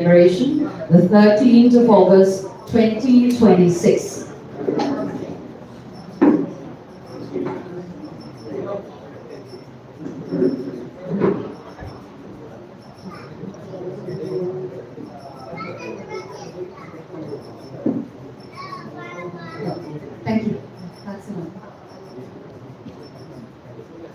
commemoration, the 13th of August 2026. Thank you. That's enough.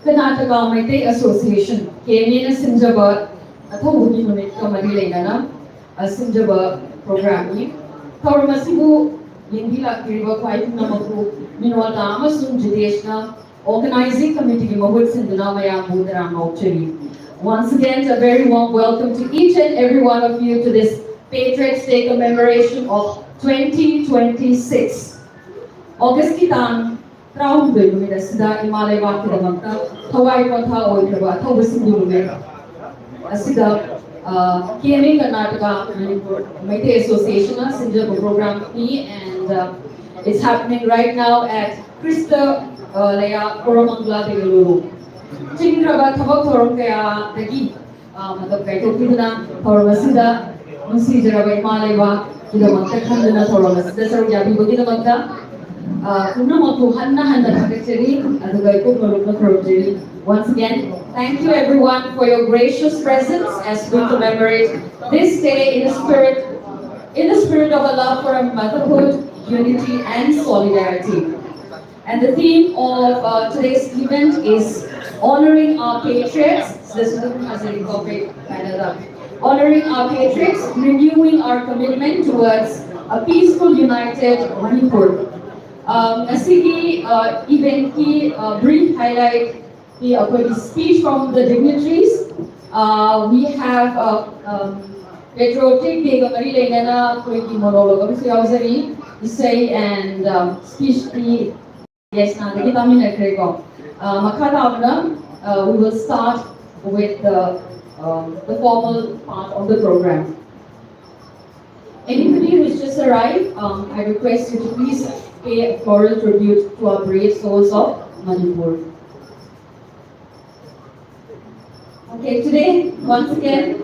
Karnataka Meitei Association KMN Sinjaba Athobugi Numit Kamari Lenana Sinjaba program ni Thormasibu Yindi Lakiriba Kwai Namaku Minwata Amasung Jideshna Organizing Committee Mahut Sindana Mayam Budara Mauchari. Once again, a very warm welcome to each and every one of you to this Patriots Day commemoration of 2026. August Kitan Traum Bilumida Sida Imalay Wakidamaka Hawaii Kotha Oikraba Thobusindume Asida KMA Karnataka Manipur Meitei Association Sinjaba program P and it's happening right now at Krista Laya Koromangla Bengaluru. Chingraba Thabak Thorom Kaya Dagi Matab Kaitokiduna Thoromasida Musi Jaraba Imalay Wak Kidamaka Khandana Thoromasida Sarjabi Bogidamaka once again, thank you everyone for your gracious presence as we commemorate this day in the spirit of a love for motherhood, unity and solidarity. And the theme of today's event is honoring our patriots. This is the topic, honoring our patriots, renewing our commitment towards a peaceful, united Manipur. Asigi event ki brief highlight the speech from the dignitaries. We have patriotic day kamari lenana koi ki monologue abhi yauzari essay and speech ki yes na deki tamin nakrego makada avna we will start with the formal part of the program. Anybody who's just arrived, I request you to please pay a floral tribute to our brave souls of Manipur. Okay, today, once again,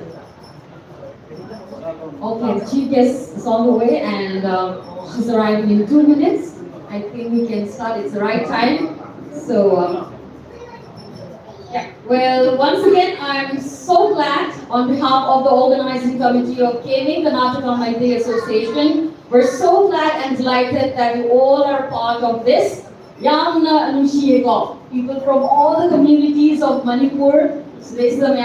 okay, the chief guest is on the way and she's arriving in 2 minutes. I think we can start, it's the right time. So, yeah, well, once again, I'm so glad on behalf of the organizing committee of KMA Karnataka Meitei Association. We're so glad and delighted that you all are part of this. Yamna Anushiyego, people from all the communities of Manipur. It's an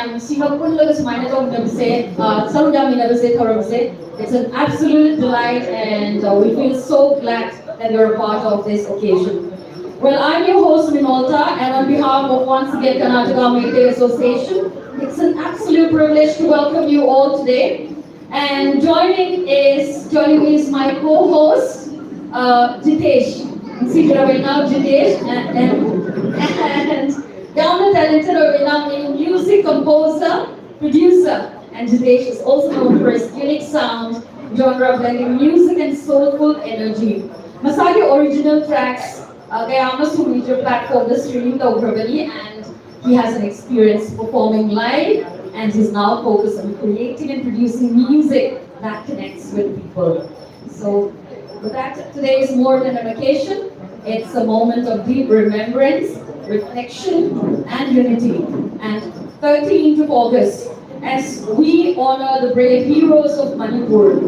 absolute delight and we feel so glad that you're a part of this occasion. Well, I'm your host Minolta, and on behalf of once again Karnataka Meitei Association, it's an absolute privilege to welcome you all today. And joining me is my co-host Jitesh. See right now, Jitesh, and down the talented right now a music composer, producer, and Jitesh is also known for his unique sound, genre blending music and soulful energy. Masagi original tracks. Major platform the streaming globally, and he has an experience performing live and he's now focused on creating and producing music that connects with people. So with that, today is more than an occasion. It's a moment of deep remembrance, reflection and unity. And 13th of August, as we honor the brave heroes of Manipur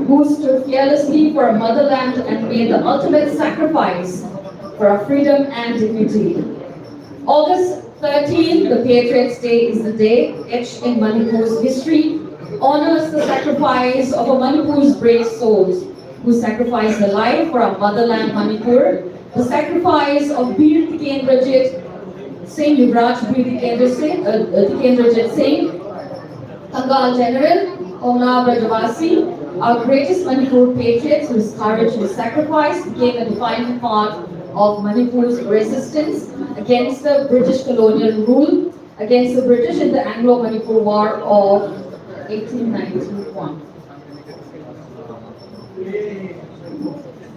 who stood fearlessly for our motherland and made the ultimate sacrifice for our freedom and dignity. August 13th, the Patriots Day, is the day etched in Manipur's history, honors the sacrifice of a Manipur's brave souls who sacrificed their life for our motherland Manipur, the sacrifice of Bir Tikendrajit Singh, Yuvraj Bir Tikendrajit Singh, Tangal General, Omna Brajavasi, our greatest Manipur patriots whose courage and sacrifice became a defining part of Manipur's resistance against the British colonial rule, against the British in the Anglo-Manipur War of 1891.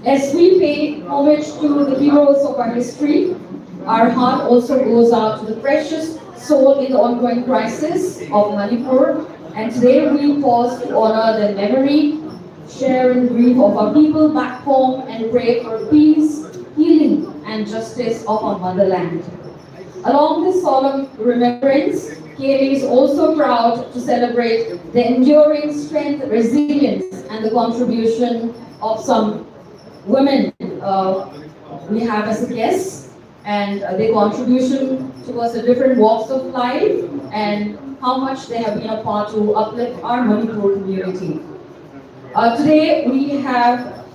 As we pay homage to the heroes of our history, our heart also goes out to the precious soul in the ongoing crisis of Manipur And today we pause to honor their memory, share in grief of our people back home, and pray for peace, healing, and justice of our motherland. Along this solemn remembrance, KLA is also proud to celebrate the enduring strength, resilience, and the contribution of some women we have as a guest, and their contribution towards the different walks of life, and how much they have been a part to uplift our Manipur community. Today we have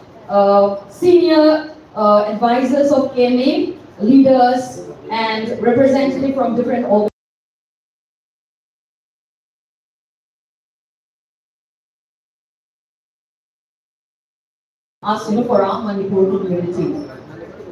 senior advisors of KMA, leaders, and representatives from different organizations. Us, for our Manipur community.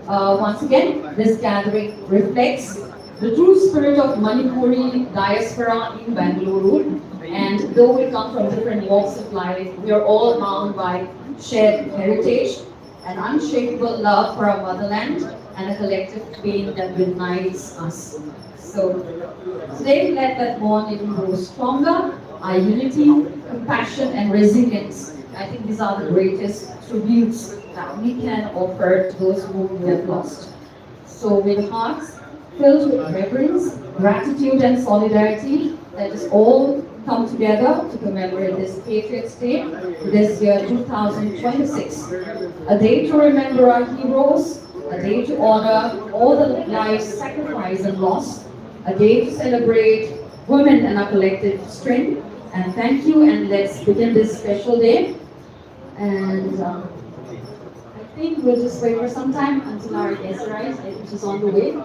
Once again, this gathering reflects the true spirit of Manipuri diaspora in Bangalore. And though we come from different walks of life, we are all bound by shared heritage, an unshakable love for our motherland, and a collective pain that unites us. So today, let that bond even grow stronger. Our unity, compassion, and resilience, I think these are the greatest tributes that we can offer to those whom we have lost. So with hearts filled with reverence, gratitude, and solidarity, let us all come together to commemorate this Patriots Day this year 2026. A day to remember our heroes, a day to honor all the lives sacrificed and lost, a day to celebrate women and our collective strength. And thank you, and let's begin this special day. And I think we'll just wait for some time until our guest arrives, which is on the way.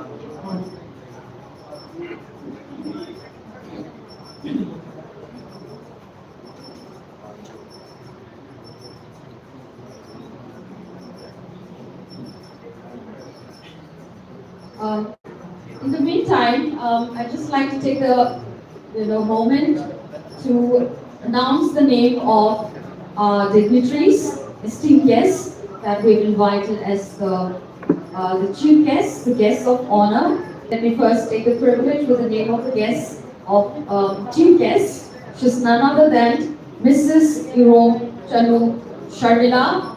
In the meantime, I'd just like to take a moment to announce the name of our dignitaries, esteemed guests that we've invited as the chief guests, the guests of honor. Let me first take the privilege with the name of the guest of chief guest. She's none other than Mrs. Iro Chanu Sharmila.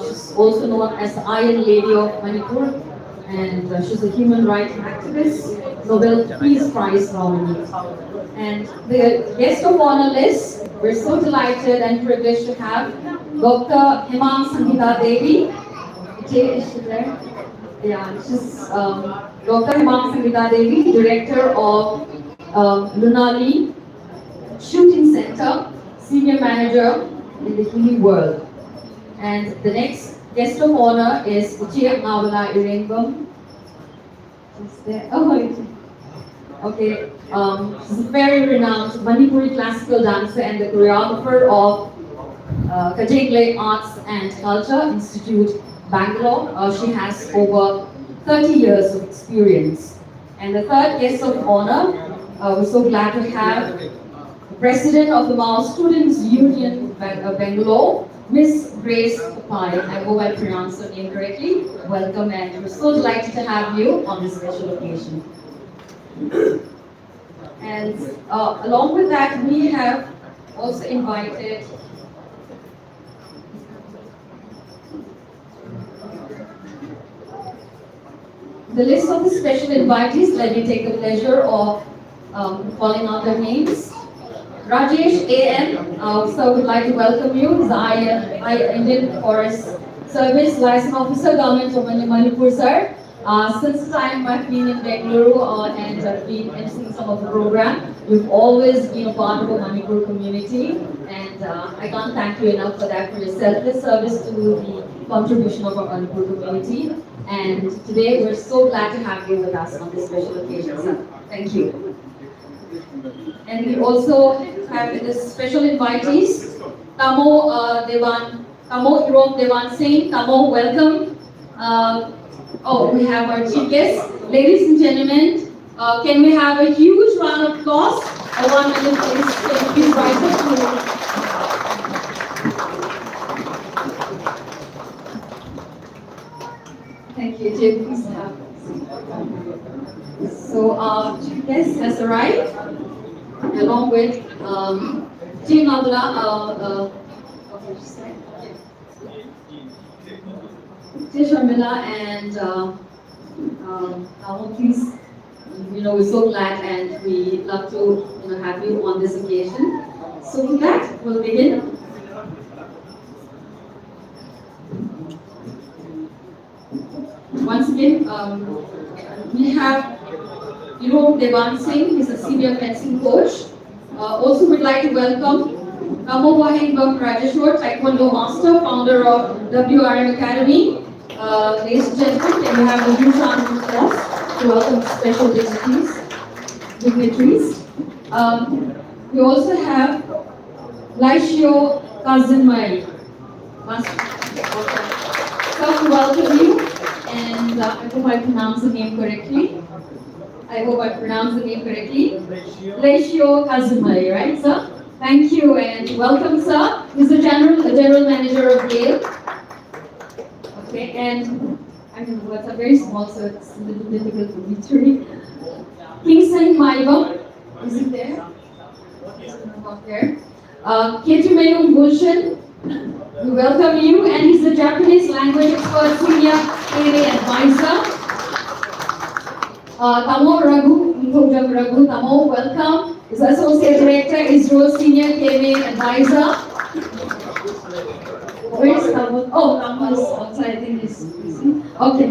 She's also known as the Iron Lady of Manipur, and she's a human rights activist, Nobel Peace Prize nominee. And the guest of honor list, we're so delighted and privileged to have Dr. Hemang Sangeeta Devi. Is she there? Yeah, she's Dr. Hemang Sangeeta Devi, Director of Lunali Shooting Center, Senior Manager in the Healy World. And the next guest of honor is Uchiya Navala Irengam. She's there. Oh, okay. She's a very renowned Manipuri classical dancer and the choreographer of Kajengle Arts and Culture Institute, Bangalore. She has over 30 years of experience. And the third guest of honor, we're so glad to have the President of the Mao Students Union Bangalore, Miss Grace Pai. I hope I pronounced her name correctly. Welcome, and we're so delighted to have you on this special occasion. And along with that, we have also invited the list of the special invitees. Let me take the pleasure of calling out their names. Rajesh A.M. Sir, would like to welcome you. He's the Indian Forest Service Liaison Officer, Government of Manipur, sir. Since the time I've been in Bangalore and I've been emceeing some of the program, you've always been a part of the Manipur community, and I can't thank you enough for that, for your selfless service to the contribution of our Manipur community. And today we're so glad to have you with us on this special occasion, sir. Thank you. And we also have this special invitees, Tamo Irom Devan Singh. Tamo, welcome. We have our chief guest. Ladies and gentlemen, can we have a huge round of applause? 1 minute, please. Can you please rise up? Thank you, Jim. Please have a seat. So our chief guest has arrived, along with Team Navla, Team Sharmila and please, we're so glad and we love to have you on this occasion. So with that, we'll begin. Once again, we have Devan Singh, he's a senior fencing coach. Also, we'd like to welcome Kamo Wahingam Rajeshwar, Taekwondo Master, founder of WRM Academy. Ladies and gentlemen, can we have a huge round of applause to welcome special dignitaries. We also have Laishio Kazimai. So, welcome you, and I hope I pronounced the name correctly. Laishio Kazimai, right, sir? Thank you and welcome, sir. He's the general manager of Yale. Okay, and I don't know, words are very small, so it's a little difficult for me to read. Kingston Maibam, is he there? Not there. Ketumenum Gulshan, we welcome you, and he's the Japanese language expert, senior KA advisor. Tamo Raghu, Tamo, welcome. He's associate director, Israel senior KA advisor. Where's Tamo? Oh, Tamo is outside, I think he's busy. Okay.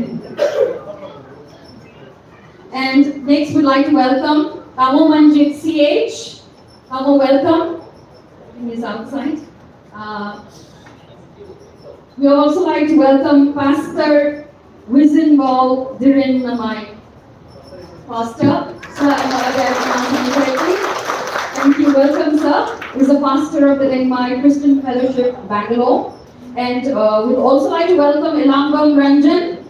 And next we'd like to welcome Tamo Manjit CH. Tamo, welcome. He's outside. We would also like to welcome Pastor Wizenbal Dirin Namai. Pastor, sir, thank you, welcome, sir. He's a pastor of the Dengmai Christian Fellowship, Bangalore. And we'd also like to welcome Ilambam Ranjan,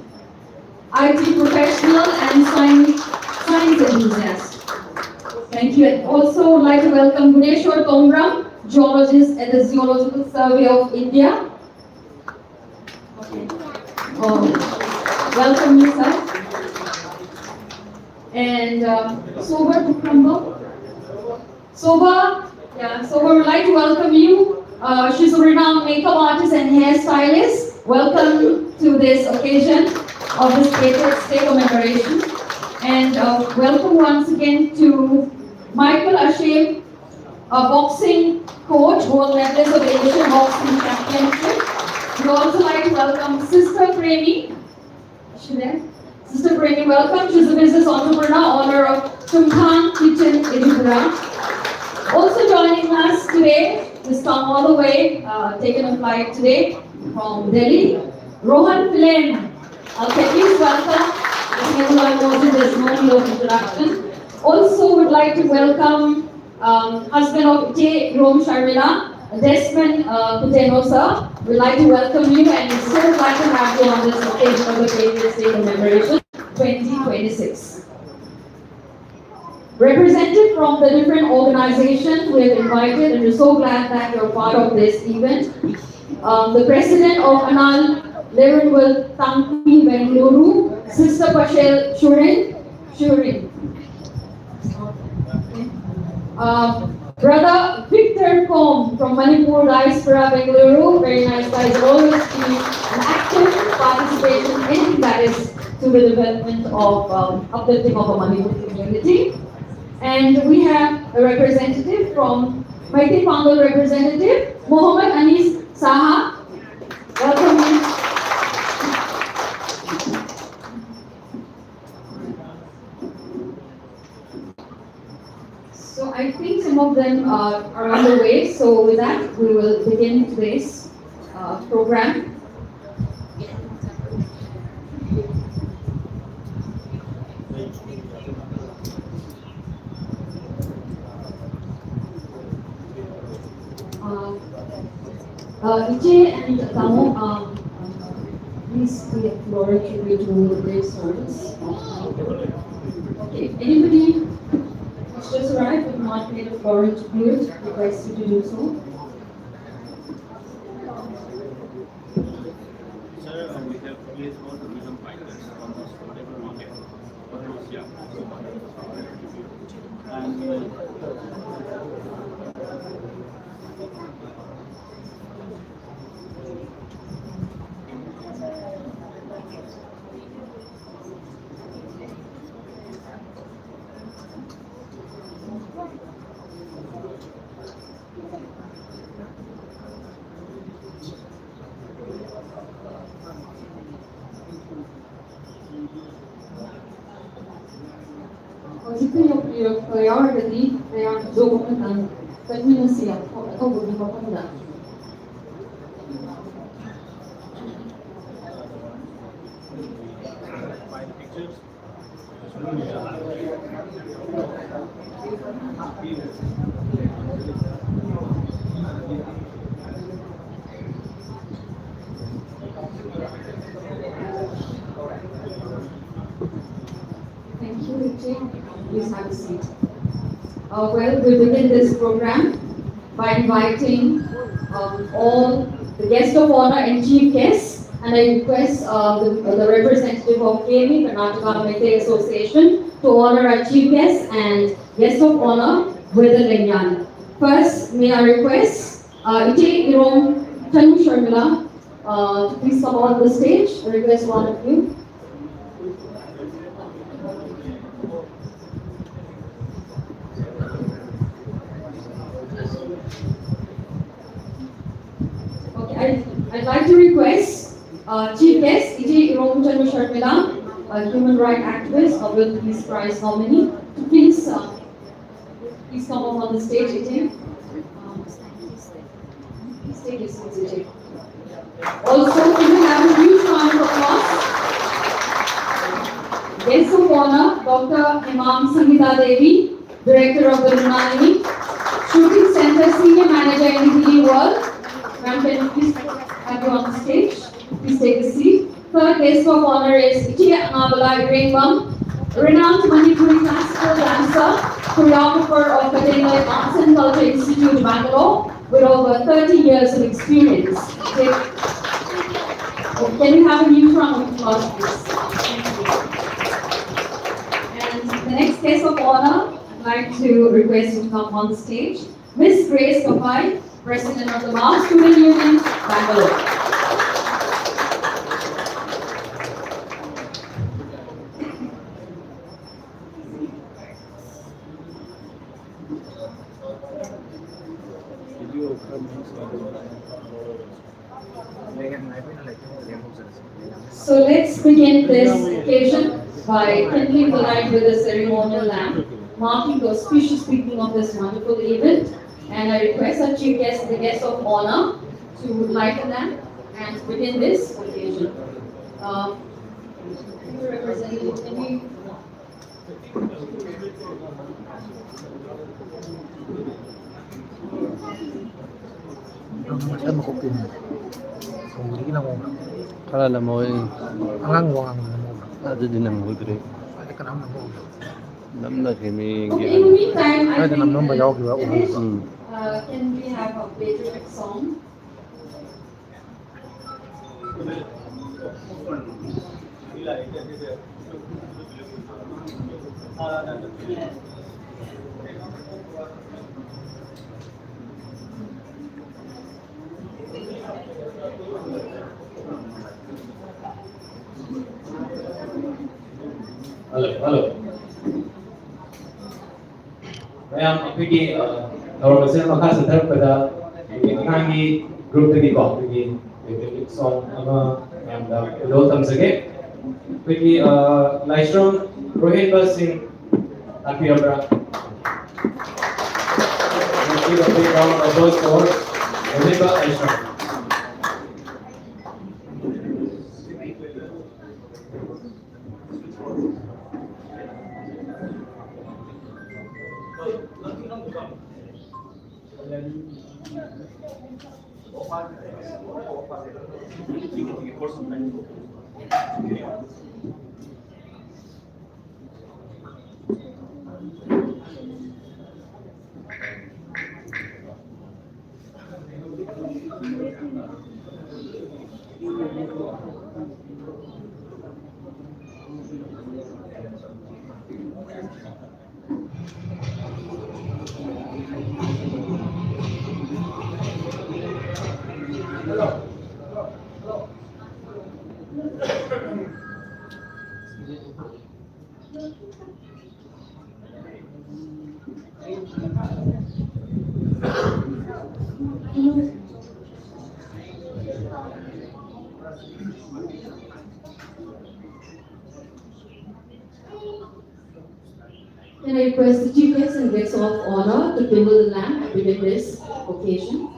IT professional and science enthusiast. Thank you. And also would like to welcome Guneshwar Tomram, geologist at the Geological Survey of India. Okay. Welcome you, sir. And Soba Tukramba. Soba would like to welcome you. She's a renowned makeup artist and hairstylist. Welcome to this occasion of this Patriots Day commemoration. And welcome once again to Michael Ashim, a boxing coach, gold medalist of the Asian Boxing Championship. We'd also like to welcome Sister Premi. Is she there? Sister Premi, welcome. She's a business entrepreneur, owner of Chumthan Kitchen Edinburgh. Also joining us today, just come all the way, taken a flight today from Delhi, Rohan Philen. Okay, please welcome. I think everyone knows him, there's no need of introduction. Also would like to welcome husband of J. Rom Sharmila, Desmond Puteno, sir. We'd like to welcome you and we're so glad to have you on this occasion of the Patriots Day commemoration 2026. Representative from the different organizations we have invited, and we're so glad that you're part of this event. The president of Anal Lerenwal Tangpi Bangalore, Sister Pachel Shurin. Brother Victor Kom from Manipur Diaspora Bangalore, very nice guys, always be an active participation in anything that is to the development of uplifting of a Manipur community. And we have a representative from Maiti Pangal representative, Mohammed Anis Saha. Welcome. So I think some of them are on the way. So with that, we will begin today's program. Vijay and Tamo, please be a floor tribute to their service. Okay, anybody who's just arrived but not made a floral tribute, request you to do so. Sir, we have placed all the tourism fighters on this whatever market. Yeah. And your priority, document continuously that. Find pictures. Thank you, Richard. Please have a seat. Well, we begin this program by inviting all the guests of honor and chief guests, and I request the representative of KV, Karnataka Media Association, to honor our chief guests and guest of honor with a Lenyan. First, may I request Ite Irom Tanu Sharmila to please come on the stage. I request one of you. Okay, I'd like to request Chief Guest Ije Iromchanu Sharmila, a human rights activist, Nobel Peace Prize nominee, to please come up on the stage, Ije. Please take your seats, Ije. Also, can we have a huge round of applause? Guest of honor, Dr. Imam Sangeeta Devi, Director of the Runani Shooting Center, Senior Manager in the World. Ma'am, can you please have you on the stage? Please take a seat. Third guest of honor is Ichia Anabala Irengbam, renowned Manipuri classical dancer, choreographer of Katenga Arts and Culture Institute, Bangalore, with over 30 years of experience. Can you have a huge round of applause, please? And the next guest of honor, I'd like to request you to come on the stage. Miss Grace Kapai, President of the Mass Student Union, Bangalore. So let's begin this occasion by kindling the light with a ceremonial lamp, marking the auspicious beginning of this wonderful event. And I request our chief guest, the guest of honor, to light the lamp and begin this occasion. Representative, can we? Kalala mo yung Angang ada din ang mugre. Ada ka naman mo. Namna kami Okay, in the meantime, I Ada naman ba yaw giwa can we have a patriotic song? Hello. Mayam apiki our President Makas Sadar pada kangi group tadi ko apiki song ama and do tam sage apiki livestream Rohit Singh api abra give a big round of applause for Rohit livestream. Can I request the chief guests and guests of honor to kindle the lamp within this occasion?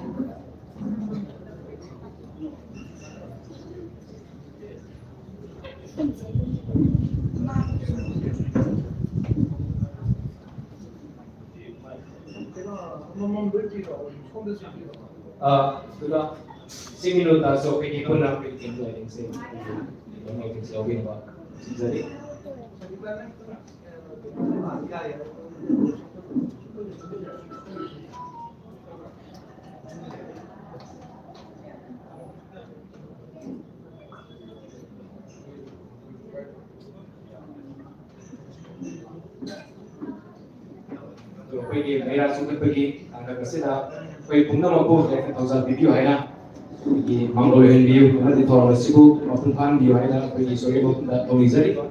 그가 시민으로 so pwede po na pwede ito ay sa yung may tinsilawin ba sinzari so pwede may rason ka pwede ang nagkasila pwede pong naman po dahil sa video ay na pwede Mangalore view na dito ang Cebu mapuntahan view ay na pwede sorry mo na tawizari ba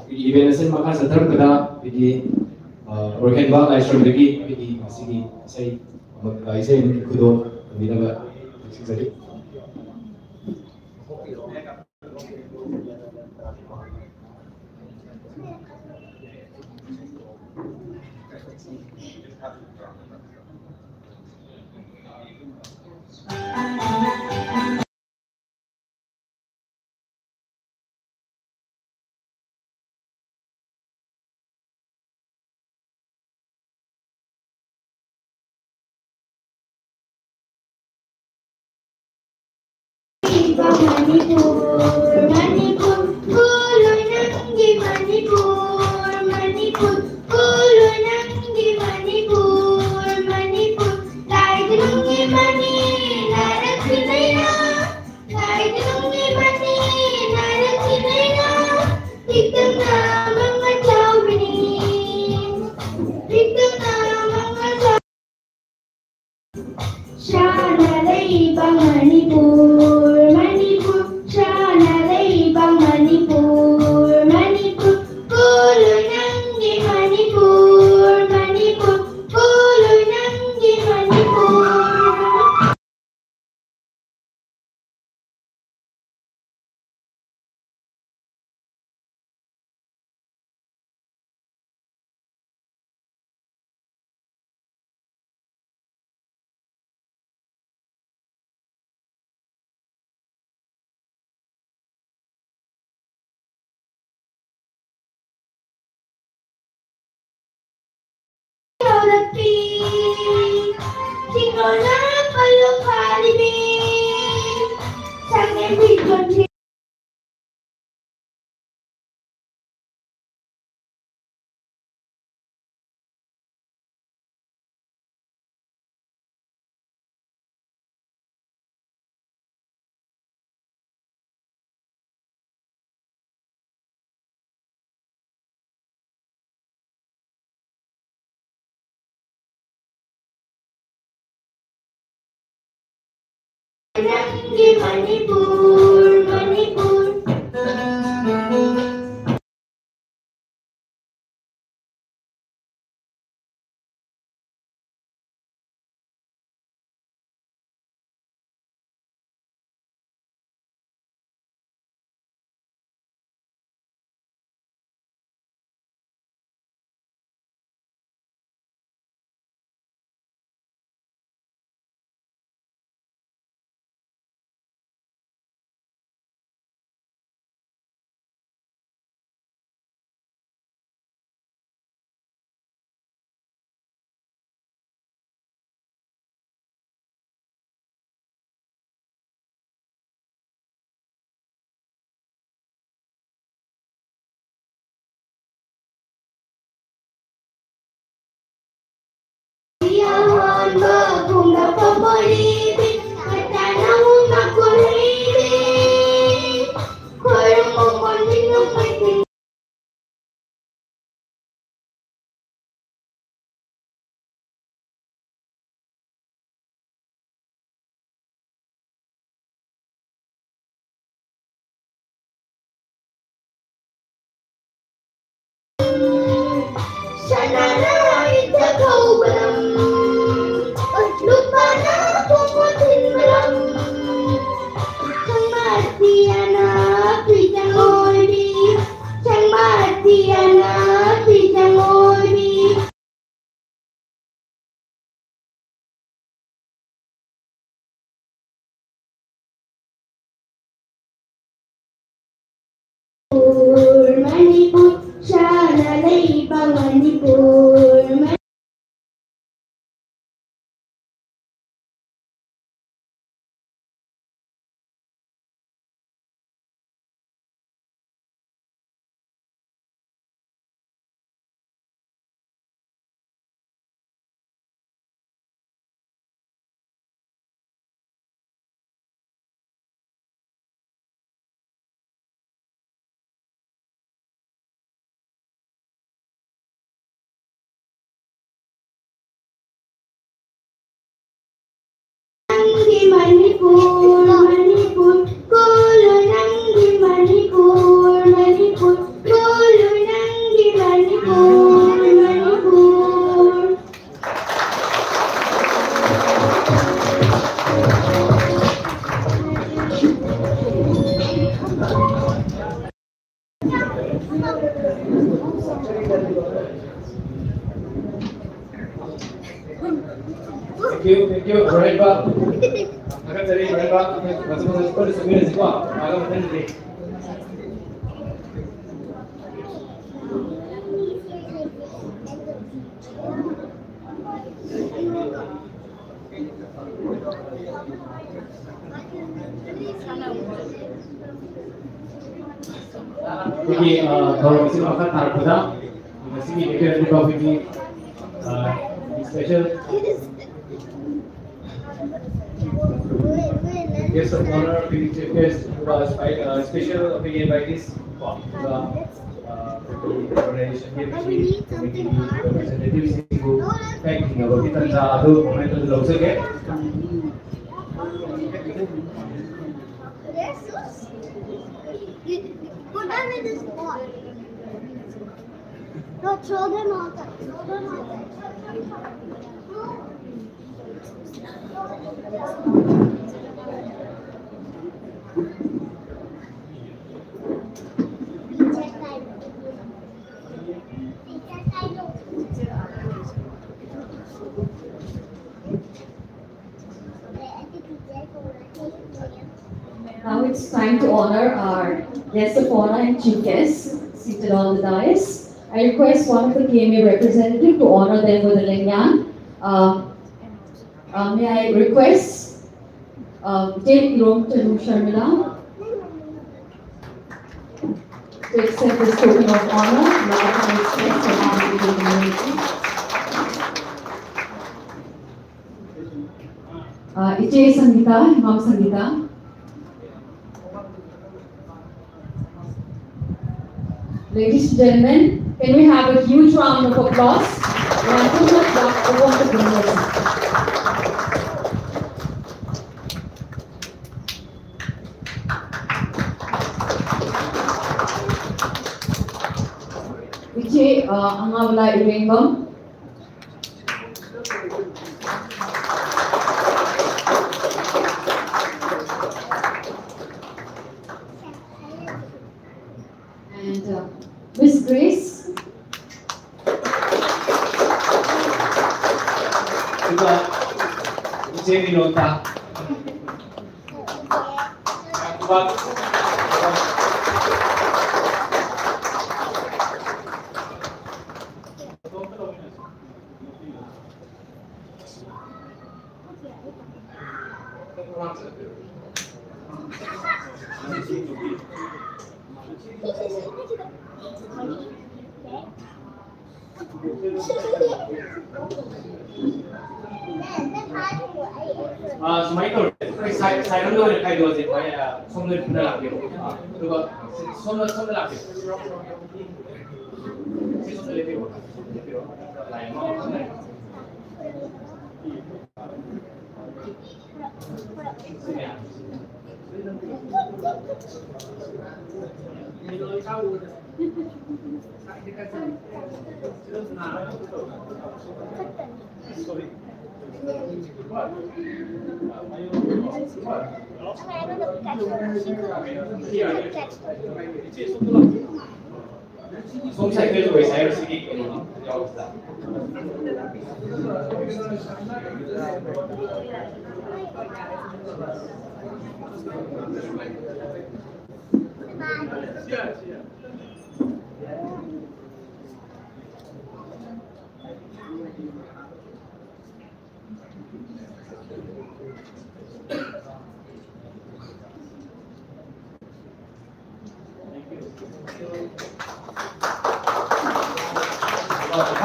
이벤트는 막한 사람보다 여기 로켓과 라이스트리기 여기 마시기 사이 이제 그도 미나가 진짜리 Manipur, Manipur, kuloy nanggi Manipur, Manipur, kuloy nanggi Manipur, Manipur, kahit nanggi mani, narakinay na, kahit nanggi mani, narakinay na, tignan na mga chowbinin, tignan na mga chowbinin. Shanalaiba Manipur, Manipur, Shanalaiba Manipur, Manipur, kuloy nanggi Manipur, Manipur, kuloy nanggi Manipur. Tingnan na palong halibin, sa ngayong nanggi Manipur, Manipur. Yaman bagong napabalitin at tanaw makulhitin. Kaya mo manin ng may Manipur. Manipur, Manipur, Kulu Nangi Manipur, Manipur, Kulu Nangi Manipur, Manipur. Thank you. Right back. Akan dari right back. Masuk sekolah sembilan sekolah. Akan menjadi. Jadi kalau di sini makan taruh pada di sini kita juga begini special guest of honor, guest special opinion by this organization here committee representatives who thank you kita sa ado moment to log sake Put them in this pot. No, throw them out. Throw them out. Now it's time to honor our guest of honor and chief guests seated on the dais. I request one of the KMA representative to honor them with a lingyan. May I request J. Tanu Sharmila to accept this token of honor now and respect from our community. J. Sangeeta, Imam Sangeeta. Ladies and gentlemen, can we have a huge round of applause? Wonderful job over the winners. Vijay Angawala Irengam. And Miss Grace. Vijay Vinota. Michael, saya dulu ada kayak dua sih, kayak somnol pernah lagi, juga somnol lagi. Somnol lebih, lain mau. Saya kedua saya sedikit jauh.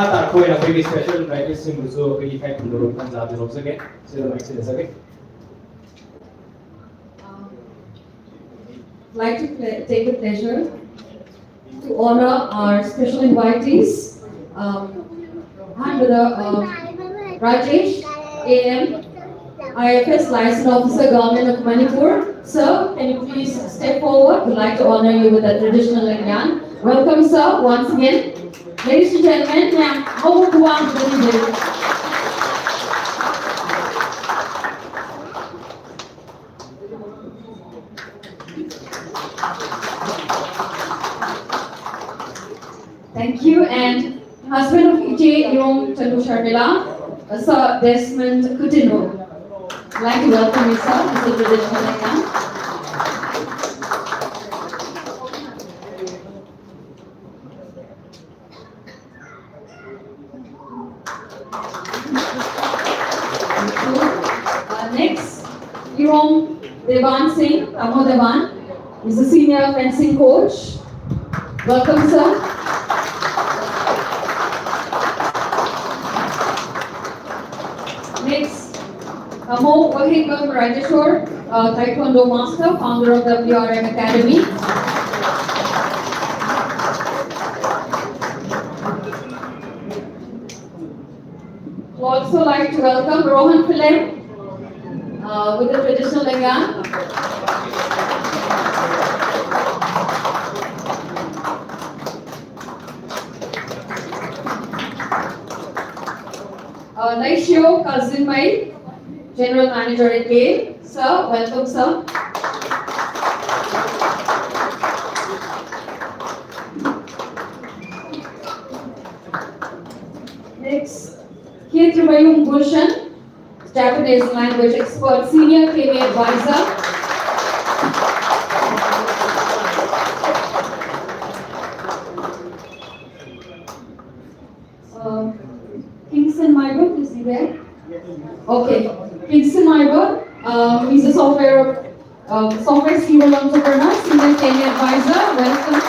makha tar khoi na very special writers sing so very kai thundoro kan ja de rok sake so mic se sake. I'd like to take the pleasure to honor our special invitees. I'm with Rajesh, AM, IFS License Officer, Government of Manipur. Sir, can you please step forward? We'd like to honor you with a traditional Lingyan. Welcome, sir, once again. Ladies and gentlemen, ma'am, how would you want to do? Thank you. And husband of Ije Yong Chandu Sharmila, Sir Desmond Coutinho. I'd like to welcome you, sir. This is traditional Lingyan. Next, Yong Devan Singh, Tamo Devan, is a senior fencing coach. Welcome, sir. Next, Amo Wahigam Rajeshwar, Taekwondo Master, founder of WRM Academy. I'd also like to welcome Rohan Philem with the traditional Lingyan. Naishio Kazimai, General Manager at GAIL. Sir, welcome, sir. Next, Kirtibayum Gulshan, Japanese language expert, Senior KV Advisor. Kingston Myberg, is he there? Okay. Kingston Myberg, he's a software serial entrepreneur, Senior KV Advisor. Welcome.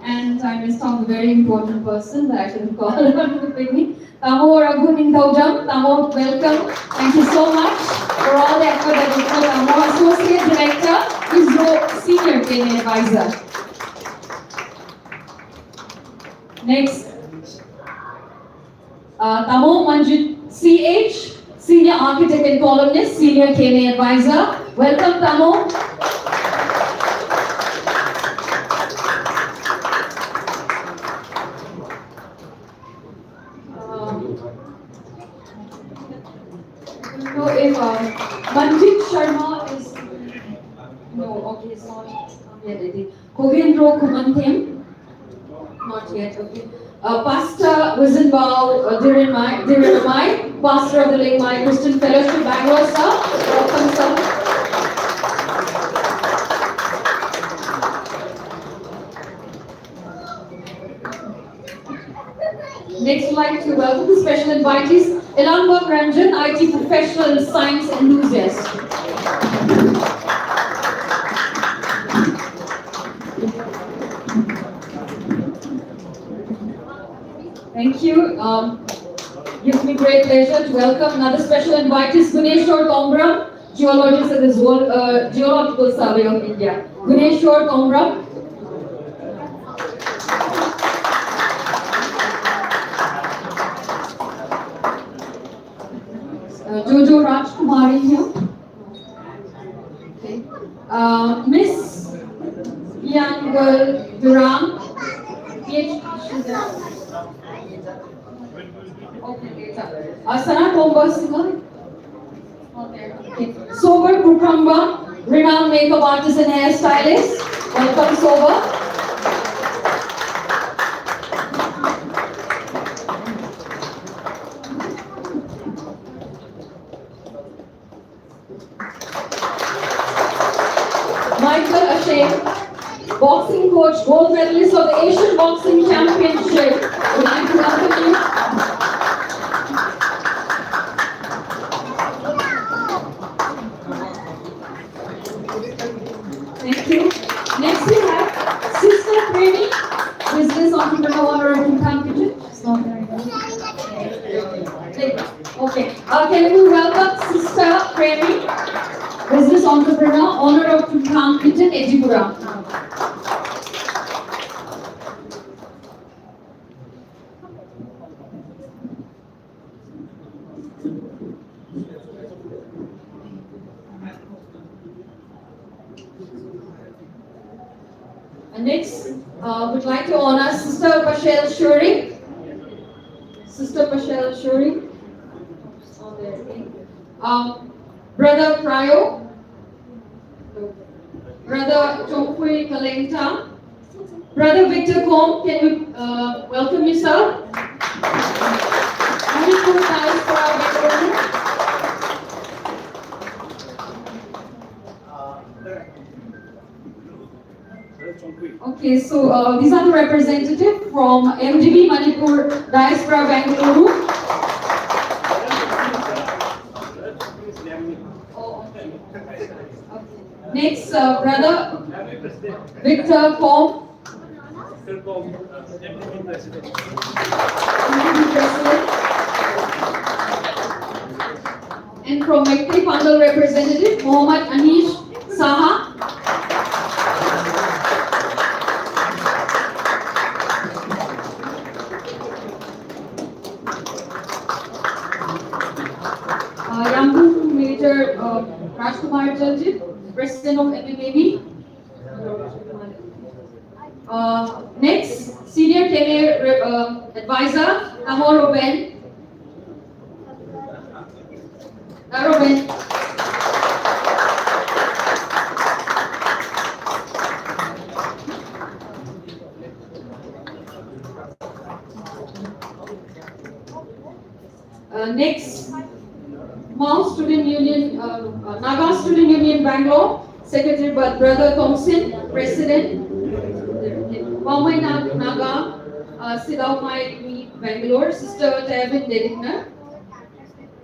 And I missed out a very important person that I shouldn't call at the beginning. Tamo Raghunin Taujam. Tamo, welcome. Thank you so much for all the effort that you put. Tamo, Associate Director, ISRO Senior KV Advisor. Next, Tamo Manjit CH, Senior Architect and Columnist, Senior KV Advisor. Welcome, Tamo. So if Manjit Sharma is, no, okay, it's not yet ready. Kogendro Kumanthem, not yet, okay. Pastor Wizenbao Dhiranmai, Pastor of the Lingmai Christian Fellowship, Bangalore, sir. Welcome, sir. Next, I'd like to welcome the special invitees, Elanberg Ranjan, IT professional and science enthusiast. Thank you. Gives me great pleasure to welcome another special invitee, Guneshwar Komram, geologist at the Geological Survey of India. Guneshwar Komram. Jojo Rajkumari here. Okay. Miss Young Girl Duran, PhD. She's there. Okay, later. Sana Tomba Singer. Okay. Sober Kukramba, renowned makeup artist and hairstylist. Welcome, Sober. Michael Ashe, boxing coach, gold medalist of the Asian Boxing Championship. Would like to welcome you. Thank you. Next we have Sister Prem Brother Honor of Tumkham Kitchen? It's not there. Okay. Can we welcome Sister Premi, business entrepreneur, owner of Tumkham Kitchen, Ejipura. And next, we'd like to honor Sister Pashel Shuri. Sister Pashel Shuri. Oh, there. Brother Prayo. Brother Chokpui Kalengta. Brother Victor Kom, can we welcome you, sir? Manipur Patriots for our Bangalore. Okay, so these are the representatives from MDB Manipur Diaspora Bangalore. Oh, okay. Next, brother Victor Kom. MDB President. And from Mekti Pangal representative Mohammad Anish Saha. Yangpu Major Rajkumar Jalji, President of MMAB. Next, Senior Tenure Advisor, Amor Ben. Aroben. Next, Mao Student Union, Naga Student Union Bangalore, Secretary Brother Thompson, President. Maumai Naga, Sidaumai Bangalore, Sister Tevin Dedigner.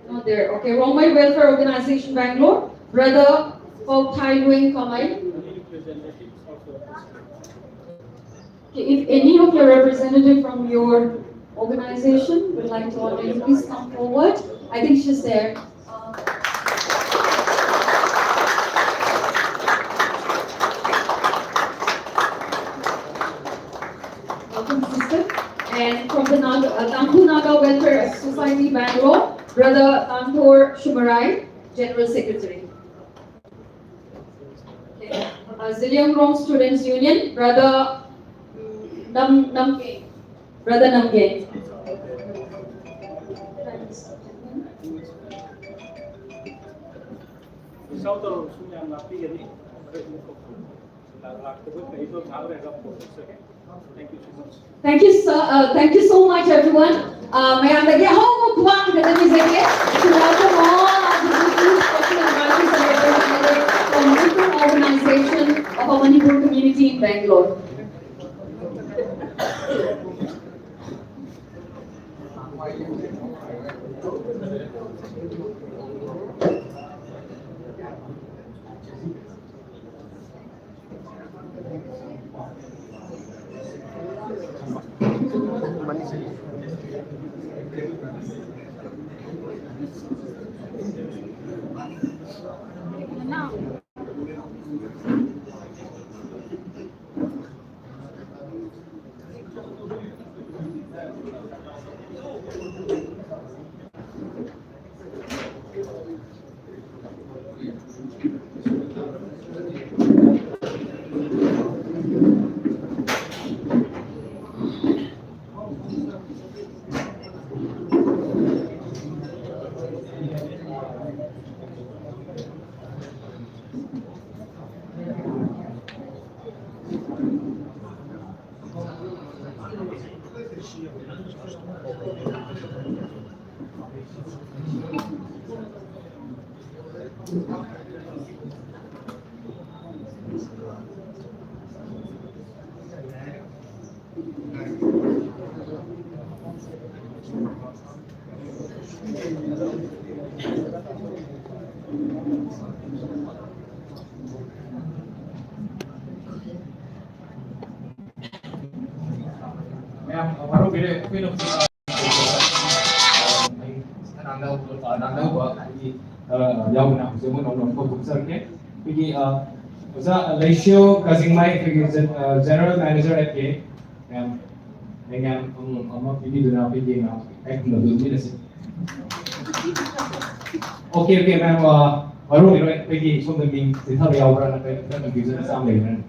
Not there. Okay, Romai Welfare Organization Bangalore, Brother Pau Thai Wing Kamai. Okay, if any of your representative from your organization would like to honor you, please come forward. I think she's there. Welcome, sister. And from the Tampu Naga Welfare Society Bangalore, Brother Tantor Shumarai, General Secretary. Okay. Zillion Rome Students Union, Brother Namge. Brother Namge. Thank you, sir. Thank you so much, everyone. May I begin? To welcome all our visitors, special advisors and representatives from different organizations of our Manipur community in Bangalore. Ma'am, baru bila kita nanda buat pergi jauh nak semua nonton konser ke pergi usa ratio kasing mai pergi general manager at ke yang dengan pergi dulu pergi nak dulu ni sih. Oke ma'am baru bila pergi semua pergi kita jauh berapa kita pergi sama dengan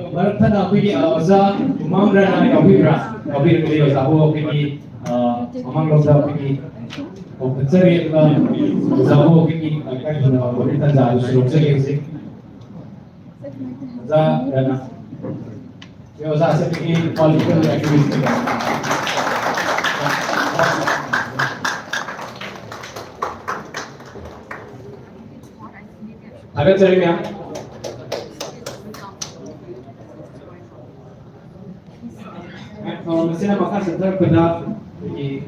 Barat pergi usaha mamra na kopi beli usaha pergi mamang usaha pergi cari usaha pergi kan wanita jauh suruh cari sih usaha dan ya usaha saya pergi political activist agak cari ya. Kalau misalnya maka setelah benar di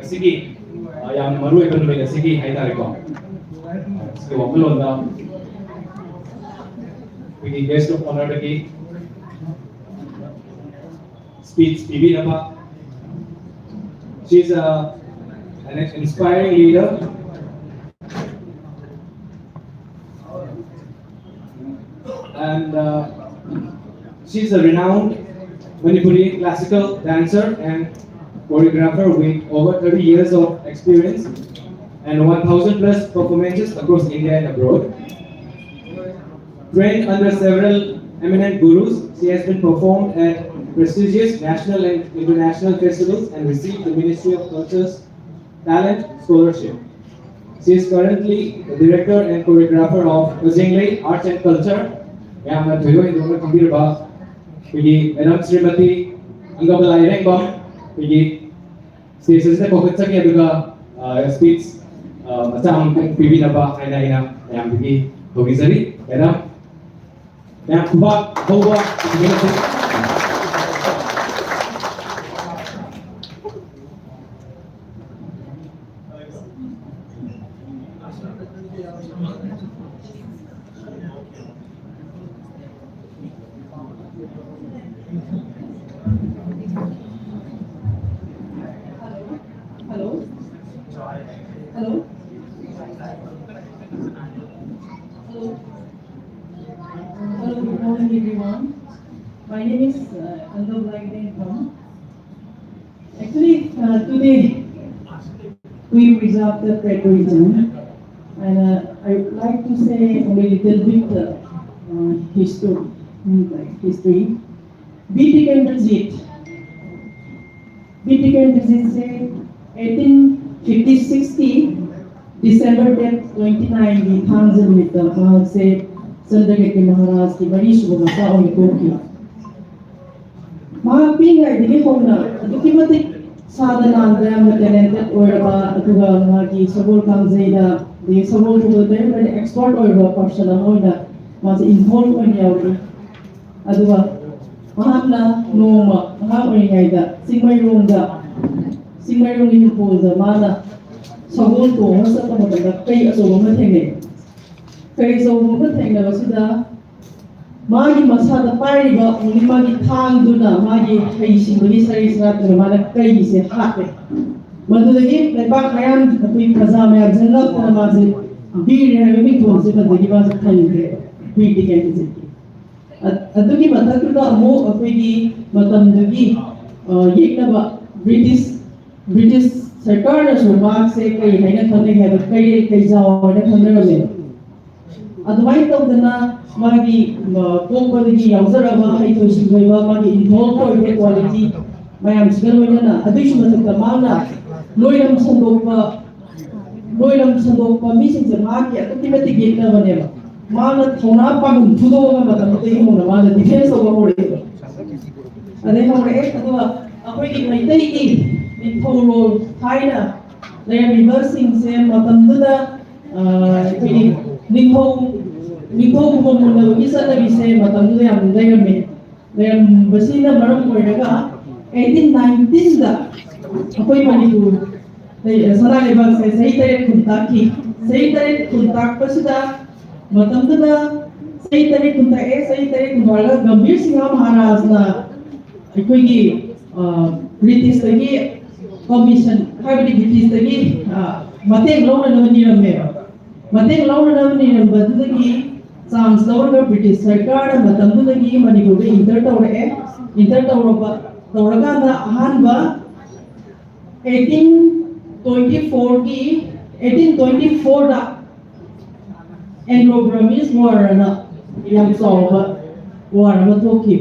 segi yang baru ekonomi dari segi hai tarik kok. Sekarang belum dah. Pergi guest of honor lagi. Speech bibi apa? She's an inspiring leader. And she's a renowned Manipuri classical dancer and choreographer with over 30 years of experience and 1,000 plus performances across India and abroad. Trained under several eminent gurus, she has been performed at prestigious national and international festivals and received the Ministry of Culture's Talent Scholarship. She is currently the director and choreographer of Ujinglei Arts and Culture. Yang terjadi di rumah kambir bah, pergi Madam Srimati Anggabalai Rengbam, pergi stesen saya fokus saja juga speech macam pimpin apa kaya yang pergi komisari, Madam, yang kuat, bawa, Hello. Hello. Hello, good morning everyone. My name is Anggabalai. Actually, today we reserved the Prayer region, and I would like to say a little bit history. We began to visit. Say 1850-60 December 29 di Tanzan with the Mahal se Sandagati Maharaj ki bari shubha masa o ikoki. Mahal pingai dili hona adukimatik sadhana andra talented orba aduga magi sabol kamzeida the sabol to the export orba person amoina mas involved on yauri aduga mahal noma mahal oringaida Singmayong impulsa mana sabon to sa pamataga kay aso mathenge kay so mathenge sida magi masada pariba uni magi thang duna magi haisi bagi sari srat mana kay se hate madudagi lepak mayam apni praja mayam jangal na maji bir hemi to se madagi ba thangre pi ticket se adugi mathakta amo apni matamdugi yeknaba British सरकार ने शुरुआत से कई है ना थमने है कई जाओ ने थमने वाले अदवाई तो दना मागी कोपदगी याउजर अबा है तो शिगैबा मागी इन्वॉल्व को क्वालिटी ꯃꯌꯥꯝꯁꯤꯒ ꯂꯣꯏꯅꯅ ꯑꯗꯨꯒꯤꯁꯨ ꯃꯊꯛꯇ ꯃꯥꯅ ꯂꯣꯏꯔꯝ ꯁꯟꯗꯣꯛꯄ ꯃꯤꯁꯤꯡꯁꯦ ꯃꯥꯒꯤ ꯑꯗꯨꯛꯀꯤ ꯃꯇꯤꯛ ꯌꯦꯛꯅꯕꯅꯦꯕ ꯃꯥꯅ ꯊꯧꯅꯥ ꯄꯥꯡꯒꯜ ꯐꯨꯗꯣꯛꯑꯕ ꯃꯇꯝꯗꯒꯤ ꯍꯧꯅ ꯃꯥꯅ ꯗꯤꯐꯦꯟꯁ ꯇꯧꯕ ꯍꯧꯔꯛꯑꯦꯕ ꯑꯗꯩ ꯍꯧꯔꯛꯑꯦ ꯑꯗꯨꯒ ꯑꯩꯈꯣꯏꯒꯤ ꯃꯩꯇꯩꯒꯤ ꯅꯤꯡꯊꯧꯔꯣꯜ ꯊꯥꯏꯅ ꯂꯩꯔꯝꯃꯤꯕꯁꯤꯡꯁꯦ ꯃꯇꯝꯗꯨꯗ ꯑꯩꯈꯣꯏꯒꯤ ꯅꯤꯡꯊꯧ ꯃꯨꯟꯅꯕꯒꯤ ꯆꯠꯅꯕꯤꯁꯦ ꯃꯇꯝꯗꯨꯗ ꯌꯥꯝ ꯂꯩꯔꯝꯕꯁꯤꯅ ꯃꯔꯝ ꯑꯣꯏꯔꯒ 1819ꯗ ꯑꯩꯈꯣꯏ ꯃꯅꯤꯄꯨꯔ ꯁꯅꯥ ꯂꯩꯕꯥꯛꯁꯦ ꯆꯍꯤ 8 ꯈꯨꯟ ꯇꯥꯛꯈꯤ ꯆꯍꯤ 8 ꯈꯨꯟ ꯇꯥꯛꯄꯁꯤꯗ ꯃꯇꯝꯗꯨꯗ चही तरी कुंतारगा गंभीर सिंह महाराजना अखोगी ब्रिटिश तगी कमीशन हाबडी ब्रिटिश तगी मतेंग लौननब निरमेबा मतेंग लौननब निरमबदुदगी चांस लौरगा ब्रिटिश सरकार मतमदुदगी मणिपुर इंटर तौरबा तौरगाना अहानबा 1824 की 1824 दा एंग्लो-ब्राह्मीज वार ना यम सौबा वार में थोकी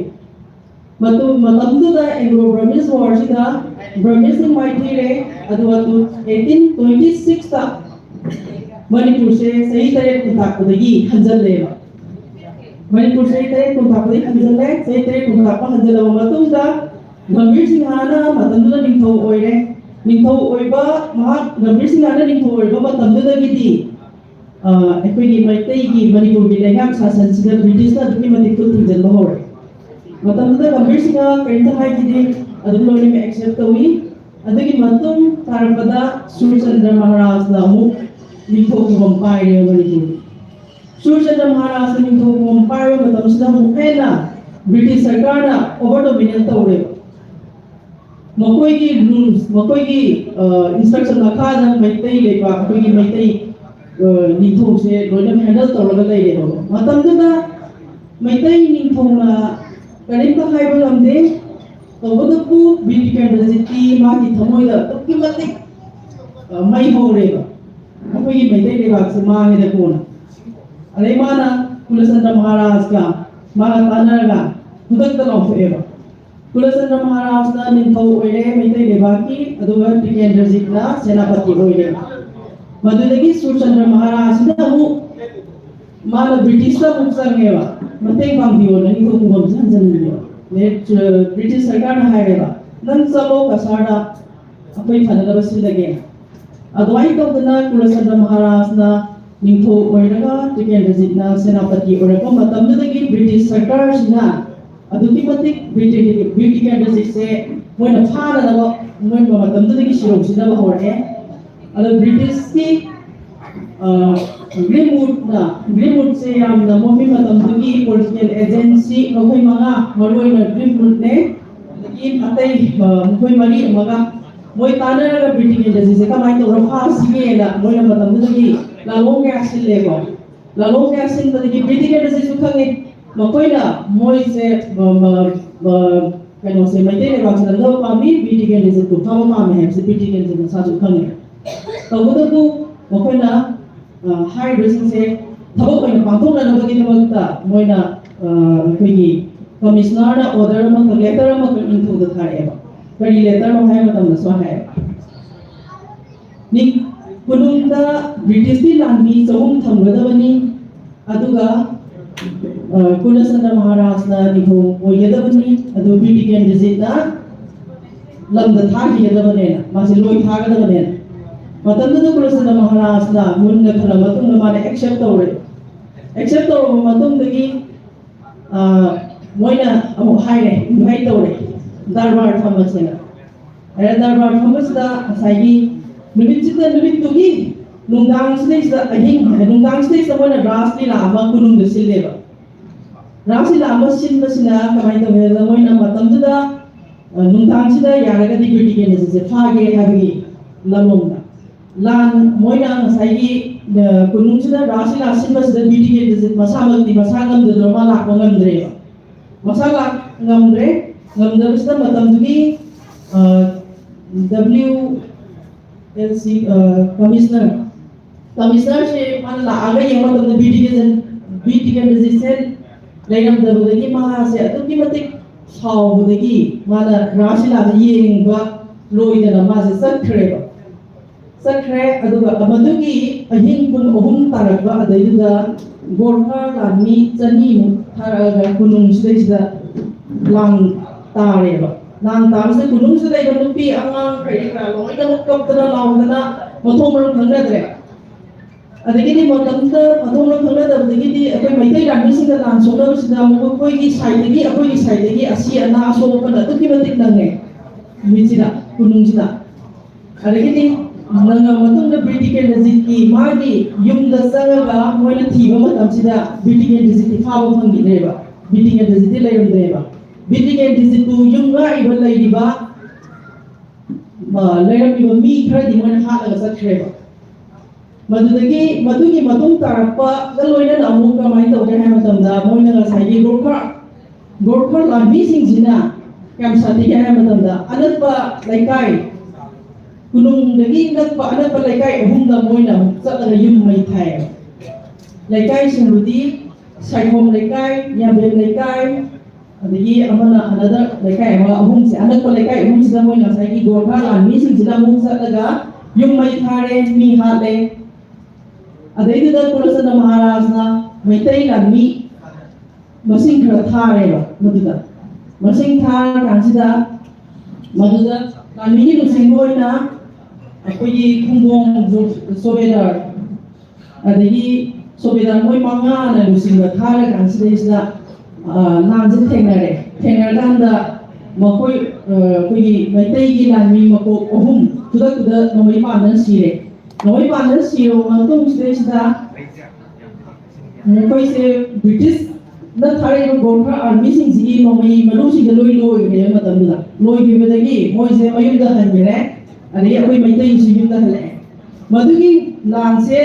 मतमदुदा एंग्लो-ब्राह्मीज वार सिदा ब्राह्मीज सिंह माइथीरे अदुवातु 1826 ता मणिपुर से सही तरह कुंताकदगी हंजलेबा मणिपुर से तरह कुंताकदगी हंजले सही तरह कुंताकपा हंजलेबा मतुदा गंभीर सिंहाना मतमदुदा निंथौ ओइरे निंथौ ओइबा महा गंभीर सिंहाना निंथौ ओइबा मतमदुदगिदी अखोगी मैतैगी मणिपुर की लेगाक शासन सिदा ब्रिटिश ना दुकी मति खुद थिंजनबा होरे मतमदुदा गंभीर सिंहा करिंता हाइगिदि अदु लोने में एक्सेप्ट तौई अदुगी मतुम तारपदा सूरचंद्र महाराज ना अमु निंथौ कुबम पाइरे मणिपुर सूरचंद्र महाराज निंथौ कुबम पाइरे मतमसिदा मुखेना ब्रिटिश सरकार ना over dominate तौरे मकोई rules मकोई instruction मखादा Meitei लेबा अखोगी मैतै निंथौ से लोइनम हैंडल तौरगा लेरे हो मतमदुदा मैतै निंथौना करिंता हाइबा लमदे तौबदपु बिटिकेंडजिटी मागी थमोइदा तुकी मतिक मई होरेबा अखोगी मैतै लेबाक से मांगे कोना अरे माना कुलचंद्र महाराज का मागा तानरगा खुदक लौथेबा कुलचंद्र महाराज ना निंथौ ओइरे मैतै लेबाकी अदुगा टिकेंद्रजितना सेनापति ओइरे मधुदगी सूरचंद्र महाराज ना मु माना ब्रिटिश का मुक्संगेवा मतें पांगियो ननी को कुबम संजनियो ने ब्रिटिश सरकार ना हायरेबा नन चलो कसाड़ा अपई फनलबा सिलगे अदवाई तौदना कुलचंद्र महाराज ना निंथौ ओइरगा टिकेंद्रजितना सेनापति ओइरगा मतमदगी ब्रिटिश सरकार सिना अदुकी मतिक ब्रिटिश से मोइना फाननबा मोइना मतमदगी शिरोसिना होरे अदो ब्रिटिश की ग्रीनवुड से यामना मोमी मतमदगी पॉलिटिकल एजेंसी मखोई मंगा मरोइना ग्रीनवुड ने की अतै मखोई मरी मगा मोइ तानरगा ब्रिटिश एजेंसी से कमाई तौर फासिगेला मोइना मतमदगी लालों के आसिलेगो लालों के आसिल बदगी ब्रिटिश एजेंसी सुखंगे मकोइना मोइ से कनो से मैते ने बाक्स दंदो पामी ब्रिटिश एजेंसी को थाम पामे है से ब्रिटिश एजेंसी साजु खंगे तौबदबु मकोइना हाई ड्रेसिंग से थबक ओइना पांथोननबगी दमकता मोइना अखोगी कमिश्नर ऑर्डर म लेटर म इनथु द थारेबा करी लेटर म हाय मतम सो हाय नि कुनुंदा ब्रिटिश दी लांबी चहुम थमगदबनी अदुगा कुलचंद्र महाराज ना निखो ओयदबनी अदु ब्रिटिश एजेंसीना लमदा थागियदबने मासे लोई थागदबने मतमदुदा कुलचंद्र महाराज ना मुन्ना खरा मतुंग माने एक्सेप्ट तौरे मतुंगदगी मोइना अमु हाइरे इनवाइट तौरे दरबार थमसेना अरे दरबार थमसदा साइगी नुमिचिदा नुमितुगी नुंगांगसनेसदा अहिंग नुंगांगसनेसदा मोइना रासलीला अमा कुनुंग सिलेबा रासलीला अमा सिनबसिना कमाइ तौरेदा मोइना मतमदुदा नुंगांगसिदा यारगदि ब्रिटिश से फागे हाबी लमोंदा लान मोइना साइगी कुनुंगसिदा रासलीला सिनबसिदा ब्रिटिश से मसामक्ति मसागमदो मा लाको ngandreba masala ngamre ngamdabista matamdugi WLC commissioner से मान ला आगे ये मतलब BTK resistant लेकिन दबदगी महा से अतुकी मतिक ꯁꯥꯎꯕꯗꯒꯤ ꯃꯥꯅ ꯔꯥꯁꯂꯤꯂꯥꯗ ꯌꯦꯡꯕ ꯂꯣꯏꯗꯅ ꯃꯥꯁꯦ ꯆꯠꯈ꯭ꯔꯦ ꯑꯗꯨꯒ ꯃꯗꯨꯒꯤ ꯑꯍꯤꯡ ꯄꯨꯡ 3 ꯇꯥꯔꯛꯄ ꯑꯗꯩꯗꯨꯗ ꯒꯣꯔꯈꯥ ꯂꯥꯟꯃꯤ 200 ꯊꯥꯔꯛꯑꯒ ꯈꯨꯅꯨꯡꯁꯤꯗꯩꯁꯤꯗ ꯂꯥꯟ ꯇꯥꯔꯦꯕ ꯂꯥꯟ ꯇꯥꯕꯁꯤꯗ ꯈꯨꯅꯨꯡꯁꯤꯗ ꯂꯩꯕ ꯅꯨꯄꯤ ꯑꯉꯥꯡ ꯀꯔꯤ ꯀꯔꯥ ꯂꯣꯏꯅꯃꯛ ꯀꯞꯇꯅ ꯂꯥꯎꯗꯅ ꯃꯊꯣꯡ ꯃꯔꯝ ꯈꯪꯅꯗ꯭ꯔꯦ ꯑꯗꯒꯤꯗꯤ ꯃꯇꯝꯗ ꯃꯊꯣꯡ ꯃꯔꯝ ꯈꯪꯅꯗꯕꯗꯒꯤꯗꯤ ꯑꯩꯈꯣꯏ ꯃꯩꯇꯩ ꯂꯥꯟꯃꯤꯁꯤꯡꯒ ꯂꯥꯟ ꯁꯣꯛꯅꯕꯁꯤꯗ ꯑꯩꯈꯣꯏꯒꯤ ꯁꯥꯏꯗꯇꯒꯤ ꯑꯁꯤ ꯑꯅꯥ ꯑꯁꯣꯛꯄꯅ ꯑꯗꯨꯛꯀꯤ ꯃꯇꯤꯛ ꯅꯪꯉꯦ ꯅꯨꯃꯤꯠꯁꯤꯗ ꯈꯨꯅꯨꯡꯁꯤꯗ ꯑꯗꯒꯤꯗꯤ ꯅꯪꯉ ꯃꯇꯨꯡꯗ ꯕ꯭ꯔꯤꯇꯤꯀꯦꯟꯗꯖꯤꯠꯀꯤ ꯃꯥꯒꯤ ꯌꯨꯝꯗ ꯆꯪꯉꯒ ꯃꯣꯏꯅ ꯊꯤꯕ ꯃꯇꯝꯁꯤꯗ ꯕ꯭ꯔꯤꯇꯤꯀꯦꯟꯗꯖꯤꯠꯇꯤ ꯐꯥꯕ ꯐꯪꯈꯤꯗ꯭ꯔꯦꯕ ꯕ꯭ꯔꯤꯇꯤꯀꯦꯟꯗꯖꯤꯠꯇꯤ ꯂꯩꯔꯝꯗ꯭ꯔꯦꯕ ꯕ꯭ꯔꯤꯇꯤꯀꯦꯟꯗꯖꯤꯠꯄꯨ ꯌꯨꯝ ꯉꯥꯛꯏꯕ ꯂꯩꯔꯝꯃꯤꯕ ꯃꯤ ꯈꯔꯗꯤ ꯃꯣꯏꯅ ꯍꯥꯠꯂꯒ ꯆꯠꯈ꯭ꯔꯦꯕ ꯃꯗꯨꯒꯤ ꯃꯇꯨꯡ ꯇꯥꯔꯛꯄꯒ ꯂꯣꯏꯅꯅ ꯑꯃꯨꯛ ꯀꯃꯥꯏꯅ ꯇꯧꯒꯦ ꯍꯥꯏꯕ ꯃꯇꯝꯗ ꯃꯣꯏꯅ ꯉꯁꯥꯏꯒꯤ ꯒꯣꯔꯈꯥ ꯂꯥꯟꯃꯤꯁꯤꯡꯁꯤꯅ ꯀꯌꯥꯝ ꯁꯥꯊꯤꯒꯦ ꯍꯥꯏꯕ ꯃꯇꯝꯗ ꯑꯅꯛꯄ ꯂꯩꯀꯥꯏ ꯈꯨꯅꯨꯡꯗꯒꯤ ꯅꯛꯄ ꯑꯅꯛꯄ ꯂꯩꯀꯥꯏ 3ꯗ ꯃꯣꯏꯅ ꯆꯠꯂꯒ ꯌꯨꯝ ꯃꯩ ꯊꯥꯏꯌꯦꯕ ꯂꯩꯀꯥꯏꯁꯤꯡꯗꯨꯗꯤ ꯁꯥꯏꯈꯣꯝ ꯂꯩꯀꯥꯏ ꯌꯥꯝꯕꯦꯝ ꯂꯩꯀꯥꯏ ꯑꯗꯒꯤ ꯑꯃꯅ ꯑꯅꯗꯔ ꯂꯩꯀꯥꯏ ꯑꯃ 3ꯁꯦ ꯑꯅꯛꯄ ꯂꯩꯀꯥꯏ 3ꯁꯤꯗ ꯃꯣꯏꯅ ꯉꯁꯥꯏꯒꯤ ꯒꯣꯔꯈꯥ ꯂꯥꯟꯃꯤꯁꯤꯡꯁꯤꯅ ꯑꯃꯨꯛ ꯆꯠꯂꯒ ꯌꯨꯝ ꯃꯩ ꯊꯥꯔꯦ ꯃꯤ ꯍꯥꯠꯂꯦ ꯑꯗꯩꯗꯨꯗ ꯀꯨꯂꯆꯟꯗ꯭ꯔ ꯃꯍꯥꯔꯥꯖꯅ ꯃꯩꯇꯩ ꯂꯥꯟꯃꯤ ꯃꯁꯤꯡ ꯈꯔ ꯊꯥꯔꯦꯕ ꯃꯗꯨꯗ ꯃꯁꯤꯡ ꯊꯥꯔꯀꯥꯟꯁꯤꯗ ꯃꯗꯨꯗ ꯂꯥꯟꯃꯤꯒꯤ ꯂꯨꯆꯤꯡꯕ ꯑꯣꯏꯅ ꯑꯩꯈꯣꯏꯒꯤ ꯈꯨꯡꯒꯣꯡ ꯁꯣꯕꯦꯗꯥꯔ ꯑꯗꯒꯤ ꯁꯣꯕꯦꯗꯥꯔ ꯃꯣꯏ 5ꯅ ꯂꯨꯆꯤꯡꯕ ꯊꯥꯔꯀꯥꯟꯁꯤꯗꯩꯁꯤꯗ ꯂꯥꯟꯁꯦ ꯊꯦꯡꯅꯔꯀꯥꯟꯗ ꯑꯩꯈꯣꯏꯒꯤ ꯃꯩꯇꯩꯒꯤ ꯂꯥꯟꯃꯤ ꯃꯀꯣꯛ 3 ꯈꯨꯗꯛꯇꯨꯗ ꯅꯣꯡꯃꯩ ꯄꯥꯟꯗꯅ ꯁꯤꯔꯦ ꯅꯣꯡꯃꯩ ꯄꯥꯟꯗꯅ ꯁꯤꯔꯕ ꯃꯇꯨꯡꯁꯤꯗꯩꯁꯤꯗ ꯃꯈꯣꯏꯁꯦ ꯕ꯭ꯔꯤꯇꯤꯁꯅ ꯊꯥꯔꯛꯏꯕ ꯒꯣꯔꯈꯥ ꯑꯥꯔꯃꯤꯁꯤꯡꯁꯤꯒꯤ ꯅꯣꯡꯃꯩ ꯃꯔꯨꯁꯤꯡꯁꯦ ꯂꯣꯏ ꯂꯣꯏꯈ꯭ꯔꯦ ꯃꯇꯝꯗꯨꯗ ꯂꯣꯏꯈꯤꯕꯗꯒꯤ ꯃꯣꯏꯁꯦ ꯃꯌꯨꯝꯗ ꯍꯟꯈ꯭ꯔꯦ ꯑꯗꯒꯤ ꯑꯩꯈꯣꯏ ꯃꯩꯇꯩꯁꯨ ꯌꯨꯝꯗ ꯍꯜꯂꯛꯑꯦ ꯃꯗꯨꯒꯤ ꯂꯥꯟꯁꯦ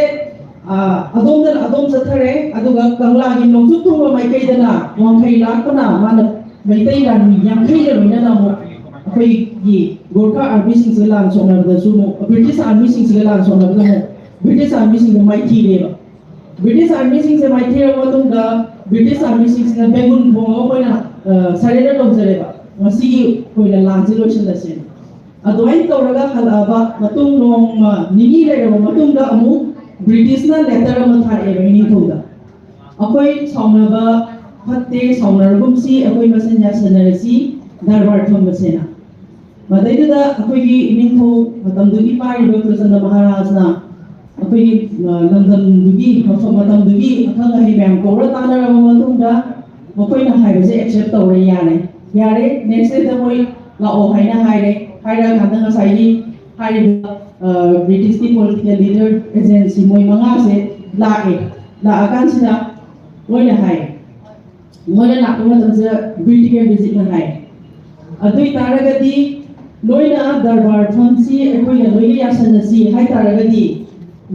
ꯑꯗꯣꯝꯗꯅ ꯑꯗꯣꯝ ꯆꯠꯊꯔꯦ ꯑꯗꯨꯒ ꯀꯪꯂꯥꯒꯤ ꯅꯣꯡꯆꯨꯞ ꯊꯪꯕ ꯃꯥꯏꯀꯩꯗꯅ ꯋꯥꯡꯈꯩ ꯂꯥꯛꯄꯅ ꯃꯥꯅ ꯃꯩꯇꯩ ꯂꯥꯟꯃꯤ 50ꯒ ꯂꯣꯏꯅꯅ ꯑꯃꯨꯛ ꯑꯩꯈꯣꯏꯒꯤ ꯒꯣꯔꯈꯥ ꯑꯥꯔꯃꯤꯁꯤꯡꯁꯤꯒ ꯂꯥꯟ ꯁꯣꯛꯅꯕꯗꯁꯨ ꯑꯃꯨꯛ ꯕ꯭ꯔꯤꯇꯤꯁ ꯑꯥꯔꯃꯤꯁꯤꯡꯁꯤꯒ ꯂꯥꯟ ꯁꯣꯛꯅꯕꯗ ꯑꯃꯨꯛ ꯕ꯭ꯔꯤꯇꯤꯁ ꯑꯥꯔꯃꯤꯁꯤꯡꯁꯦ ꯃꯥꯏꯊꯤꯔꯦꯕ ꯕ꯭ꯔꯤꯇꯤꯁ ꯑꯥꯔꯃꯤꯁꯤꯡꯁꯦ ꯃꯥꯏꯊꯤꯔꯕ ꯃꯇꯨꯡꯗ ꯕ꯭ꯔꯤꯇꯤꯁ ꯑꯥꯔꯃꯤꯁꯤꯡꯁꯤꯅ ꯕꯦꯡꯒꯨꯟ ꯊꯣꯡꯉꯒ ꯑꯩꯈꯣꯏꯅ ꯁꯔꯦꯟꯗꯔ ꯇꯧꯖꯔꯦꯕ ꯉꯁꯤꯒꯤ ꯑꯩꯈꯣꯏꯅ ꯂꯥꯟꯁꯦ ꯂꯣꯏꯁꯤꯜꯂꯁꯦ ꯑꯗꯨꯃꯥꯏꯅ ꯇꯧꯔꯒ ꯍꯜꯂꯛꯑꯕ ꯃꯇꯨꯡ ꯅꯣꯡꯃ ꯅꯤꯅꯤ ꯂꯩꯔꯕ ꯃꯇꯨꯡꯗ ꯑꯃꯨꯛ ꯕ꯭ꯔꯤꯇꯤꯁꯅ ꯂꯦꯇꯔ ꯑꯃ ꯊꯥꯔꯛꯑꯦꯕ ꯏꯅꯤꯡꯊꯧꯗ ꯑꯩꯈꯣꯏ ꯁꯥꯎꯅꯕ ꯐꯠꯇꯦ ꯁꯥꯎꯅꯔꯒꯨꯝꯁꯤ ꯑꯩꯈꯣꯏ ꯃꯁꯦꯟ ꯌꯥꯁꯟꯅꯔꯁꯤ ꯗꯔꯕꯥꯔ ꯊꯝꯕꯁꯦꯅ ꯃꯗꯩꯗꯨꯗ ꯑꯩꯈꯣꯏꯒꯤ ꯏꯅꯤꯡꯊꯧ ꯃꯇꯝꯗꯨꯒꯤ ꯄꯥꯏꯔꯤꯕ ꯀꯨꯂꯆꯟꯗ꯭ꯔ ꯃꯍꯥꯔꯥꯖꯅ ꯑꯩꯈꯣꯏꯒꯤ ꯂꯝꯗꯝꯗꯨꯒꯤ ꯃꯇꯝꯗꯨꯒꯤ ꯑꯈꯪ ꯑꯍꯩ ꯃꯌꯥꯝ ꯀꯧꯔ ꯇꯥꯟꯅꯔꯕ ꯃꯇꯨꯡꯗ ꯃꯈꯣꯏꯅ ꯍꯥꯏꯕꯁꯦ ꯑꯦꯛꯁꯦꯞ ꯇꯧꯔꯦ ꯌꯥꯔꯦ ꯅꯦꯛꯁ ꯗꯦꯗ ꯃꯣꯏ ꯂꯥꯛꯑꯣ ꯍꯥꯏꯅ ꯍꯥꯏꯔꯀꯥꯟꯗ ꯉꯁꯥꯏꯒꯤ ꯍꯥꯏꯔꯤꯕ ꯕ꯭ꯔꯤꯇꯤꯁꯀꯤ ꯄꯣꯂꯤꯇꯤꯀꯦꯜ ꯂꯤꯗꯔ ꯑꯦꯖꯦꯟꯁꯤ ꯃꯣꯏ 5ꯁꯦ ꯂꯥꯛꯑꯀꯥꯟꯁꯤꯗ ꯃꯣꯏꯅ ꯂꯥꯛꯄ ꯃꯇꯝꯁꯤꯗ ꯕ꯭ꯔꯤꯇꯤꯀꯦꯟꯗꯖꯤꯠꯅ ꯑꯗꯨ ꯑꯣꯏꯇꯥꯔꯒꯗꯤ ꯅꯣꯏꯅ ꯗꯔꯕꯥꯔ ꯐꯝꯁꯤ ꯑꯩꯈꯣꯏꯅ ꯂꯣꯏꯅ ꯌꯥꯁꯟꯅꯁꯤ ꯍꯥꯏꯇꯥꯔꯒꯗꯤ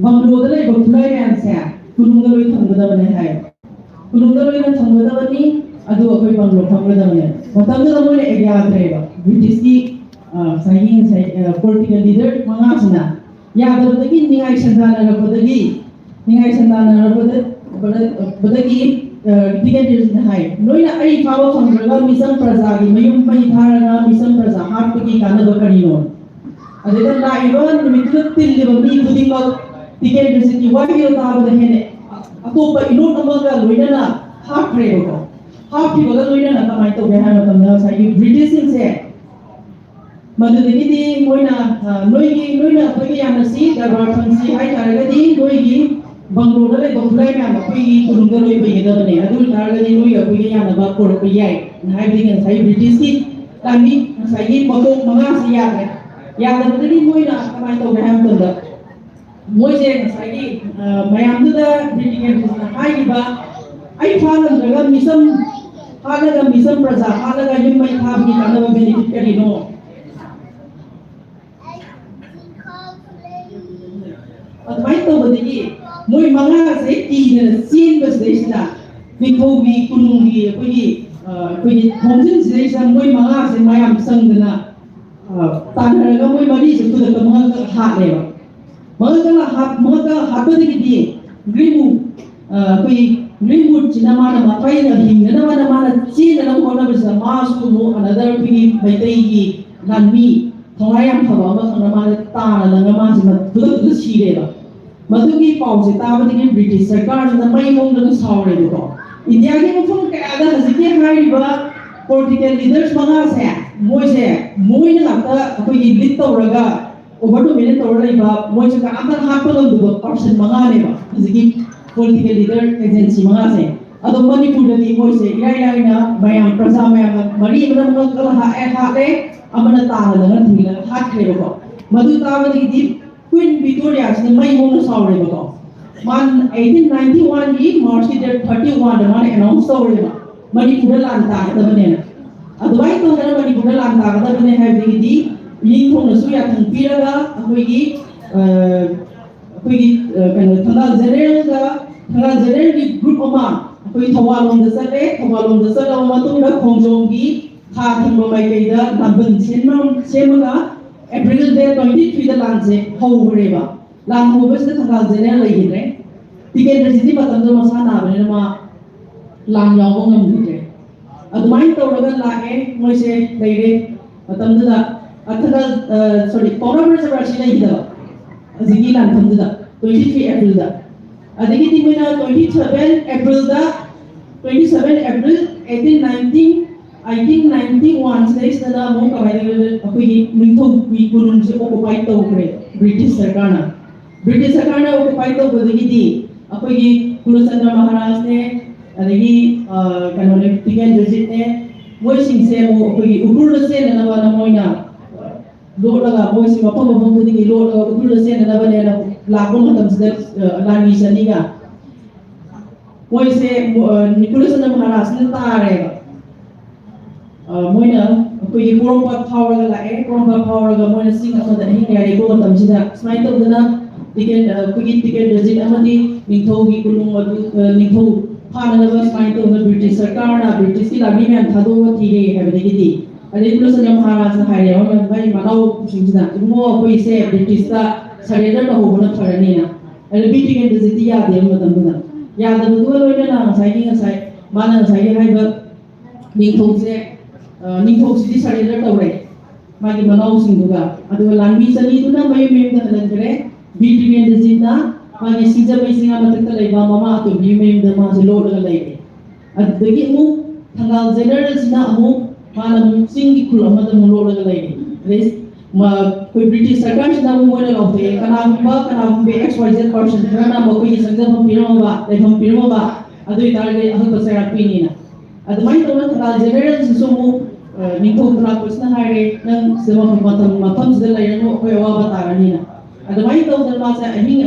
ꯕꯪꯒ꯭ꯂꯣꯗ ꯂꯩꯕ ꯈꯨꯠꯂꯥꯏ ꯃꯌꯥꯝꯁꯦ ꯈꯨꯅꯨꯡꯗ ꯂꯣꯏ ꯊꯝꯒꯗꯕꯅꯦ ꯈꯨꯅꯨꯡꯗ ꯂꯣꯏꯅ ꯊꯝꯒꯗꯕꯅꯤ ꯑꯗꯨ ꯑꯩꯈꯣꯏ ꯕꯪꯒ꯭ꯂꯣ ꯐꯝꯒꯗꯕꯅꯦ ꯃꯇꯝꯗꯨꯗ ꯃꯣꯏꯅ ꯌꯥꯗ꯭ꯔꯦꯕ ꯕ꯭ꯔꯤꯇꯤꯁꯀꯤ ꯉꯁꯥꯏ ꯄꯣꯂꯤꯇꯤꯀꯦꯜ ꯂꯤꯗꯔ 5ꯁꯤꯅ ꯌꯥꯗꯕꯗꯒꯤ ꯅꯤꯡꯉꯥꯏ ꯁꯪꯗꯥꯅꯔꯛꯄꯗꯒꯤ ꯕ꯭ꯔꯤꯇꯤꯀꯦꯟꯗꯖꯤꯠꯅ ꯅꯣꯏꯅ ꯑꯩ ꯐꯥꯕ ꯐꯪꯗ꯭ꯔꯒ ꯃꯤꯆꯝ ꯄ꯭ꯔꯖꯥꯒꯤ ꯃꯌꯨꯝ ꯃꯩ ꯊꯥꯔꯒ ꯃꯤꯆꯝ ꯄ꯭ꯔꯖꯥ ꯍꯥꯠꯄꯒꯤ ꯀꯥꯟꯅꯕ ꯀꯔꯤꯅꯣ ꯑꯗꯨꯗ ꯂꯥꯛꯏꯕ ꯅꯨꯃꯤꯠꯇꯨꯗ ꯇꯤꯜꯂꯤꯕ ꯃꯤ ꯈꯨꯗꯤꯡꯃꯛ ꯇꯤꯀꯦꯟꯗꯖꯤꯠꯀꯤ ꯋꯥꯔꯤꯗꯣ ꯇꯥꯕꯗ ꯍꯦꯟꯅ ꯑꯇꯣꯞꯄ ꯏꯅꯣꯠ ꯑꯃꯒ ꯂꯣꯏꯅꯅ ꯍꯥꯠꯈ꯭ꯔꯦꯕꯀꯣ ꯍꯥꯠꯈꯤꯕꯒ ꯂꯣꯏꯅꯅ ꯀꯃꯥꯏꯅ ꯇꯧꯒꯦ ꯍꯥꯏꯕ ꯃꯇꯝꯗ ꯉꯁꯥꯏꯒꯤ ꯕ꯭ꯔꯤꯇꯤꯁꯁꯤꯡꯁꯦ ꯃꯗꯨꯗꯒꯤꯗꯤ ꯅꯣꯏꯅ ꯑꯩꯈꯣꯏꯒ ꯌꯥꯅꯁꯤ ꯗꯔꯕꯥꯔ ꯐꯝꯁꯤ ꯍꯥꯏꯇꯥꯔꯒꯗꯤ ꯅꯣꯏꯒꯤ ꯕꯪꯒ꯭ꯂꯣꯗ ꯂꯩꯕ ꯈꯨꯠꯂꯥꯏ ꯃꯌꯥꯝ ꯑꯩꯈꯣꯏꯒꯤ ꯈꯨꯅꯨꯡꯗ ꯂꯣꯏ ꯄꯩꯒꯗꯕꯅꯦ ꯑꯗꯨ ꯑꯣꯏꯇꯥꯔꯒꯗꯤ ꯅꯣꯏꯒ ꯑꯩꯈꯣꯏꯒ ꯌꯥꯅꯕ ꯄꯣꯔꯛꯄ ꯌꯥꯏ ꯍꯥꯏꯕꯗꯤ ꯉꯁꯥꯏ ꯕ꯭ꯔꯤꯇꯤꯁꯀꯤ ꯂꯥꯟꯃꯤ ꯉꯁꯥꯏꯒꯤ ꯃꯀꯣꯛ 5ꯁꯤ ꯌꯥꯗꯕꯗꯒꯤ ꯃꯣꯏꯅ ꯀꯃꯥꯏꯅ ꯇꯧꯒꯦ ꯍꯥꯏꯕ ꯃꯇꯝꯗ ꯃꯣꯏꯁꯦ ꯉꯁꯥꯏꯒꯤ ꯃꯌꯥꯝꯗꯨꯗ ꯕ꯭ꯔꯤꯇꯤꯀꯦꯟꯗꯖꯤꯠꯅ ꯍꯥꯏꯔꯤꯕ ꯑꯩ ꯐꯥꯉꯝꯗ꯭ꯔꯒ ꯃꯤꯆꯝ ꯄ꯭ꯔꯖꯥ ꯍꯥꯠꯂꯒ ꯌꯨꯝ ꯃꯩ ꯊꯥꯕꯒꯤ ꯀꯥꯟꯅꯕ ꯕꯦनिꯐꯤꯠ ꯀꯔꯤꯅꯣ ꯑꯗꯨꯃꯥꯏꯅ ꯇꯧꯕꯗꯒꯤ ꯃꯣꯏ 5ꯁꯦ ꯀꯤꯗꯅ ꯆꯦꯟꯕꯁꯤꯗꯩꯁꯤꯗ ꯅꯤꯡꯊꯧꯒꯤ ꯀꯣꯅꯨꯡꯒꯤ ꯑꯩꯈꯣꯏꯒꯤ ꯊꯣꯡꯖꯤꯟꯁꯤꯗꯩꯁꯤꯗ ꯃꯣꯏ 5ꯁꯦ ꯃꯌꯥꯝ ꯆꯪꯗꯅ ꯇꯥꯟꯅꯔꯒ ꯃꯣꯏ 4ꯁꯦ ꯈꯨꯗꯛꯇ ꯃꯉꯛꯇ ꯍꯥꯠꯂꯦꯕ ꯃꯉꯛꯇ ꯍꯥꯠꯄꯗꯒꯤꯗꯤ ꯒ꯭ꯔꯤꯃꯨ ꯑꯩꯈꯣꯏꯒꯤ greenwood china mana mapai na hingna mana mana china na kona bisa masu mo another pigi maitai gi lanmi thongai am thaba ma thona mana ta na nga ma sima du chire ba madugi pause ta ba digi british sarkar na mai mong na saure ko india gi mafum ka ada haziki hai ba political leaders manga se moi na ta ko gi lit tawraga over to minute tawrai ba moi cha ka amar ha ko du person manga ne ba haziki political leader agency manga se ado manipur da ni moi se irai na mayam praja mayam mari na mo kala ha le amana ta na na thila ha kre ko madu ta ba di Queen Victoria ne mai mo saure ko man 1891 gi March 31 da man announce saure ba Manipur lan ta da bane adwai to da Manipur lan ta da bane ha di yin thong na su ya thang piraga akoi gi kind thanga general gi group ama akoi thawalom da sala ma to da khongjong gi kha thang mai kai da naban semaga April day 23 da lan se howre ba lan ho bes da thanga general lai gi re ticket rejiti patam da masa na bane ma lan yaw ngam gi re admai to da la e moi se dai re patam da sorry, Congress of Russia either. Ziggy Lantham, 23 April. Adiki 27 April, 27 April 1891 says that the Moka Minto Mikurun occupied the British Sarkana. British Sarkana occupied the Gidi, Apogi Kulusandra Maharaj, Adigi Canonic Tigan Visit, voicing Semo, Ukuru Sen and Avana Lord of voice of the Lord of the Sen and Avana Lapon Lani Saniga. Voice Nicholas and Maharaj Tare Moina, Kurumba Power, Kurumba Power, Moina sing after the Hinga, go on Tamsida, Smite of the Nut, ticket, visit Amadi, Nintogi, Ninto, Panava, Smite of the British Sarkana, British Labina, and Tado, Tide, have the Gidi. And it was a Maharaj High, very Manao, more we say British surrender the home of Faranina, and the beating in the city, the Mudamuna. Ya, the Dual citing aside, Mana Sai, Ninto city surrender away. Magi Manao Sinduga, Adulan Misani, may make the Halangre, beating in the Zina, Magi Caesar basing on the Mama to be named the Mazelo lady. At the Gimu, Tangal Zener is not moved. Manam singi kulam ada mulur lagi. This British Sarkar sudah memulai lagi. Kenapa XYZ person kerana mau pergi sengkak pempiru ba, adu itarge aku percaya pini na. Adu main tuan kalau general sesuatu Ninto pernah kusna hari nang semua matam sudah layan mau kau awak batarani na. Adu main tuan masa ini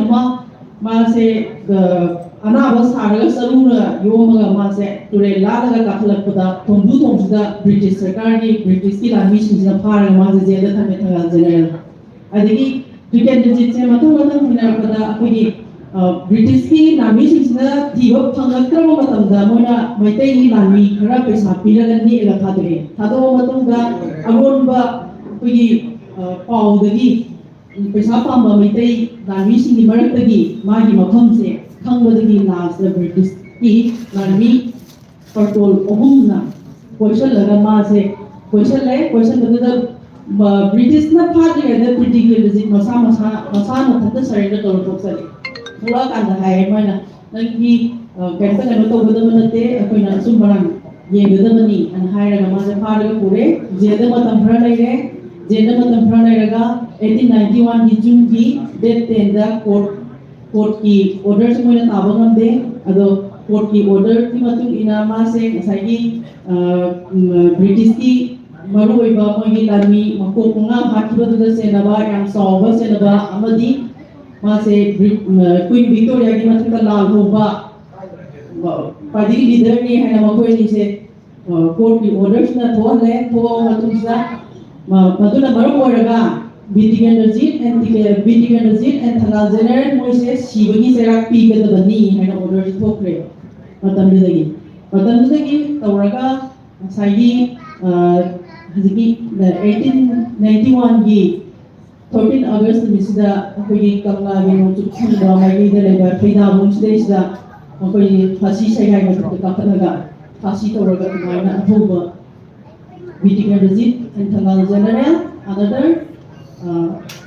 masih Ana bas harga saruna yoma mase ture lalaga katlak pada tondu tongsuda British Sarkar ni British ki mission jina phara mase jeda thame thaga general adigi ticket digit se matang hina pada apuni British ki mission jina thiba thanga krama matamda moina maitai ni lami khara pesa piragan ni ela thadure thado matungda agonba apuni paudagi pesa pamba maitai mission ni maratagi magi matham se Kangwadagi last the British ki Nami Pertol Ohumna question Lagama say question the British na party and the particular visit Masama Tata surrender to Toxali. Work and the high mana Nagi Kenta and Oto with the Manate, a queen and Sumbaran, Ye with the money and hire a mother part of Pure, Jedamatam Pranaga, 1891 June date 10 the court की order से मैंने ताबंगम दे अदो court की order की मतुल इनामा से ऐसाही British की मरु इबा मोगी लामी मको पुंगा हाथी बदल से नबा yang सौवा से नबा अमदी मासे Queen Victoria की मतुल का लाल होगा पादी की leader ने है ना मको ये से court की orders ना थोड़ा मतुल सा मतुल ना मरु बोलेगा Beating and Thangal General Moses, Shivani Serak P. Get the knee and order to talk. Matamizagi, Tauraga, Sagi, the 1891 G, 13 August, Mr. Puggy Kamla, to Kunda, my leader, about 3 days, ꯃꯈꯣꯏ ꯐꯥꯁꯤ ꯁꯩꯍꯥꯏ ꯃꯊꯛꯇ ꯀꯥꯈꯠꯂꯒ ꯐꯥꯁꯤ ꯇꯧꯔꯒ ꯑꯗꯨꯃꯥꯏꯅ ꯑꯊꯧꯕ Vidikarajit and Thangal General, another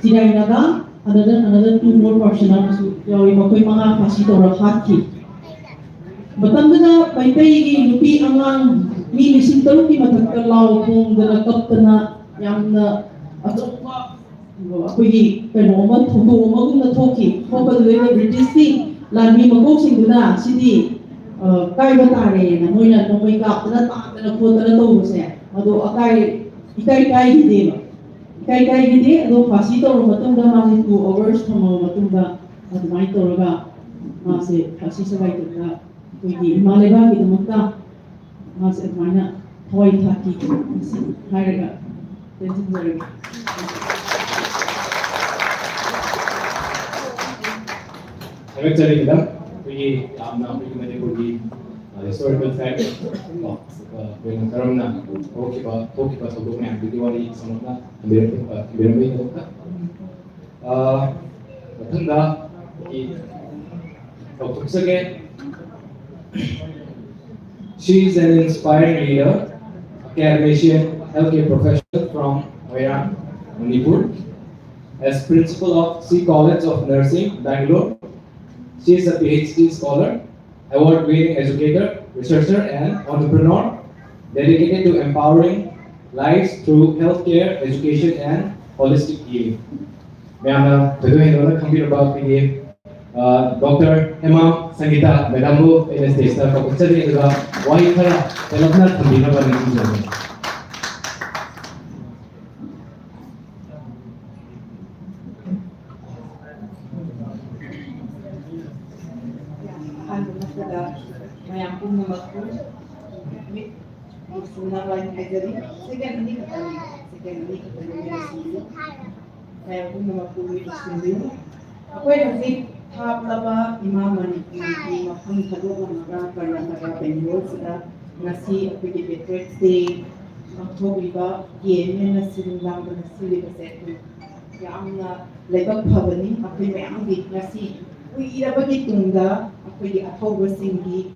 Chirainaga, another two more personals yawi makoy mga fasi tora hati. Batangana paitay lupi angang mi lising talo ki matagkalaw kung dalakap na yamna atokwa ako'y kanoman tuto magong na toki kapag nila British thing lami magosing duna sidi kaya batare na mo'y na may kap na tak na po na to siya ado akay ikay hindi ba ikay hindi ado fasi to matunda masin 2 hours tamo matunda admay to raga mase fasi sa bay to kuigi maleba kita mutta mase admay na hoy thaki hayraga tension zaraga Actually, we Manipur historical fact when Karna Okipa Togo and Bidiwali Samana Birami Matanda she is an inspiring leader, academician, healthcare professional from Manipur. As principal of C College of Nursing, Bangalore, she is a PhD scholar, award-winning educator, researcher, and entrepreneur dedicated to empowering lives through healthcare, education, and holistic healing. Mayamna today I computer about the Dr. Emma Sangita Madambo in the stage na kapagsabi ito why kaya talabna computer ba ng inyo? Mayang pumunod ko, sunaway ng kagari, second hindi mayang pumunod ko with sundin. Ako ay kasi top laba imaman ni mapang talo ng mga Karnataka Bangalore sila nasi ako di Patriots Day October ba game na silang na sila kasi yang na lebag pawani ako mayang di nasi uy irabagi tungda ako di October singgi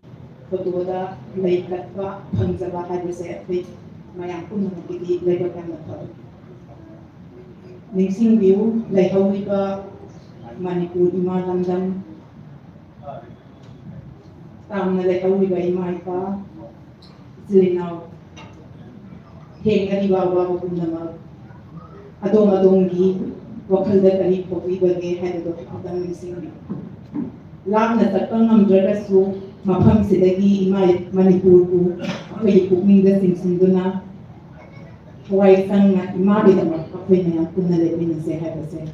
Pagduda, laikat pa, pangzabahan mo sa epic, mayang kung nakikita, laikat na pa. Nengsing view, laihawi pa, Manipur, ima lamdam. Tam na laihawi ba imay pa, silinaw. Henga ni bawa ko kung namag. Adong-adonggi, wakalda kani po ibagay, hado ang nengsing view. Lam na tatang ang dragasu, mapang sidagi imay Manipur ko ako'y pumingga singsundo na huwag sang nga imabi naman ako'y na yung kunalipin na siya kasi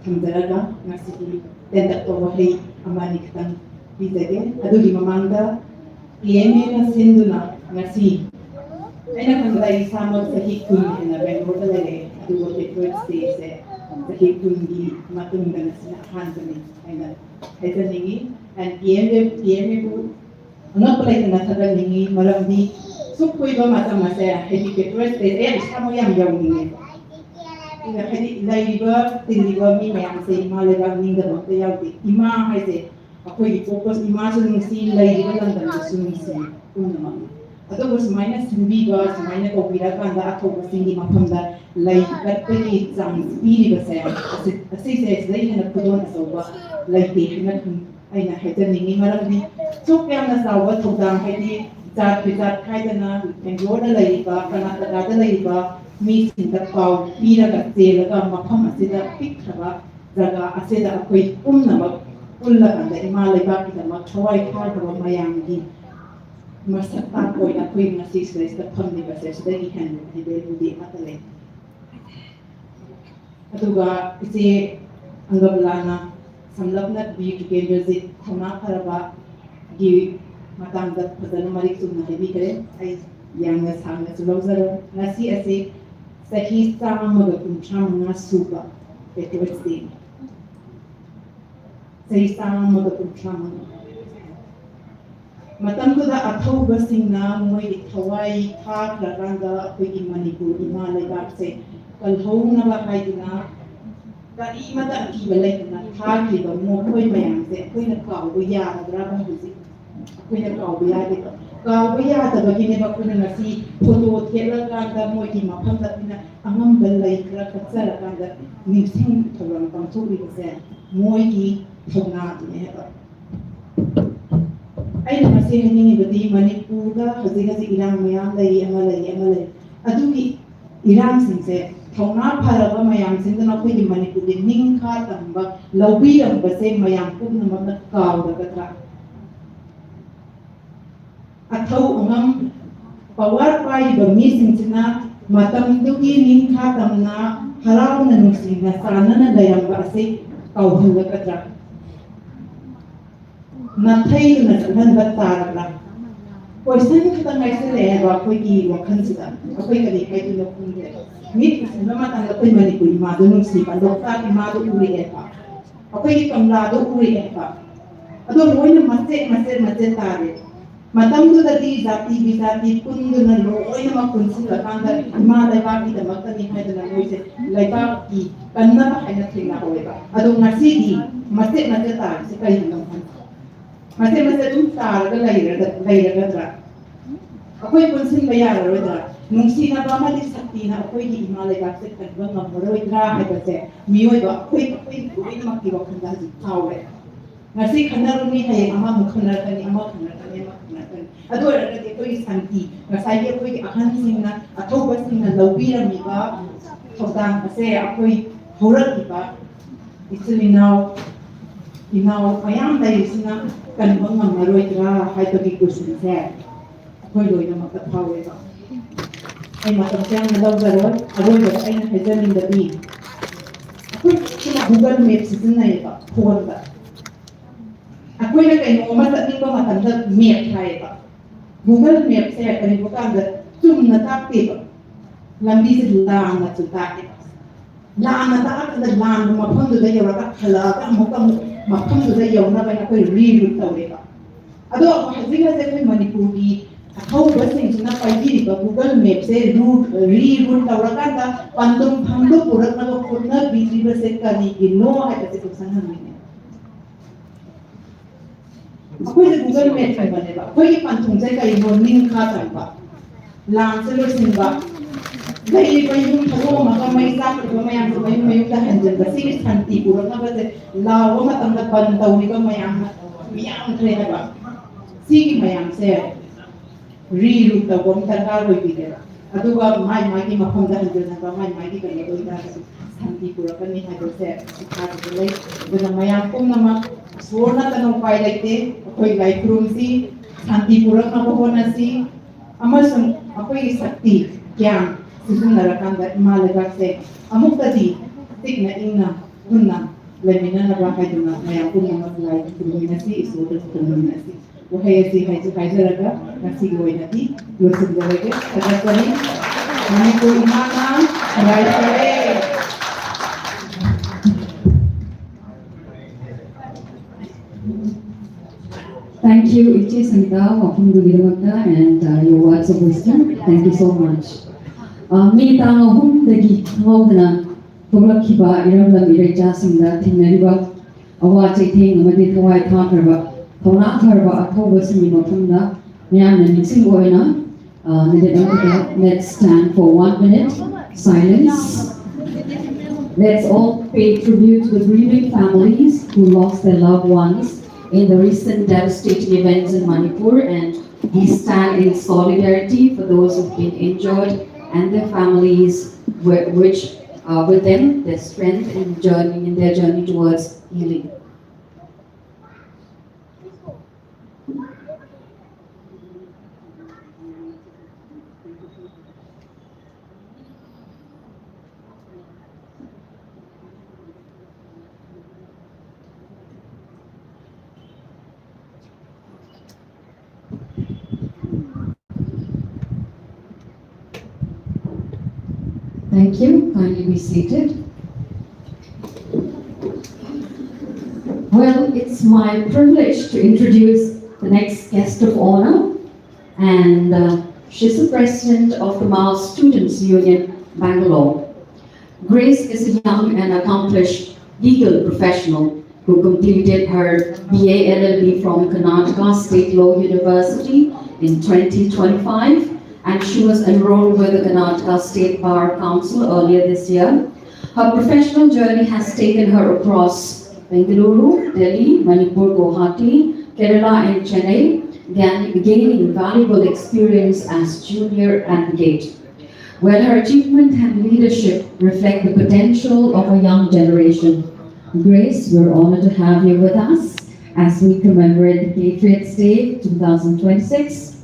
kamdalaga nga sige tentak to wahay amani kitang bisage ado di mamangda ieme na sindo na nga si ay nakandalay samot sa hikun na Bangalore talaga ado wahay first day sa hikun di matungga na sila hansanin ay na ito ningi and PMA po ang pala na natagal ningi marami sukoy ba masa-masa hindi Patriots Day eh isa mo yang ningi ina hindi laiba tiniba mi mayang sa malagang ninga mo tayaw di ima kasi ako i-focus ima sa nung si laiba lang dahil sa nung si kung naman ato was minus sumiba sa minus o pinakanda ako was hindi mapamda laiba pwede isang spiri ba saya kasi sa laiba na pudon sa uba laiba na ay nakita ningi marami so kaya nasawa tugdang kaya jat kaya na Bangalore na laiba Karnataka na laiba mi sinta pau pira ka sela mapam asida pikraba daga asida ako'y na ulla kanda imalaiba kita magkaway ka ba mayang di masakta ko ako'y nasisla sa pamdiba sa dagihan hindi matali atuga kasi ang gablana samlapnat beauty visit khona karaba gi matangdat padana mariksum na hebi kare ay yang na samna sulawzaro nasi ase sahi sama magatum cham na suba Patriots Day sahi sama magatum cham matam ko da athaw basing na moy thawai thak laganda ako'y Manipur imalay bakse kalhaw na ba kayo na kari mata akibalay na thaki ba mo koy mayang se koy na kaw ya na grabang busi ꯑꯩꯈꯣꯏꯅ ꯀꯥꯎꯕ ꯌꯥꯗꯦꯕ ꯀꯥꯎꯕ ꯌꯥꯗꯕꯒꯤꯅꯦꯕ ꯑꯩꯈꯣꯏꯅ ꯉꯁꯤ photo ꯊꯦꯠꯂꯀꯥꯟꯗ ꯃꯣꯏꯒꯤ ꯃꯐꯝꯗ ꯑꯩꯈꯣꯏꯅ ꯑꯉꯝꯕ ꯂꯩ ꯈꯔ ꯀꯠꯆꯔꯀꯥꯟꯗ ꯅꯤꯡꯁꯤꯡ ꯊꯧꯔꯝ ꯄꯥꯡꯊꯣꯛꯂꯤꯕꯁꯦ ꯃꯣꯏꯒꯤ ꯊꯧꯅꯥꯗꯨꯅꯦ ꯍꯥꯏꯕ ꯑꯩꯅ ꯉꯁꯤ ꯍꯥꯏꯅꯤꯡꯉꯤꯕꯗꯤ ꯃꯅꯤꯄꯨꯔꯗ ꯍꯧꯖꯤꯛ ꯍꯧꯖꯤꯛ ꯏꯔꯥꯡ ꯃꯌꯥꯝ ꯂꯩ ꯑꯃ ꯂꯩ ꯑꯗꯨꯒꯤ ꯏꯔꯥꯡꯁꯤꯡꯁꯦ ꯊꯧꯅꯥ ꯐꯔꯕ ꯃꯌꯥꯝꯁꯤꯡꯗꯨꯅ ꯑꯩꯈꯣꯏꯒꯤ ꯃꯅꯤꯄꯨꯔꯒꯤ ꯅꯤꯡꯈꯥ ꯇꯝꯕ ꯂꯧꯕꯤꯔꯝꯕꯁꯦ ꯃꯌꯥꯝ ꯄꯨꯝꯅꯃꯛꯅ ꯀꯥꯎꯔꯒꯗ꯭ꯔꯥ ꯑꯊꯧ ꯑꯉꯝ ꯄꯋꯥꯔ ꯄꯥꯏꯔꯤꯕ ꯃꯤꯁꯤꯡꯁꯤꯅ ꯃꯇꯝꯗꯨꯒꯤ ꯅꯤꯡꯈꯥ ꯇꯝꯅ ꯍꯔꯥꯎꯅ ꯅꯨꯡꯁꯤꯅ ꯆꯥꯟꯅꯅ ꯂꯩꯔꯝꯕ ꯑꯁꯤ ꯀꯥꯎꯍꯜꯂꯒꯗ꯭ꯔꯥ ꯅꯥꯊꯩꯗꯨꯅ ꯆꯠꯍꯟꯕ ꯇꯥꯔꯕ꯭ꯔꯥ ꯀꯣꯏꯁꯟ ꯈꯛꯇꯪ ꯉꯥꯏꯁꯤꯜꯂꯛꯑꯦꯕ ꯑꯩꯈꯣꯏꯒꯤ ꯋꯥꯈꯜꯁꯤꯗ ꯑꯩꯈꯣꯏ ꯀꯔꯤ ꯍꯥꯏꯗꯣꯏꯅꯣ ꯈꯪꯗꯦ ꯃꯤꯠ ꯎꯁꯤꯟꯕ ꯃꯇꯝꯗ ꯑꯩꯈꯣꯏ ꯃꯅꯤꯄꯨꯔꯤ ꯏꯃꯥꯗꯣ ꯅꯨꯡꯁꯤꯕ ꯂꯣꯛꯇꯥꯛ ꯏꯃꯥꯗꯣ ꯎꯔꯛꯑꯦꯕ ꯑꯩꯈꯣꯏꯒꯤ ꯀꯪꯂꯥꯗꯣ ꯎꯔꯛꯑꯦꯕ ꯑꯗꯣ ꯂꯣꯏꯅ ꯃꯆꯦꯠ ꯇꯥꯔꯦ ꯃꯇꯝꯗꯨꯗꯗꯤ ꯖꯥꯇꯤ ꯕꯤꯖꯥꯇꯤ ꯄꯨꯟꯗꯨꯅ ꯂꯣꯏꯅꯃꯛ ꯄꯨꯟꯁꯤꯜꯂꯀꯥꯟꯗ ꯏꯃꯥ ꯂꯩꯕꯥꯛꯀꯤꯗꯃꯛꯇꯅꯤ ꯍꯥꯏꯗꯅ ꯃꯣꯏꯁꯦ ꯂꯩꯕꯥꯛꯀꯤ ꯀꯟꯅꯕ ꯍꯥꯏꯅ ꯊꯦꯡꯅꯍꯧꯋꯦꯕ ꯑꯗꯣ ꯉꯁꯤꯗꯤ ꯃꯆꯦꯠ ꯇꯥꯔꯤꯁꯦ ꯀꯔꯤꯒꯤꯅꯣ ꯈꯪꯗꯦ ꯃꯆꯦꯠ ꯑꯗꯨꯝ ꯇꯥꯔꯒ ꯂꯩꯔꯒꯗ꯭ꯔꯥ ꯑꯩꯈꯣꯏ ꯄꯨꯟꯁꯤꯟꯕ ꯌꯥꯔꯔꯣꯏꯗ꯭ꯔꯥ ꯅꯨꯡꯁꯤꯅꯕ ꯑꯃꯗꯤ ꯁꯛꯇꯤꯅ ꯑꯩꯈꯣꯏꯒꯤ ꯏꯃꯥ ꯂꯩꯕꯥꯛꯁꯦ ꯀꯟꯕ ꯉꯝꯃꯔꯣꯏꯗ꯭ꯔꯥ ꯍꯥꯏꯕꯁꯦ ꯃꯤꯑꯣꯏꯕ ꯑꯩꯈꯣꯏ ꯂꯣꯏꯅꯃꯛꯀꯤ ꯋꯥꯈꯜꯗ ꯍꯧꯖꯤꯛ ꯐꯥꯎꯔꯦ ꯉꯁꯤ ꯈꯟꯅꯔꯨꯅꯤ ꯍꯌꯦꯡ ꯑꯃꯃꯨꯛ ꯈꯟꯅꯔꯛꯀꯅꯤ ꯑꯃ ꯈꯟꯅꯔꯛꯀꯅꯤ ꯑꯗꯨ ꯑꯣꯏꯔꯒꯗꯤ ꯑꯩꯈꯣꯏꯒꯤ ꯁꯥꯟꯇꯤ ꯉꯁꯥꯏꯒꯤ ꯑꯩꯈꯣꯏꯒꯤ ꯑꯍꯟꯁꯤꯡꯅ ꯑꯊꯧꯕꯁꯤꯡꯅ ꯂꯧꯕꯤꯔꯝꯃꯤꯕ ꯊꯧꯗꯥꯡ ꯑꯁꯦ ꯑꯩꯈꯣꯏ ꯍꯧꯔꯛꯂꯤꯕ ꯏꯆꯤꯜ ꯏꯅꯥꯎ ꯃꯌꯥꯝ ꯂꯩꯔꯤꯁꯤꯅ ꯀꯟꯕ ꯉꯝꯃꯔꯣꯏꯗ꯭ꯔꯥ ꯍꯥꯏꯕꯒꯤ ꯀꯣꯏꯁꯟꯁꯦ ꯑꯩꯈꯣꯏ ꯂꯣꯏꯅꯃꯛꯇ ꯐꯥꯎꯋꯦꯕ ꯑꯩ ꯃꯇꯝꯁꯦ ꯌꯥꯝꯅ ꯂꯧꯖꯔꯣꯏ ꯑꯔꯣꯏꯕꯗ ꯑꯩꯅ ꯍꯥꯏꯖꯅꯤꯡꯕꯗꯤ ꯑꯩꯈꯣꯏ ꯁꯤꯅ ꯒꯨꯒꯜ ꯃꯦꯞ ꯁꯤꯖꯤꯟꯅꯩꯌꯦꯕ ꯐꯣꯟꯗ ꯑꯩꯈꯣꯏꯅ ꯀꯩꯅꯣꯝꯃ ꯆꯠꯅꯤꯡꯕ ꯃꯇꯝꯗ ꯃꯦꯞ ꯊꯥꯏꯌꯦꯕ ꯒꯨꯒꯜ ꯃꯦꯞꯁꯦ ꯀꯔꯤꯒꯨꯝꯕ ꯀꯥꯟꯗ ꯆꯨꯝꯅ ꯇꯥꯛꯇꯦꯕ ꯂꯝꯕꯤꯁꯦ ꯂꯥꯟꯅꯁꯨ ꯇꯥꯛꯑꯦꯕ ꯂꯥꯟꯅ ꯇꯥꯛꯑꯀꯥꯟꯗ ꯂꯥꯟꯕ ꯃꯐꯝꯗꯨꯗ ꯌꯧꯔꯒ ꯍꯜꯂꯛꯑꯒ ꯑꯃꯨꯛ ꯃꯐꯝꯗꯨꯗ ꯌꯧꯅꯕ ꯑꯩꯈꯣꯏ ꯔꯤꯔꯨꯠ ꯇꯧꯔꯦꯕ ꯑꯗꯣ ꯍꯧꯖꯤꯛ ꯑꯩꯈꯣꯏ ꯃꯅꯤꯄꯨꯔꯒꯤ ꯑꯊꯧꯕꯁꯤꯡꯁꯤꯅ ꯄꯥꯏꯕꯤꯔꯤꯕ ꯒꯨꯒꯜ ꯃꯦꯞꯁꯦ ꯔꯤꯔꯨꯠ ꯇꯧꯔꯀꯥꯟꯗ ꯄꯟꯊꯨꯡꯐꯝꯗꯣ ꯄꯨꯔꯛꯅꯕ ꯍꯣꯠꯅꯕꯤꯔꯤꯕꯁꯦ ꯀꯔꯤꯒꯤꯅꯣ ꯍꯥꯏꯕꯁꯦ ꯀꯣꯏꯁꯟ ꯍꯪꯅꯤꯡꯉꯦ ꯑꯩꯈꯣꯏꯁꯦ ꯒꯨꯒꯜ ꯃꯦꯞ ꯍꯥꯏꯕꯅꯦꯕ ꯑꯩꯈꯣꯏꯒꯤ ꯄꯟꯊꯨꯡꯁꯦ ꯀꯔꯤꯅꯣ ꯅꯤꯡꯈꯥ ꯇꯝꯕ ꯂꯥꯟꯁꯦ ꯂꯣꯏꯁꯤꯟꯕ ꯂꯩꯔꯤꯕ ꯌꯨꯝ ꯊꯥꯗꯣꯛꯑꯝꯃꯒ ꯃꯩ ꯆꯥꯛꯈꯤꯕ ꯃꯌꯥꯝꯁꯦ ꯃꯌꯨꯝꯗ ꯍꯟꯖꯤꯟꯕ ꯁꯤꯒꯤ ꯁꯥꯟꯇꯤ ꯄꯨꯔꯛꯅꯕꯁꯦ ꯂꯥꯎꯕ ꯃꯇꯝꯗ ꯕꯟ ꯇꯧꯔꯤꯕ ꯃꯌꯥꯝꯈ꯭ꯔꯦ ꯍꯥꯏꯕ ꯁꯤꯒꯤ ꯃꯌꯥꯝꯁꯦ ꯔꯤꯔꯨꯠ ꯇꯧꯕ ꯑꯃ ꯗꯔꯀꯥꯔ ꯑꯣꯏꯕꯤꯔꯦꯕ ꯑꯗꯨꯒ ꯃꯥꯒꯤ ꯃꯐꯝꯗ ꯍꯟꯖꯤꯟꯅꯕ ꯃꯥꯒꯤ ꯀꯩꯅꯣ ꯑꯣꯏꯇꯥꯔꯒꯗꯤ ꯁꯥꯟꯇꯤ ꯄꯨꯔꯛꯀꯅꯤ ꯍꯥꯏꯕꯁꯦ ꯏꯁꯥꯗꯁꯨ ꯂꯩ ꯑꯗꯨꯅ ꯃꯌꯥꯝ ꯄꯨꯝꯅꯃꯛ ꯏꯁꯣꯔ ꯅꯠꯇꯅ ꯎꯄꯥꯏ ꯂꯩꯇꯦ ꯑꯩꯈꯣꯏ ꯂꯥꯏ ꯈꯨꯔꯨꯝꯁꯤ ꯁꯥꯟꯇꯤ ꯄꯨꯔꯛꯅꯕ ꯍꯣꯠꯅꯁꯤ ꯑꯃꯁꯨꯡ ꯑꯩꯈꯣꯏꯒꯤ ꯁꯛꯇꯤ ꯒ꯭ꯌꯥꯟ ꯁꯤꯖꯤꯟꯅꯔꯀꯥꯟꯗ ꯏꯃꯥ ꯂꯩꯕꯥꯛꯁꯦ ꯑꯃꯨꯛꯇꯗꯤ ꯏꯪꯅ ꯏꯪꯅ ꯄꯨꯟꯅ ꯂꯩꯃꯤꯟꯅꯅꯕ ꯍꯥꯏꯗꯨꯅ ꯃꯌꯥꯝ ꯄꯨꯝꯅꯃꯛ ꯂꯥꯏ ꯈꯨꯔꯨꯝꯃꯤꯟꯅꯁꯤ ꯏꯁꯣꯔꯗꯁꯨ ꯈꯨꯔꯨꯝꯃꯤꯟꯅꯁꯤ ꯋꯥꯍꯩ ꯑꯁꯤ ꯍꯥꯏꯖꯔꯒ ꯉꯁꯤꯒꯤ ꯑꯣꯏꯅꯗꯤ ꯂꯣꯏꯁꯤꯟꯖꯔꯒꯦ ꯊꯥꯒꯠꯆꯔꯤ ꯃꯅꯤꯄꯨꯔ ꯏꯃꯥꯅ ꯊꯥꯒꯠꯆꯔꯦ Thank you, Ichi Sanita, Wapundugiramata, and your words of wisdom. Thank you so much. Mi tang ahumdagi thawdana thoklakhiba iramlam iraichasingda thingnariba awa chaitheng amadi thawai thakraba thawna tharba athawbasinggi mafamda miyamna ningsing oina minute amada let's stand for 1 minute silence. Let's all pay tribute to the grieving families who lost their loved ones in the recent devastating events in Manipur, and we stand in solidarity for those who've been injured and their families, which with them their strength in their journey towards healing. Thank you. Kindly be seated. Well, it's my privilege to introduce the next guest of honor, and she's the president of the Mao Students Union, Bangalore. Grace is a young and accomplished legal professional who completed her BA LLB from Karnataka State Law University in 2025, and she was enrolled with the Karnataka State Bar Council earlier this year. Her professional journey has taken her across Bangalore, Delhi, Manipur, Guwahati, Kerala, and Chennai, gaining valuable experience as junior advocate. Well, her achievement and leadership reflect the potential of a young generation. Grace, we're honored to have you with us as we commemorate the Patriots Day 2026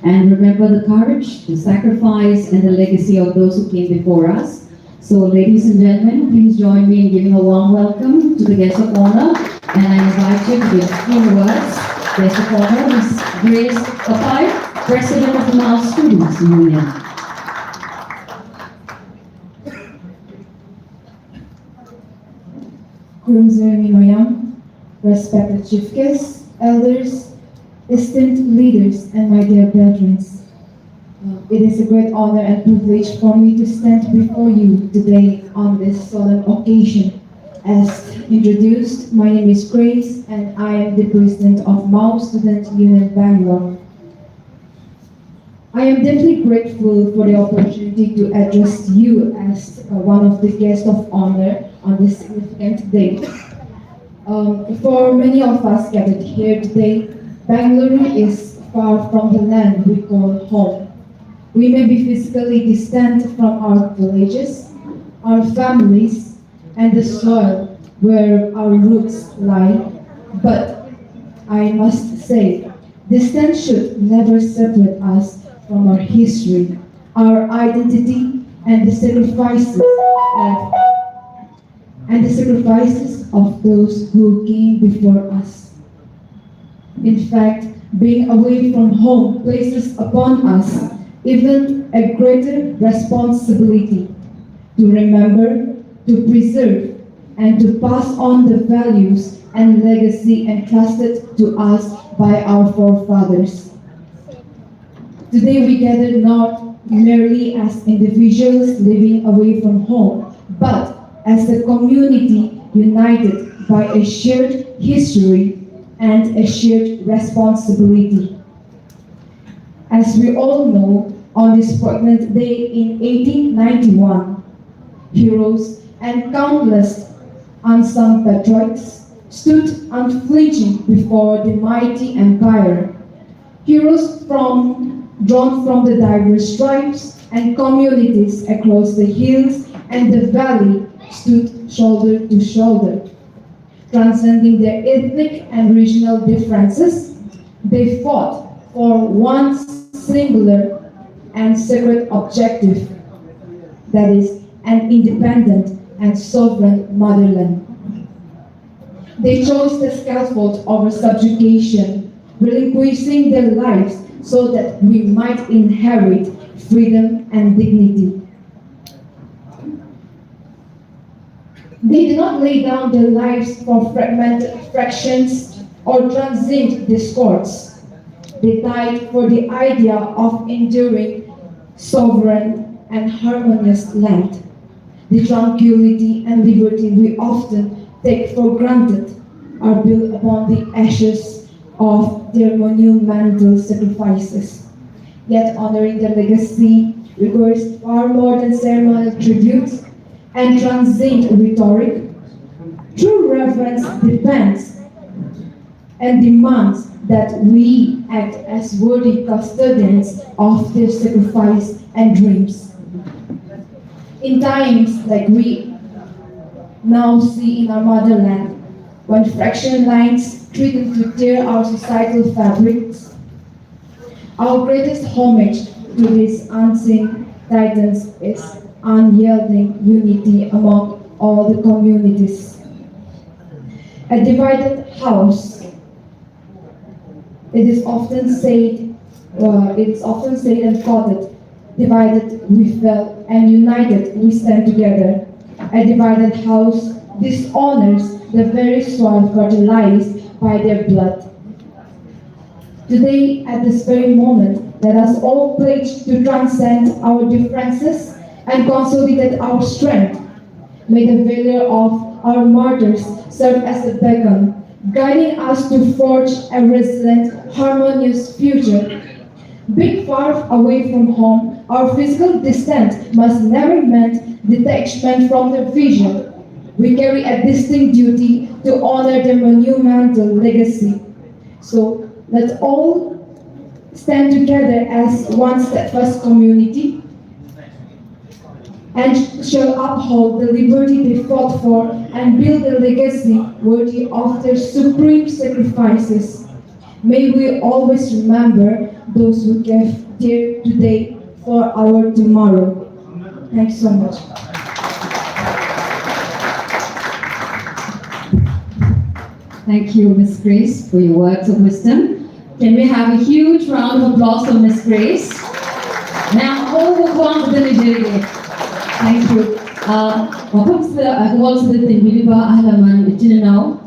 and remember the courage, the sacrifice, and the legacy of those who came before us. So, ladies and gentlemen, please join me in giving a warm welcome to the guest of honor, and I invite you to give a few words. Guest of honor, Ms. Grace Papai, President of the Mal Students Union. Noyam, respected chief guests, elders, esteemed leaders, and my dear brethren. It is a great honor and privilege for me to stand before you today on this solemn occasion. As introduced, my name is Grace and I am the President of Mal Student Union Bangalore. I am deeply grateful for the opportunity to address you as one of the guests of honor on this significant day. For many of us gathered here today, Bangalore is far from the land we call home. We may be physically distant from our villages, our families, and the soil where our roots lie, but I must say, distance should never separate us from our history, our identity, and the sacrifices of those who came before us. In fact, being away from home places upon us even a greater responsibility to remember, to preserve, and to pass on the values and legacy entrusted to us by our forefathers. Today we gather not merely as individuals living away from home, but as a community united by a shared history and a shared responsibility. As we all know, on this pregnant day in 1891, heroes and countless unsung patriots stood unflinching before the mighty empire. Heroes drawn from the diverse tribes and communities across the hills and the valley stood shoulder to shoulder. Transcending their ethnic and regional differences, they fought for one singular and sacred objective, that is, an independent and sovereign motherland. They chose the scaffold over subjugation, relinquishing their lives so that we might inherit freedom and dignity. They did not lay down their lives for fragmented fractions or transient discords. They died for the idea of enduring sovereign and harmonious land. The tranquility and liberty we often take for granted are built upon the ashes of their monumental sacrifices. Yet honoring their legacy requires far more than ceremonial tributes and transient rhetoric. True reverence depends and demands that we act as worthy custodians of their sacrifice and dreams. In times like we now see in our motherland, when fraction lines threaten to tear our societal fabrics, our greatest homage to these unseen titans is unyielding unity among all the communities. A divided house, it is often said and quoted, divided we fell and united we stand together. A divided house dishonors the very soil fertilized by their blood. Today, at this very moment, let us all pledge to transcend our differences and consolidate our strength. May the valor of our martyrs serve as a beacon, guiding us to forge a resilient, harmonious future. Being far away from home, our physical distance must never mean detachment from their vision. We carry a distinct duty to honor their monumental legacy. So let's all stand together as one steadfast community and shall uphold the liberty they fought for and build a legacy worthy of their supreme sacrifices. May we always remember those who gave their today for our tomorrow. Thanks so much. Thank you, Miss Grace, for your words of wisdom. Can we have a huge round of applause for Miss Grace? Now, thank you. Wapam sa ako sa tinbili ba alaman itinanaw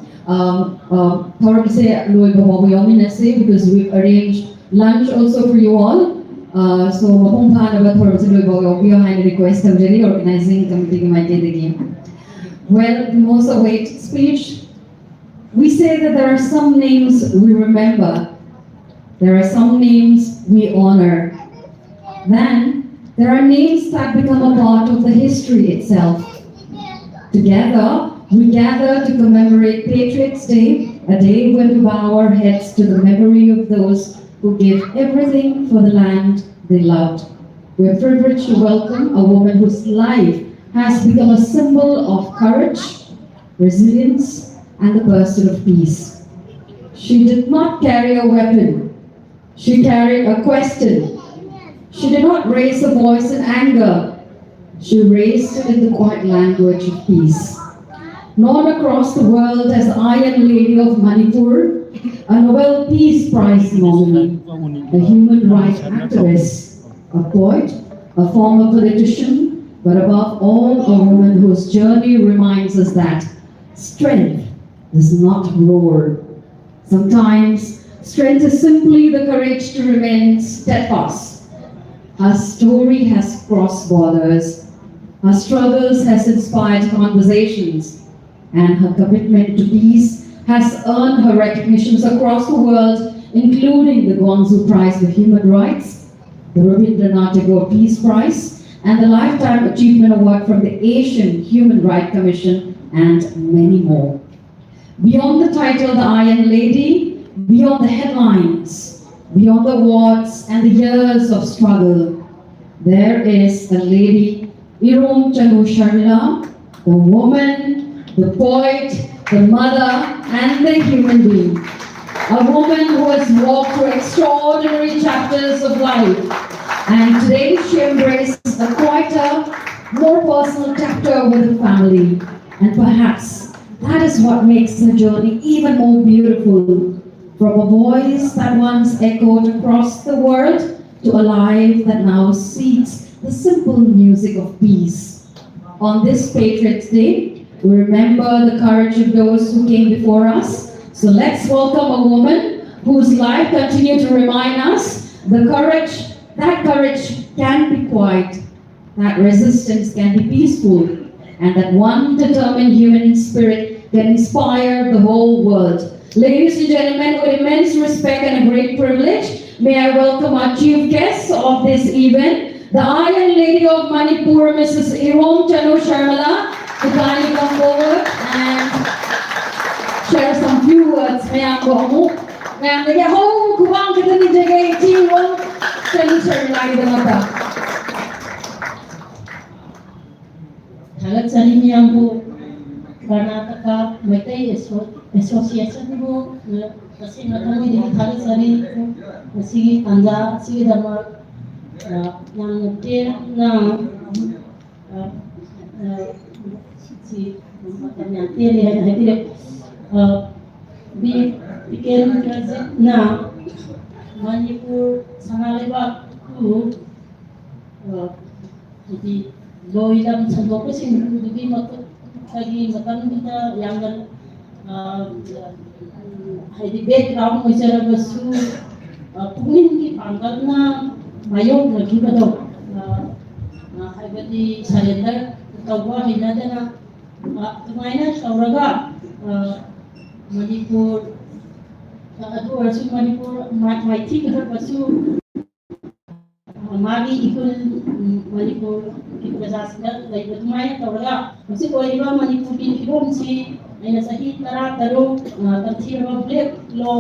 para kasi loy babayaw na say because we've arranged lunch also for you all. So wapam pa na ba para sa loy babayaw behind the request of the organizing committee might get the game. Well, the most awaited speech. We say that there are some names we remember. There are some names we honor. Then, there are names that become a part of the history itself. Together, we gather to commemorate Patriots' Day, a day when we bow our heads to the memory of those who gave everything for the land they loved. We are privileged to welcome a woman whose life has become a symbol of courage, resilience, and the pursuit of peace. She did not carry a weapon. She carried a question. She did not raise a voice in anger. She raised it in the quiet language of peace. Known across the world as Iron Lady of Manipur, a Nobel Peace Prize nominee, a human rights activist, a poet, a former politician, but above all, a woman whose journey reminds us that strength does not roar. Sometimes, strength is simply the courage to remain steadfast. Her story has crossed borders. Her struggles has inspired conversations. And her commitment to peace has earned her recognitions across the world, including the Gonzo Prize for Human Rights, the Rabindranath Tagore Peace Prize, and the Lifetime Achievement Award from the Asian Human Rights Commission, and many more. Beyond the title, the Iron Lady, beyond the headlines, beyond the awards and the years of struggle, there is a lady, Irom Chanu Sharmila, the woman, the poet, the mother, and the human being. A woman who has walked through extraordinary chapters of life. And today she embraces a quieter, more personal chapter with her family. And perhaps that is what makes her journey even more beautiful. From a voice that once echoed across the world to a life that now seeks the simple music of peace. On this Patriots' Day, we remember the courage of those who came before us. So let's welcome a woman whose life continues to remind us that courage can be quiet, that resistance can be peaceful, and that one determined human spirit can inspire the whole world. Ladies and gentlemen, with immense respect and a great privilege, may I welcome our chief guest of this event, the Iron Lady of Manipur, Mrs. Irom Chanu Sharmila, to kindly come forward and share some few words. May I go home? May I get home? Kubang kita ni jaga Irom Chanu Sharmila kita mata. Halat sani miyambo Karnataka Meitei Association bu kasi natami di halat sani kasi anda sige dama yang ngetir na si yang ngetir yang hadir di pikiran transit na Manipur sangalibak tu jadi loy lang sa boko sing hindi makot lagi matan kita yang hay background mo sira basu pungin ki pangkat na mayong lagi ba daw hay bati surrender tawwa hinada na ꯑꯗꯨꯃꯥꯏꯅ ꯇꯧꯔꯒ ꯃꯅꯤꯄꯨꯔ ꯑꯗꯨ ꯑꯣꯏꯔꯁꯨ ꯃꯅꯤꯄꯨꯔ ꯃꯥꯏꯊꯤꯒꯗꯕꯁꯨ ꯃꯥꯒꯤ ꯏꯈꯨꯜ ꯃꯅꯤꯄꯨꯔꯒꯤ ꯄ꯭ꯔꯖꯥꯁꯤꯡꯗ ꯂꯩꯕ ꯑꯗꯨꯃꯥꯏꯅ ꯇꯧꯔꯒ ꯍꯧꯖꯤꯛ ꯑꯣꯏꯔꯤꯕ ꯃꯅꯤꯄꯨꯔꯒꯤ ꯐꯤꯕꯝꯁꯤ ꯑꯩꯅ ꯆꯍꯤ 13 ꯇꯝꯊꯤꯔꯕ ꯕ꯭ꯂꯦꯛ ꯂꯣ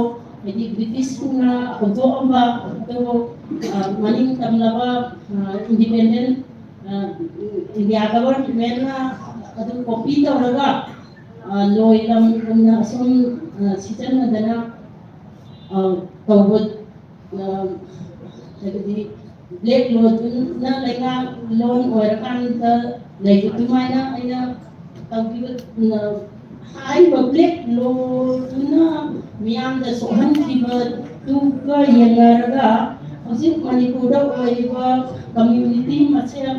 ꯍꯥꯏꯗꯤ ꯕ꯭ꯔꯤꯇꯤꯁꯅ ꯍꯧꯗꯣꯛꯑꯝꯕ ꯑꯗꯨꯕꯨ ꯃꯅꯤꯡ ꯇꯝꯂꯕ ꯏꯟꯗꯤꯄꯦꯟꯗꯦꯟ ꯏꯟꯗꯤꯌꯥ ꯒꯕꯔꯟꯃꯦꯟꯠꯅ ꯑꯗꯨ ꯀꯣꯄꯤ ꯇꯧꯔꯒ ꯂꯣꯏꯂꯝꯒꯨꯝꯅ ꯑꯁꯨꯝ ꯁꯤꯖꯤꯟꯅꯗꯅ ꯇꯧꯕ ꯍꯥꯏꯕꯗꯤ ꯕ꯭ꯂꯦꯛ ꯂꯣꯗꯨꯅ ꯂꯩꯉꯥꯛ ꯂꯣꯟ ꯑꯣꯏꯔꯀꯥꯟꯗ ꯂꯩꯕ ꯑꯗꯨꯃꯥꯏꯅ ꯑꯩꯅ ꯇꯧꯈꯤꯕ ꯍꯥꯏꯔꯤꯕ ꯕ꯭ꯂꯦꯛ ꯂꯣꯗꯨꯅ ꯃꯤꯌꯥꯝꯗ ꯁꯣꯛꯍꯟꯈꯤꯕꯗꯨꯒ ꯌꯦꯡꯅꯔꯒ ꯍꯧꯖꯤꯛ ꯃꯅꯤꯄꯨꯔꯗ ꯑꯣꯏꯔꯤꯕ ꯀꯝꯃ꯭ꯌꯨꯅꯤꯇꯤ ꯃꯁꯦꯜ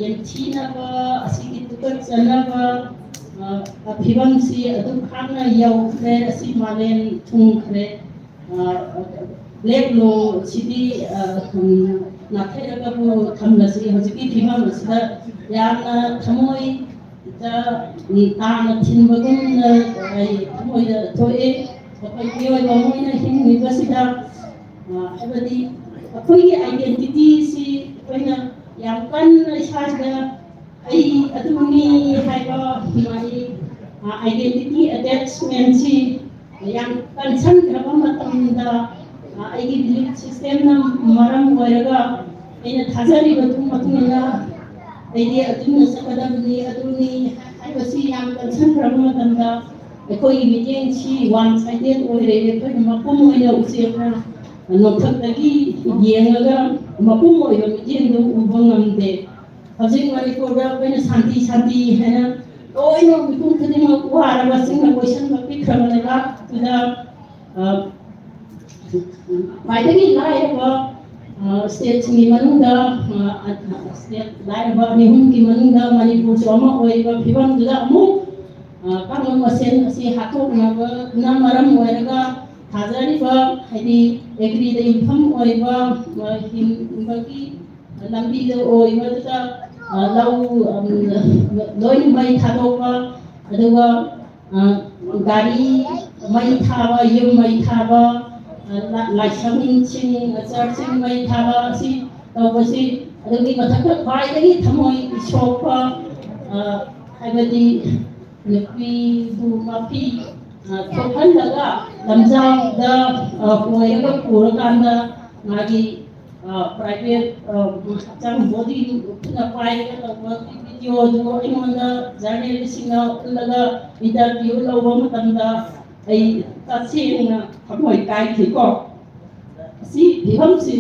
ꯌꯦꯡꯊꯤꯅꯕ ꯑꯁꯤꯒꯤ ꯇꯨꯀꯠꯆꯅꯕ ꯐꯤꯕꯝꯁꯤ ꯑꯗꯨꯝ ꯍꯥꯟꯅ ꯌꯧꯈ꯭ꯔꯦ ꯑꯁꯤ ꯃꯥꯂꯦꯝ ꯊꯨꯡꯈ꯭ꯔꯦ ꯕ꯭ꯂꯦꯛ ꯂꯣꯁꯤꯗꯤ ꯅꯥꯊꯩꯔꯒꯕꯨ ꯊꯝꯂꯁꯤ ꯍꯧꯖꯤꯛꯀꯤ ꯐꯤꯕꯝ ꯑꯁꯤꯗ ꯌꯥꯝꯅ ꯊꯃꯣꯏꯗ ꯇꯥꯅ ꯊꯤꯟꯕꯒꯨꯝꯅ ꯊꯃꯣꯏꯗ ꯊꯣꯛꯑꯦ ꯑꯩꯈꯣꯏ ꯃꯤꯑꯣꯏꯕ ꯃꯣꯏꯅ ꯍꯤꯡꯂꯤꯕꯁꯤꯗ ꯍꯥꯏꯕꯗꯤ ꯑꯩꯈꯣꯏꯒꯤ ꯑꯥꯏꯗꯦꯟꯇꯤꯇꯤꯁꯤ ꯑꯩꯈꯣꯏꯅ ꯌꯥꯝ ꯀꯟꯅ ꯏꯁꯥꯁꯤꯗ ꯑꯩ ꯑꯗꯨꯅꯤ ꯍꯥꯏꯕ ꯃꯥꯒꯤ ꯑꯥꯏꯗꯦꯟꯇꯤꯇꯤ ꯑꯦꯇꯦꯆꯃꯦꯟꯁꯤ ꯌꯥꯝ ꯀꯟꯁꯟꯈ꯭ꯔꯕ ꯃꯇꯝꯗ ꯑꯩꯒꯤ ꯕꯤꯂꯤꯐ ꯁꯤꯁꯇꯦꯝꯅ ꯃꯔꯝ ꯑꯣꯏꯔꯒ ꯑꯩꯅ ꯊꯥꯖꯔꯤꯕꯗꯨ ꯃꯇꯨꯡꯏꯟꯅ ꯑꯩꯗꯤ ꯑꯗꯨꯝꯅ ꯆꯠꯀꯗꯕꯅꯤ ꯑꯗꯨꯅꯤ ꯍꯥꯏꯕꯁꯤ ꯌꯥꯝ ꯀꯟꯁꯟꯈ꯭ꯔꯕ ꯃꯇꯝꯗ ꯑꯩꯈꯣꯏꯒꯤ ꯃꯤꯠꯌꯦꯡꯁꯤ ꯋꯥꯟ ꯁꯥꯏꯗꯦꯠ ꯑꯣꯏꯔꯦ ꯑꯩꯈꯣꯏꯅ ꯃꯄꯨꯝ ꯑꯣꯏꯅ ꯎꯆꯦꯛꯅ ꯅꯣꯛꯊꯛꯇꯒꯤ ꯌꯦꯡꯉꯒ ꯃꯄꯨꯝ ꯑꯣꯏꯕ ꯃꯤꯠꯌꯦꯡꯗꯨ ꯎꯕ ꯉꯝꯗꯦ ꯍꯧꯖꯤꯛ ꯃꯅꯤꯄꯨꯔꯗ ꯑꯩꯈꯣꯏꯅ ꯁꯥꯟꯇꯤ ꯁꯥꯟꯇꯤ ꯍꯥꯏꯅ ꯂꯣꯏꯅ ꯃꯤꯄꯨꯝ ꯈꯨꯗꯤꯡꯃꯛ ꯋꯥꯔꯕ ꯆꯤꯡꯅ ꯀꯣꯏꯁꯟꯕ ꯄꯤꯛꯈ꯭ꯔꯕ ꯂꯩꯕꯥꯛꯇꯨꯗ ꯈ꯭ꯋꯥꯏꯗꯒꯤ ꯂꯥꯏꯔꯕ ꯁ꯭ꯇꯦꯠꯁꯤꯡꯒꯤ ꯃꯅꯨꯡꯗ ꯁ꯭ꯇꯦꯠ ꯂꯥꯏꯔꯕ 2ꯒꯤ ꯃꯅꯨꯡꯗ ꯃꯅꯤꯄꯨꯔꯁꯨ ꯑꯃ ꯑꯣꯏꯔꯤꯕ ꯐꯤꯕꯝꯗꯨꯗ ꯑꯃꯨꯛ ꯀꯥꯡꯂꯨꯞ ꯃꯁꯦꯟ ꯑꯁꯤ ꯍꯥꯠꯇꯣꯛꯅꯕꯅ ꯃꯔꯝ ꯑꯣꯏꯔꯒ ꯊꯥꯖꯔꯤꯕ ꯍꯥꯏꯗꯤ ꯑꯦꯒ꯭ꯔꯤꯗ ꯌꯨꯝꯐꯝ ꯑꯣꯏꯕ ꯍꯤꯡꯕꯒꯤ ꯂꯝꯕꯤꯗ ꯑꯣꯏꯕꯗꯨꯗ ꯂꯧ ꯂꯣꯏꯅ ꯃꯩ ꯊꯥꯗꯣꯛꯄ ꯑꯗꯨꯒ ꯒꯥꯔꯤ ꯃꯩ ꯊꯥꯕ ꯌꯨꯝ ꯃꯩ ꯊꯥꯕ ꯂꯥꯏꯁꯪꯁꯤꯡ ꯆꯔꯆꯁꯤꯡ ꯃꯩ ꯊꯥꯕ ꯑꯁꯤ ꯇꯧꯕꯁꯤ ꯑꯗꯨꯒꯤ ꯃꯊꯛꯇ ꯈ꯭ꯋꯥꯏꯗꯒꯤ ꯊꯃꯣꯏ ꯁꯣꯛꯄ ꯍꯥꯏꯕꯗꯤ ꯅꯨꯄꯤꯕꯨ ꯃꯄꯤ ꯊꯣꯛꯍꯜꯂꯒ ꯂꯝꯖꯥꯎꯗ ꯍꯣꯏꯔꯒ ꯄꯨꯔꯀꯥꯟꯗ ꯃꯥꯒꯤ ꯄ꯭ꯔꯥꯏꯚꯦꯠ ꯍꯛꯆꯥꯡ ꯕꯣꯗꯤ ꯈꯨꯠꯅ ꯄꯥꯏꯔꯒ ꯇꯧꯕ ꯚꯤꯗꯤꯑꯣꯗꯨ ꯑꯩꯉꯣꯟꯗ ꯖꯔꯅꯦꯂꯤꯁꯁꯤꯡꯅ ꯎꯠꯂꯒ ꯏꯟꯇꯔꯚ꯭ꯌꯨ ꯂꯧꯕ ꯃꯇꯝꯗ ꯑꯩ ꯇꯁꯦꯡꯅ ꯊꯃꯣꯏ ꯀꯥꯏꯈꯤꯀꯣ ꯑꯁꯤ ꯐꯤꯕꯝꯁꯤ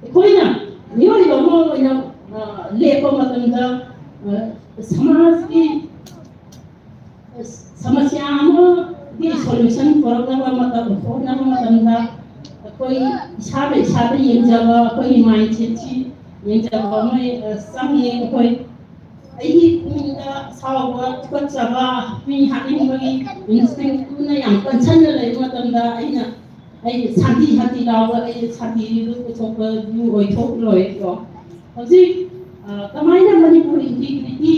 ꯑꯩꯈꯣꯏꯅ ꯃꯤꯑꯣꯏꯕ ꯑꯃ ꯑꯣꯏꯅ ꯂꯦꯞꯄ ꯃꯇꯝꯗ ꯁꯃꯥꯖꯀꯤ ꯁꯃꯁ꯭ꯌꯥ ꯑꯃꯒꯤ ꯁꯣꯂꯨꯁꯟ ꯍꯣꯠꯅꯕ ꯃꯇꯝꯗ ꯑꯩꯈꯣꯏ ꯏꯁꯥꯗ ꯌꯦꯡꯖꯕ ꯑꯩꯈꯣꯏꯒꯤ ꯃꯥꯏꯟꯁꯦꯠꯁꯤ ꯌꯦꯡꯖꯕ ꯑꯃ ꯆꯪꯉꯤ ꯑꯩꯈꯣꯏ ꯑꯩꯒꯤ ꯄꯨꯛꯅꯤꯡꯗ ꯁꯥꯎꯕ ꯇꯨꯀꯠꯆꯕ ꯃꯤ ꯍꯥꯠꯅꯤꯡꯕꯒꯤ ꯏꯟꯁꯇꯤꯡꯇꯨꯅ ꯌꯥꯝ ꯀꯟꯁꯟꯅ ꯂꯩꯕ ꯃꯇꯝꯗ ꯑꯩ ꯁꯥꯟꯇꯤ ꯁꯥꯟꯇꯤ ꯂꯥꯎꯕ ꯑꯩ ꯁꯥꯟꯇꯤꯗꯨ ꯄꯨꯊꯣꯛꯄꯗꯨ ꯑꯣꯏꯊꯣꯛꯂꯣꯏꯀꯣ ꯍꯧꯖꯤꯛ ꯀꯃꯥꯏꯅ ꯃꯅꯤꯄꯨꯔ ꯏꯟꯇꯤꯒ꯭ꯔꯤꯇꯤ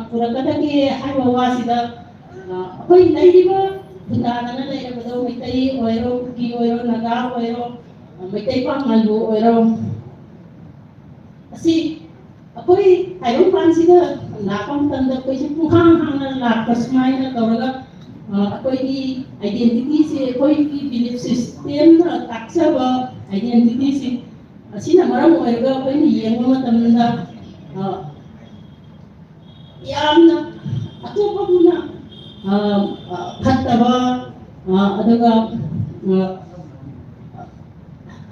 ꯄꯨꯔꯛꯀꯗꯒꯦ ꯍꯥꯏꯕ ꯋꯥꯁꯤꯗ ꯑꯩꯈꯣꯏ ꯂꯩꯔꯤꯕ ꯈꯨꯟꯗꯥꯗꯅ ꯂꯩꯔꯕꯗꯣ ꯃꯩꯇꯩ ꯑꯣꯏꯔꯣ ꯀꯨꯀꯤ ꯑꯣꯏꯔꯣ ꯅꯥꯒꯥ ꯑꯣꯏꯔꯣ ꯃꯩꯇꯩ ꯄꯥꯉꯜꯕꯨ ꯑꯣꯏꯔꯣ ꯑꯁꯤ ꯑꯩꯈꯣꯏ ꯇꯥꯏꯕꯪꯄꯥꯟꯁꯤꯗ ꯂꯥꯛꯄ ꯃꯇꯝꯗ ꯑꯩꯈꯣꯏꯁꯦ ꯄꯨꯡꯍꯥꯡ ꯍꯥꯡꯅ ꯂꯥꯛꯄ ꯁꯨꯃꯥꯏꯅ ꯇꯧꯔꯒ ꯑꯩꯈꯣꯏꯒꯤ ꯑꯥꯏꯗꯦꯟꯇꯤꯇꯤꯁꯤ ꯑꯩꯈꯣꯏꯒꯤ ꯕꯤꯂꯤꯐ ꯁꯤꯁꯇꯦꯝꯅ ꯇꯥꯛꯆꯕ ꯑꯥꯏꯗꯦꯟꯇꯤꯇꯤꯁꯤ ꯑꯁꯤꯅ ꯃꯔꯝ ꯑꯣꯏꯔꯒ ꯑꯩꯈꯣꯏꯅ ꯌꯦꯡꯕ ꯃꯇꯝꯗ ꯌꯥꯝꯅ ꯑꯇꯣꯞꯄꯗꯨꯅ ꯐꯠꯇꯕ ꯑꯗꯨꯒ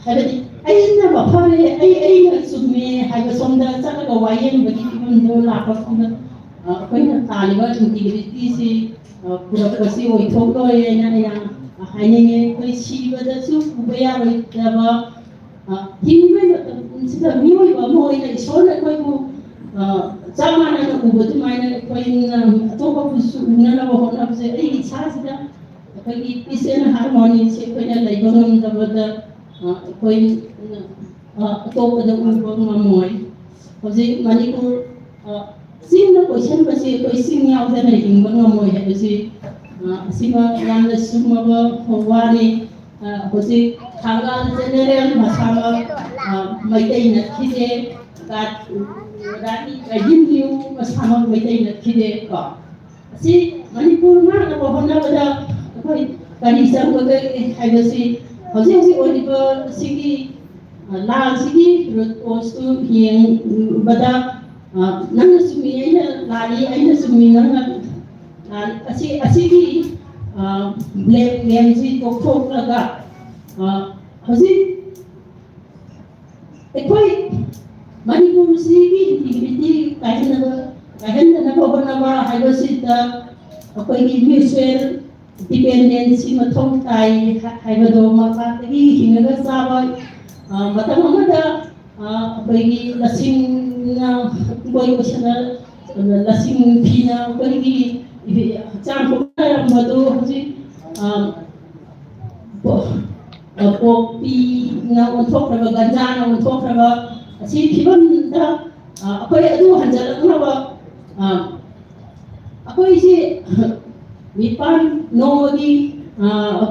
ꯍꯥꯏꯕꯗꯤ ꯑꯩꯅ ꯐꯔꯦ ꯑꯩꯅ ꯆꯨꯝꯃꯦ ꯍꯥꯏꯕ ꯁꯣꯝꯗ ꯆꯠꯂꯒ ꯋꯥꯌꯦꯡꯕꯒꯤ ꯐꯤꯕꯝꯗꯣ ꯂꯥꯛꯄ ꯁꯣꯝꯗ ꯑꯩꯈꯣꯏꯅ ꯇꯥꯜꯂꯤꯕ ꯏꯟꯇꯤꯒ꯭ꯔꯤꯇꯤꯁꯤ ꯄꯨꯔꯛꯄꯁꯤ ꯑꯣꯏꯊꯣꯛꯂꯣꯏꯅ ꯑꯩꯅ ꯍꯥꯏꯅꯤꯡꯉꯦ ꯑꯩꯈꯣꯏ ꯁꯤꯕꯗꯁꯨ ꯄꯨꯕ ꯌꯥꯔꯣꯏꯗꯕ ꯍꯤꯡꯕꯒꯤ ꯃꯇꯝꯁꯤꯗ ꯃꯤꯑꯣꯏꯕ ꯑꯃ ꯑꯣꯏꯅ ꯏꯁꯣꯔꯅ ꯑꯩꯈꯣꯏꯕꯨ ꯆꯞ ꯃꯥꯟꯅꯅ ꯎꯕ ꯑꯗꯨꯃꯥꯏꯅ ꯑꯩꯈꯣꯏꯅ ꯑꯇꯣꯞꯄꯕꯨꯁꯨ ꯎꯅꯅꯕ ꯍꯣꯠꯅꯕꯁꯦ ꯑꯩꯒꯤ ꯏꯁꯥꯁꯤꯗ ꯑꯩꯈꯣꯏꯒꯤ ꯄꯤꯁ ꯑꯦꯟ ꯍꯥꯔꯃꯣꯅꯤꯁꯦ ꯑꯩꯈꯣꯏꯅ ꯂꯩꯕ ꯉꯝꯗꯕꯗ ꯑꯩꯈꯣꯏ ꯑꯇꯣꯞꯄꯗ ꯎꯕ ꯉꯝꯃꯣꯏ ꯍꯧꯖꯤꯛ ꯃꯅꯤꯄꯨꯔ ꯆꯤꯡꯗ ꯀꯣꯏꯁꯟꯕꯁꯤ ꯑꯩꯈꯣꯏ ꯆꯤꯡ ꯌꯥꯎꯗꯅ ꯍꯤꯡꯕ ꯉꯝꯃꯣꯏ ꯍꯥꯏꯕꯁꯤ ꯑꯁꯤꯃ ꯌꯥꯝꯅ ꯆꯨꯝꯃꯕ ꯋꯥꯅꯤ ꯍꯧꯖꯤꯛ ꯊꯥꯡꯒꯥꯜ ꯖꯦꯅꯦꯔꯦꯜ ꯃꯁꯥꯃꯛ ꯃꯩꯇꯩ ꯅꯠꯈꯤꯗꯦ ꯔꯥꯅꯤ ꯀꯥꯏꯖꯤꯟꯂꯤꯌꯨ ꯃꯁꯥꯃꯛ ꯃꯩꯇꯩ ꯅꯠꯈꯤꯗꯦ ꯀꯣ ꯑꯁꯤ ꯃꯅꯤꯄꯨꯔ ꯉꯥꯛꯅꯕ ꯍꯣꯠꯅꯕꯗ ꯑꯩꯈꯣꯏ ꯀꯔꯤ ꯆꯪꯕꯒꯦ ꯍꯥꯏꯕꯁꯤ ꯍꯧꯖꯤꯛ ꯍꯧꯖꯤꯛ ꯑꯣꯏꯔꯤꯕ ꯁꯤꯒꯤ ꯂꯥꯟꯁꯤꯒꯤ ꯔꯨꯠ ꯀꯣꯁꯇꯨ ꯌꯦꯡꯕꯗ ꯅꯪꯅ ꯆꯨꯝꯃꯤ ꯑꯩꯅ ꯂꯥꯜꯂꯤ ꯑꯩꯅ ꯆꯨꯝꯃꯤ ꯅꯪꯅ ꯂꯥꯜꯂꯤ ꯑꯁꯤꯒꯤ ꯕ꯭ꯂꯦꯛ ꯒꯦꯝꯁꯤ ꯇꯣꯛꯊꯣꯛꯂꯒ ꯍꯧꯖꯤꯛ ꯑꯩꯈꯣꯏ ꯃꯅꯤꯄꯨꯔꯁꯤꯒꯤ ꯏꯟꯇꯤꯒ꯭ꯔꯤꯇꯤ ꯀꯥꯏꯍꯟꯗꯅꯕ ꯍꯣꯠꯅꯕ ꯍꯥꯏꯕꯁꯤꯗ ꯑꯩꯈꯣꯏꯒꯤ ꯃ꯭ꯌꯨꯆꯨꯋꯦꯜ ꯗꯤꯄꯦꯟꯗꯦꯟꯁꯤ ꯃꯊꯧ ꯇꯥꯏ ꯍꯥꯏꯕꯗꯣ ꯃꯈꯥꯗꯒꯤ ꯍꯤꯡꯉꯒ ꯆꯥꯕ ꯃꯇꯝ ꯑꯃꯗ ꯑꯩꯈꯣꯏꯒꯤ ꯂꯁꯤꯡꯅ ꯀꯣꯏ ꯀꯣꯏꯁꯟꯅ ꯂꯁꯤꯡ ꯐꯤꯅ ꯑꯩꯈꯣꯏꯒꯤ ꯍꯛꯆꯥꯡ ꯐꯣꯛꯅꯔꯝꯕꯗꯨ ꯍꯧꯖꯤꯛ ꯄꯣꯄꯤꯅ ꯑꯣꯟꯊꯣꯛꯈ꯭ꯔꯕ ꯒꯟꯖꯥꯅ ꯑꯣꯟꯊꯣꯛꯈ꯭ꯔꯕ ꯑꯁꯤ ꯐꯤꯕꯝꯗ ꯑꯩꯈꯣꯏ ꯑꯗꯨ ꯍꯟꯖꯤꯜꯂꯛꯅꯕ ꯑꯩꯈꯣꯏꯁꯤ ꯅꯤꯄꯥꯟ ꯅꯣꯡꯃꯒꯤ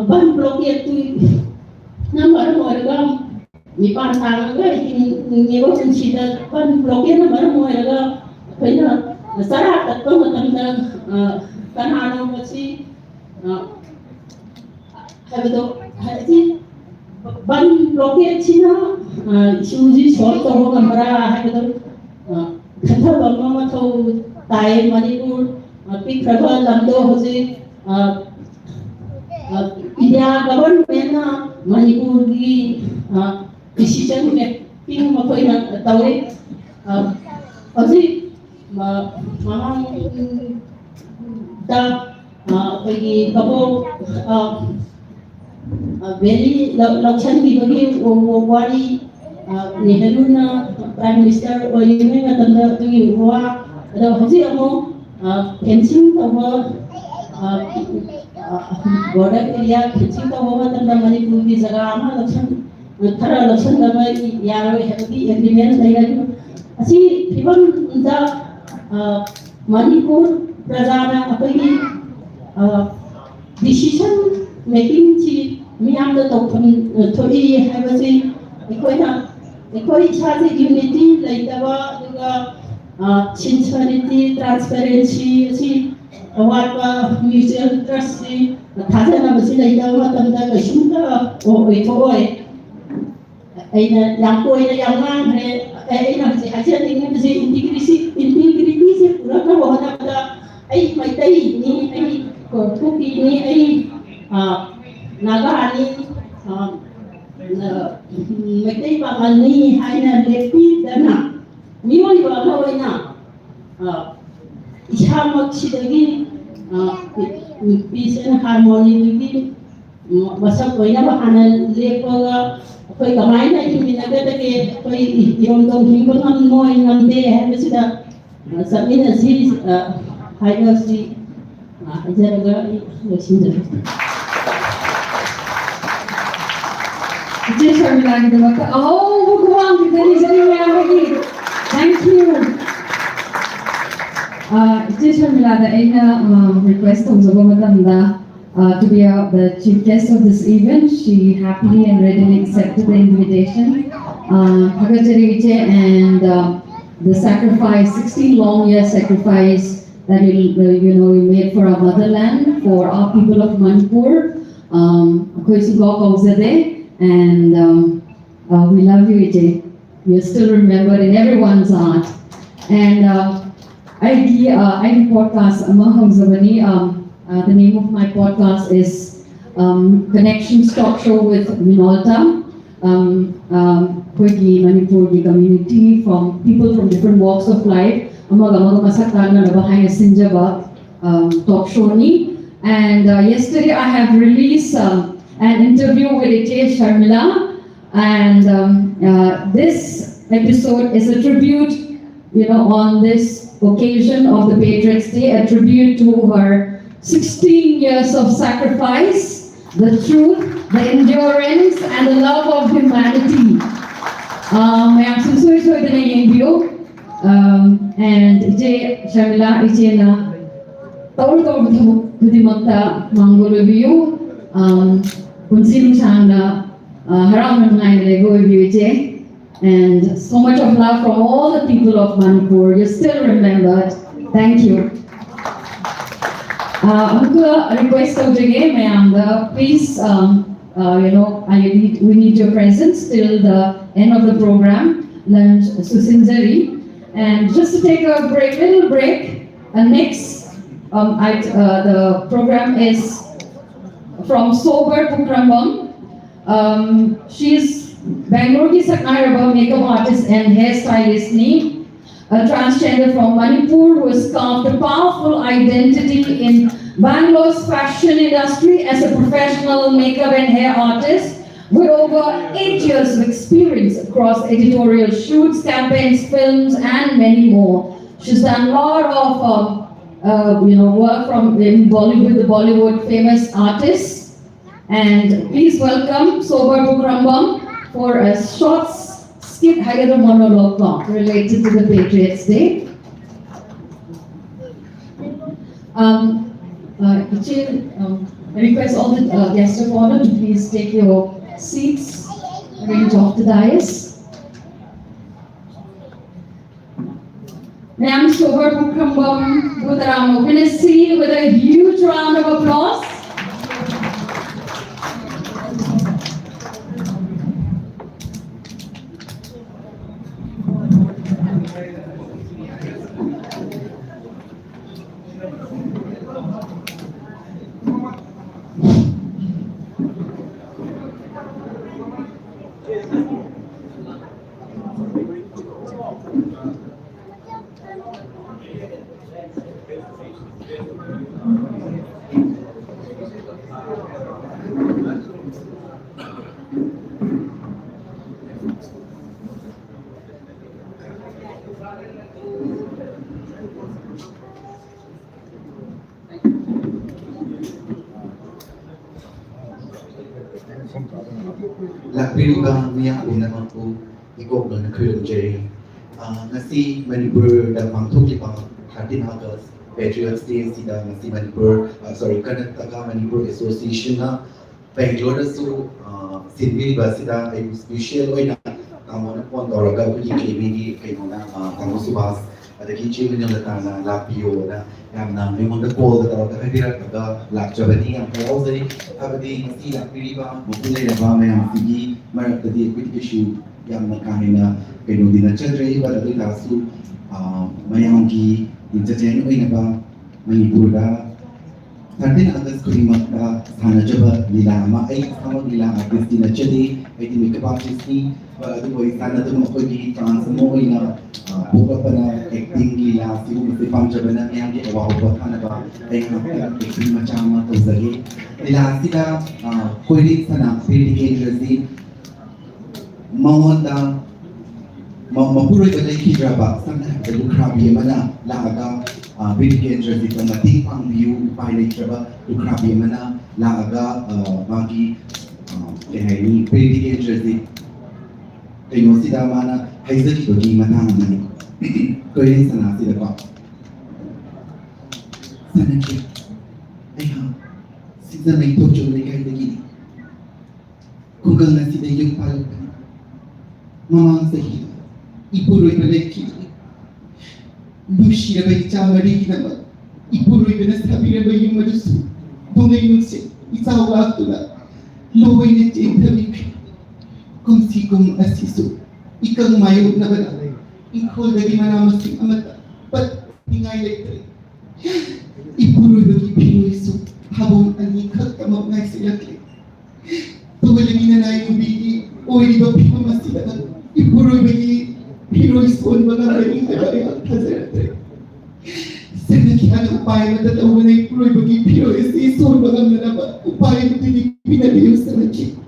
ꯕꯟ ꯕ꯭ꯂꯣꯀꯦꯠꯇꯨꯅ ꯃꯔꯝ ꯑꯣꯏꯔꯒ ꯅꯤꯄꯥꯟ ꯇꯥꯡꯉꯒ ꯍꯤꯡꯉꯤꯕ ꯄꯨꯟꯁꯤꯗ ꯕꯟ ꯕ꯭ꯂꯣꯀꯦꯠꯅ ꯃꯔꯝ ꯑꯣꯏꯔꯒ ꯑꯩꯈꯣꯏꯅ ꯆꯔꯥ ꯇꯠꯄ ꯃꯇꯝꯗ ꯀꯅꯥꯅꯣ ꯃꯁꯤ ꯍꯥꯏꯕꯗꯣ ꯍꯥꯏꯗꯤ ꯕꯟ ꯕ꯭ꯂꯣꯀꯦꯠꯁꯤꯅ ꯏꯁꯨꯁꯤ ꯁꯣꯜꯕ ꯇꯧꯕ ꯉꯝꯕ꯭ꯔꯥ ꯍꯥꯏꯕꯗꯣ ꯈꯟꯊꯕ ꯑꯃ ꯃꯊꯧ ꯇꯥꯏ ꯃꯅꯤꯄꯨꯔ ꯄꯤꯛꯈ꯭ꯔꯕ ꯂꯝꯗꯣ ꯍꯧꯖꯤꯛ ꯏꯟꯗꯤꯌꯥ ꯒꯚꯔꯟꯃꯦꯟꯠꯅ ꯃꯅꯤꯄꯨꯔꯒꯤ ꯗꯤꯁꯤꯖꯟ ꯃꯦꯀꯤꯡ ꯃꯈꯣꯏꯅ ꯇꯧꯋꯤ ꯍꯧꯖꯤꯛ ꯃꯃꯥꯡꯗ ꯑꯩꯈꯣꯏꯒꯤ ꯀꯕꯣꯛ ꯚꯦꯂꯤ ꯂꯧꯁꯤꯟꯈꯤꯕꯒꯤ ꯋꯥꯔꯤ ꯅꯦꯍꯔꯨꯅ ꯄ꯭ꯔꯥꯏꯝ ꯃꯤꯅꯤꯁꯇꯔ ꯑꯣꯏꯔꯤꯉꯩ ꯃꯇꯝꯗ ꯑꯗꯨꯒꯤ ꯋꯥ ꯑꯗꯣ ꯍꯧꯖꯤꯛ ꯑꯃꯨꯛ ꯐꯦꯟꯁꯤꯡ ꯇꯧꯕ ꯕꯣꯔꯗꯔ ꯑꯦꯔꯤꯌా ꯐꯦꯟꯁꯤꯡ ꯇꯧꯕ ꯃꯇꯝꯗ ꯃꯅꯤꯄꯨꯔꯒꯤ ꯖꯒꯥ ꯑꯃ ꯈꯔ ꯂꯧꯁꯤꯟꯗꯕ ꯌꯥꯔꯣꯏ ꯍꯥꯏꯕꯒꯤ ꯑꯦꯒ꯭ꯔꯤꯃꯦꯟ ꯂꯩꯔꯅꯤ ꯑꯁꯤ ꯐꯤꯕꯝꯗ ꯃꯅꯤꯄꯨꯔ ꯄ꯭ꯔꯖꯥꯅ ꯑꯩꯈꯣꯏꯒꯤ ꯗꯤꯁꯤꯖꯟ ꯃꯦꯀꯤꯡꯁꯤ ꯃꯤꯌꯥꯝꯗ ꯇꯧꯐꯝ ꯊꯣꯛꯏ ꯍꯥꯏꯕꯁꯤ ꯑꯩꯈꯣই ꯏꯁꯥꯁꯤ ꯌꯨꯅꯤꯇꯤ ꯂꯩꯇꯕ ꯑꯗꯨꯒ ꯁꯤꯟꯁꯔꯤꯇꯤ ꯇ꯭ꯔꯥꯟꯁꯄꯦꯔꯦꯟꯁꯤ ꯑꯁꯤ ꯑꯋꯥꯠꯄ ꯃ꯭ꯌꯨꯆꯨꯋꯦꯜ ꯇ꯭ꯔꯁꯁꯤ ꯊꯥꯖꯅꯕꯁꯤ ꯂꯩꯇꯕ ꯃꯇꯝꯗ ꯀꯩꯁꯨꯝꯇ ꯑꯣꯏꯊꯣꯛꯑꯣꯏ ꯑꯩꯅ ꯌꯥꯝ ꯇꯣꯏꯅ ꯌꯥꯝ ꯉꯥꯡꯈ꯭ꯔꯦ ꯑꯩꯅ ꯍꯧꯖꯤꯛ ꯍꯥꯏꯖꯅꯤꯡꯉꯤꯕꯁꯤ ꯏꯟꯇꯤꯒ꯭ꯔꯤꯇꯤꯁꯤ ꯄꯨꯔꯛꯅꯕ ꯍꯣꯠꯅꯕꯗ ꯑꯩ ꯃꯩꯇꯩꯅꯤ ꯑꯩ ꯀꯨꯀꯤꯅꯤ ꯑꯩ ꯅꯥꯒꯥꯅꯤ ꯃꯩꯇꯩ ꯄꯥꯉꯜꯅꯤ ꯍꯥꯏꯅ ꯂꯦꯞꯄꯤꯗꯅ ꯃꯤꯑꯣꯏꯕ ꯑꯃ ꯑꯣꯏꯅ ꯏꯁꯥꯃꯛꯁꯤꯗꯒꯤ ꯄꯤꯁ ꯑꯦꯟ ꯍꯥꯔꯃꯣꯅꯤꯗꯨꯒꯤ ꯃꯁꯛ ꯑꯣꯏꯅꯕ ꯍꯥꯟꯅ ꯂꯦꯞꯄꯒ ꯑꯩꯈꯣꯏ ꯀꯃꯥꯏꯅ ꯍꯤꯡꯃꯤꯟꯅꯒꯗꯒꯦ ꯑꯩꯈꯣꯏ ꯏꯔꯣꯝꯗꯣꯝ ꯍꯤꯡꯕ ꯉꯝꯃꯣꯏ ꯉꯝꯗꯦ ꯍꯥꯏꯕꯁꯤꯗ ꯆꯠꯃꯤꯟꯅꯁꯤ ꯍꯥꯏꯕꯁꯤ ꯍꯥꯏꯖꯔꯒ ꯑꯩ ꯂꯣꯏꯁꯤꯟꯖꯔꯦ Thank you. Sharmila, request to be the chief guest of this event. She happily and readily accepted the invitation. And the sacrifice, 16 long year sacrifice that we made for our motherland, for our people of Manipur. And we love you, Ijay. You're still remembered in everyone's heart. And I podcast the name of my podcast is Connections Talk Show with Minolta. Manipur community from people from different walks of life. Talk show ni. And yesterday I have released an interview with Ijay Sharmila, and this episode is a tribute, on this occasion of the Patriots Day, a tribute to her 16 years of sacrifice, the truth, the endurance, and the love of humanity. And Ije Shamila Ije na taur khudimakta mangol review kunsin changna haram ngai lego Ije, and so much of love from all the people of Manipur. You still remembered. Thank you. Uncle, request of Jage, ma'am, please, we need your presence till the end of the program, lunch Susinjari. And just to take a little break, next, the program is from Sober Pukrambam. She's Bangalore ki Saknairaba makeup artist and hairstylist Ni, a transgender from Manipur who has carved a powerful identity in Bangalore's fashion industry as a professional makeup and hair artist with over 8 years of experience across editorial shoots, campaigns, films, and many more. She's done a lot of work from in Bollywood, the Bollywood famous artists. And please welcome Sober Pukrambam for a short skit higher monologue related to the Patriots Day. I request all the guests of honor to please take your seats, arrange off the dais. Ma'am Sober Pukrambam Budaram, can I see you with a huge round of applause? Lakbiriba niya unang ko ikaw na Jerry. Nasi Manipur da pangtukli pang 13 August Patriots Day sida nasi Karnataka Manipur Association na Bangalore su sinbiriba sida ay special oina tamo na pon oraga ko KBD kay mona tamo subas adagi chimi na latana lapio na yamna may mga call da tawag ka dira ka lakjabani ang call dari abadi nasi lakbiriba mupulay na ba may ang sige marak tadi quick issue yang nakahina kay no din chadre ba da lasu mayang gi injajen oina ba Manipur da 13 August ko himata sana jaba nila ama ay sama nila artist din chadi ay di makeup artist ni ba ado boy sana to mo ko gi trans mo oina buka pa na acting nila siguro si pang jaba na yang di awa ba kana ba ay acting macam to zagi nila sila ko rin sana critical jersey mawanda mapuroy ba dai kidra ba sana da lukrabi mana laaga critical jersey to mating pang view pilot ba lukrabi mana laaga magi ni critical jersey kayo sila mana haizaki to di matang mani ko rin sana sila ba sana ki ay ha sila may to jo kay dagi kung kang nasi dai yung pal mamang sahi ipuroy ba dai ki Nushira bai chamari ki nama ipuroy ba na sabi ba yung madusu dungay nukse isaw waktu na loway na chintamik kung sikong asiso ikang mayo na ba na ikol na di manamasing amata pat hingay lektre ipuroy ba ki pinuiso habang anikal kamap ngay silakli tuwalagi na na yung bigi o di ba pimamasila na ipuroy ba ki pinuiso ang mga maling kaya hazarate sana kaya upaya matatawa na ipuroy ba ki pinuiso ang mga manaba upaya mo din pinaliw sa naki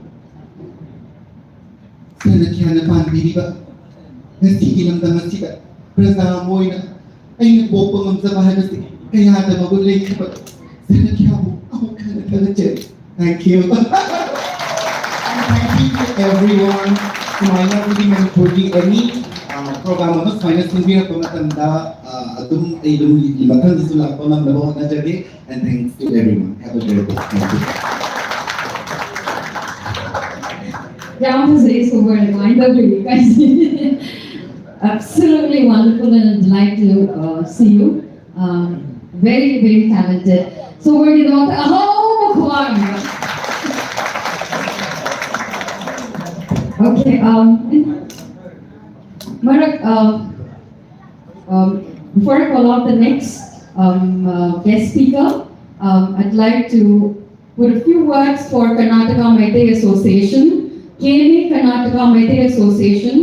sana kaya napandiri ba nasigi lang daman sila prasa amoy na ay nagbopang ang sabahan na sila kaya na magulay ka ba sana kaya mo ako ka na talaga dyan. Thank you. Thank you to everyone. Sumaya ko din Manipur any program of finance India Pamatanda, Adum Edum Matan Sula Pama Nabona Jadi, and thanks to everyone. Have a great day. Thank you. Yeah, I want to say so very wonderfully, guys. Absolutely wonderful and delight to see you. Very, very talented. So we're going to okay, Marak, before I call out the next guest speaker, I'd like to put a few words for Karnataka Meitei Association. KMA Karnataka Meitei Association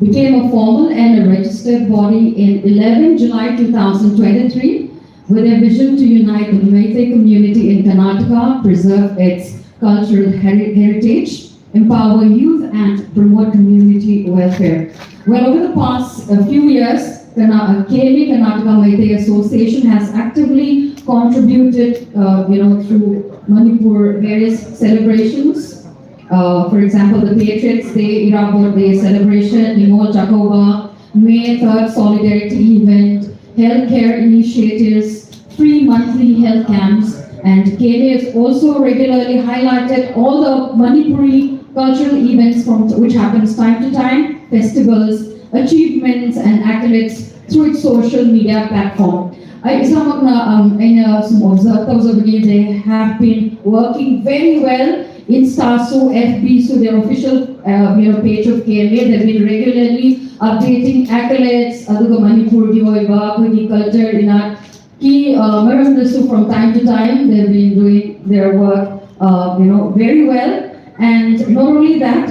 became a formal and a registered body in 11 July 2023 with a vision to unite the Meitei community in Karnataka, preserve its cultural heritage, empower youth and promote community welfare. Well, over the past few years, KMA Karnataka Meitei Association has actively contributed, through Manipur various celebrations. For example, the Patriots Day, Irabor Day celebration, Nimol Jacoba, May 3rd Solidarity event, healthcare initiatives, free monthly health camps, and KMA has also regularly highlighted all the Manipuri cultural events which happens time to time, festivals, achievements and accolades through its social media platform. Some observers they have been working very well in Starsu, FB, so their official page of KMA. They've been regularly updating accolades, aduga Manipur Divoiba, culture in our key from time to time. They've been doing their work very well. And not only that,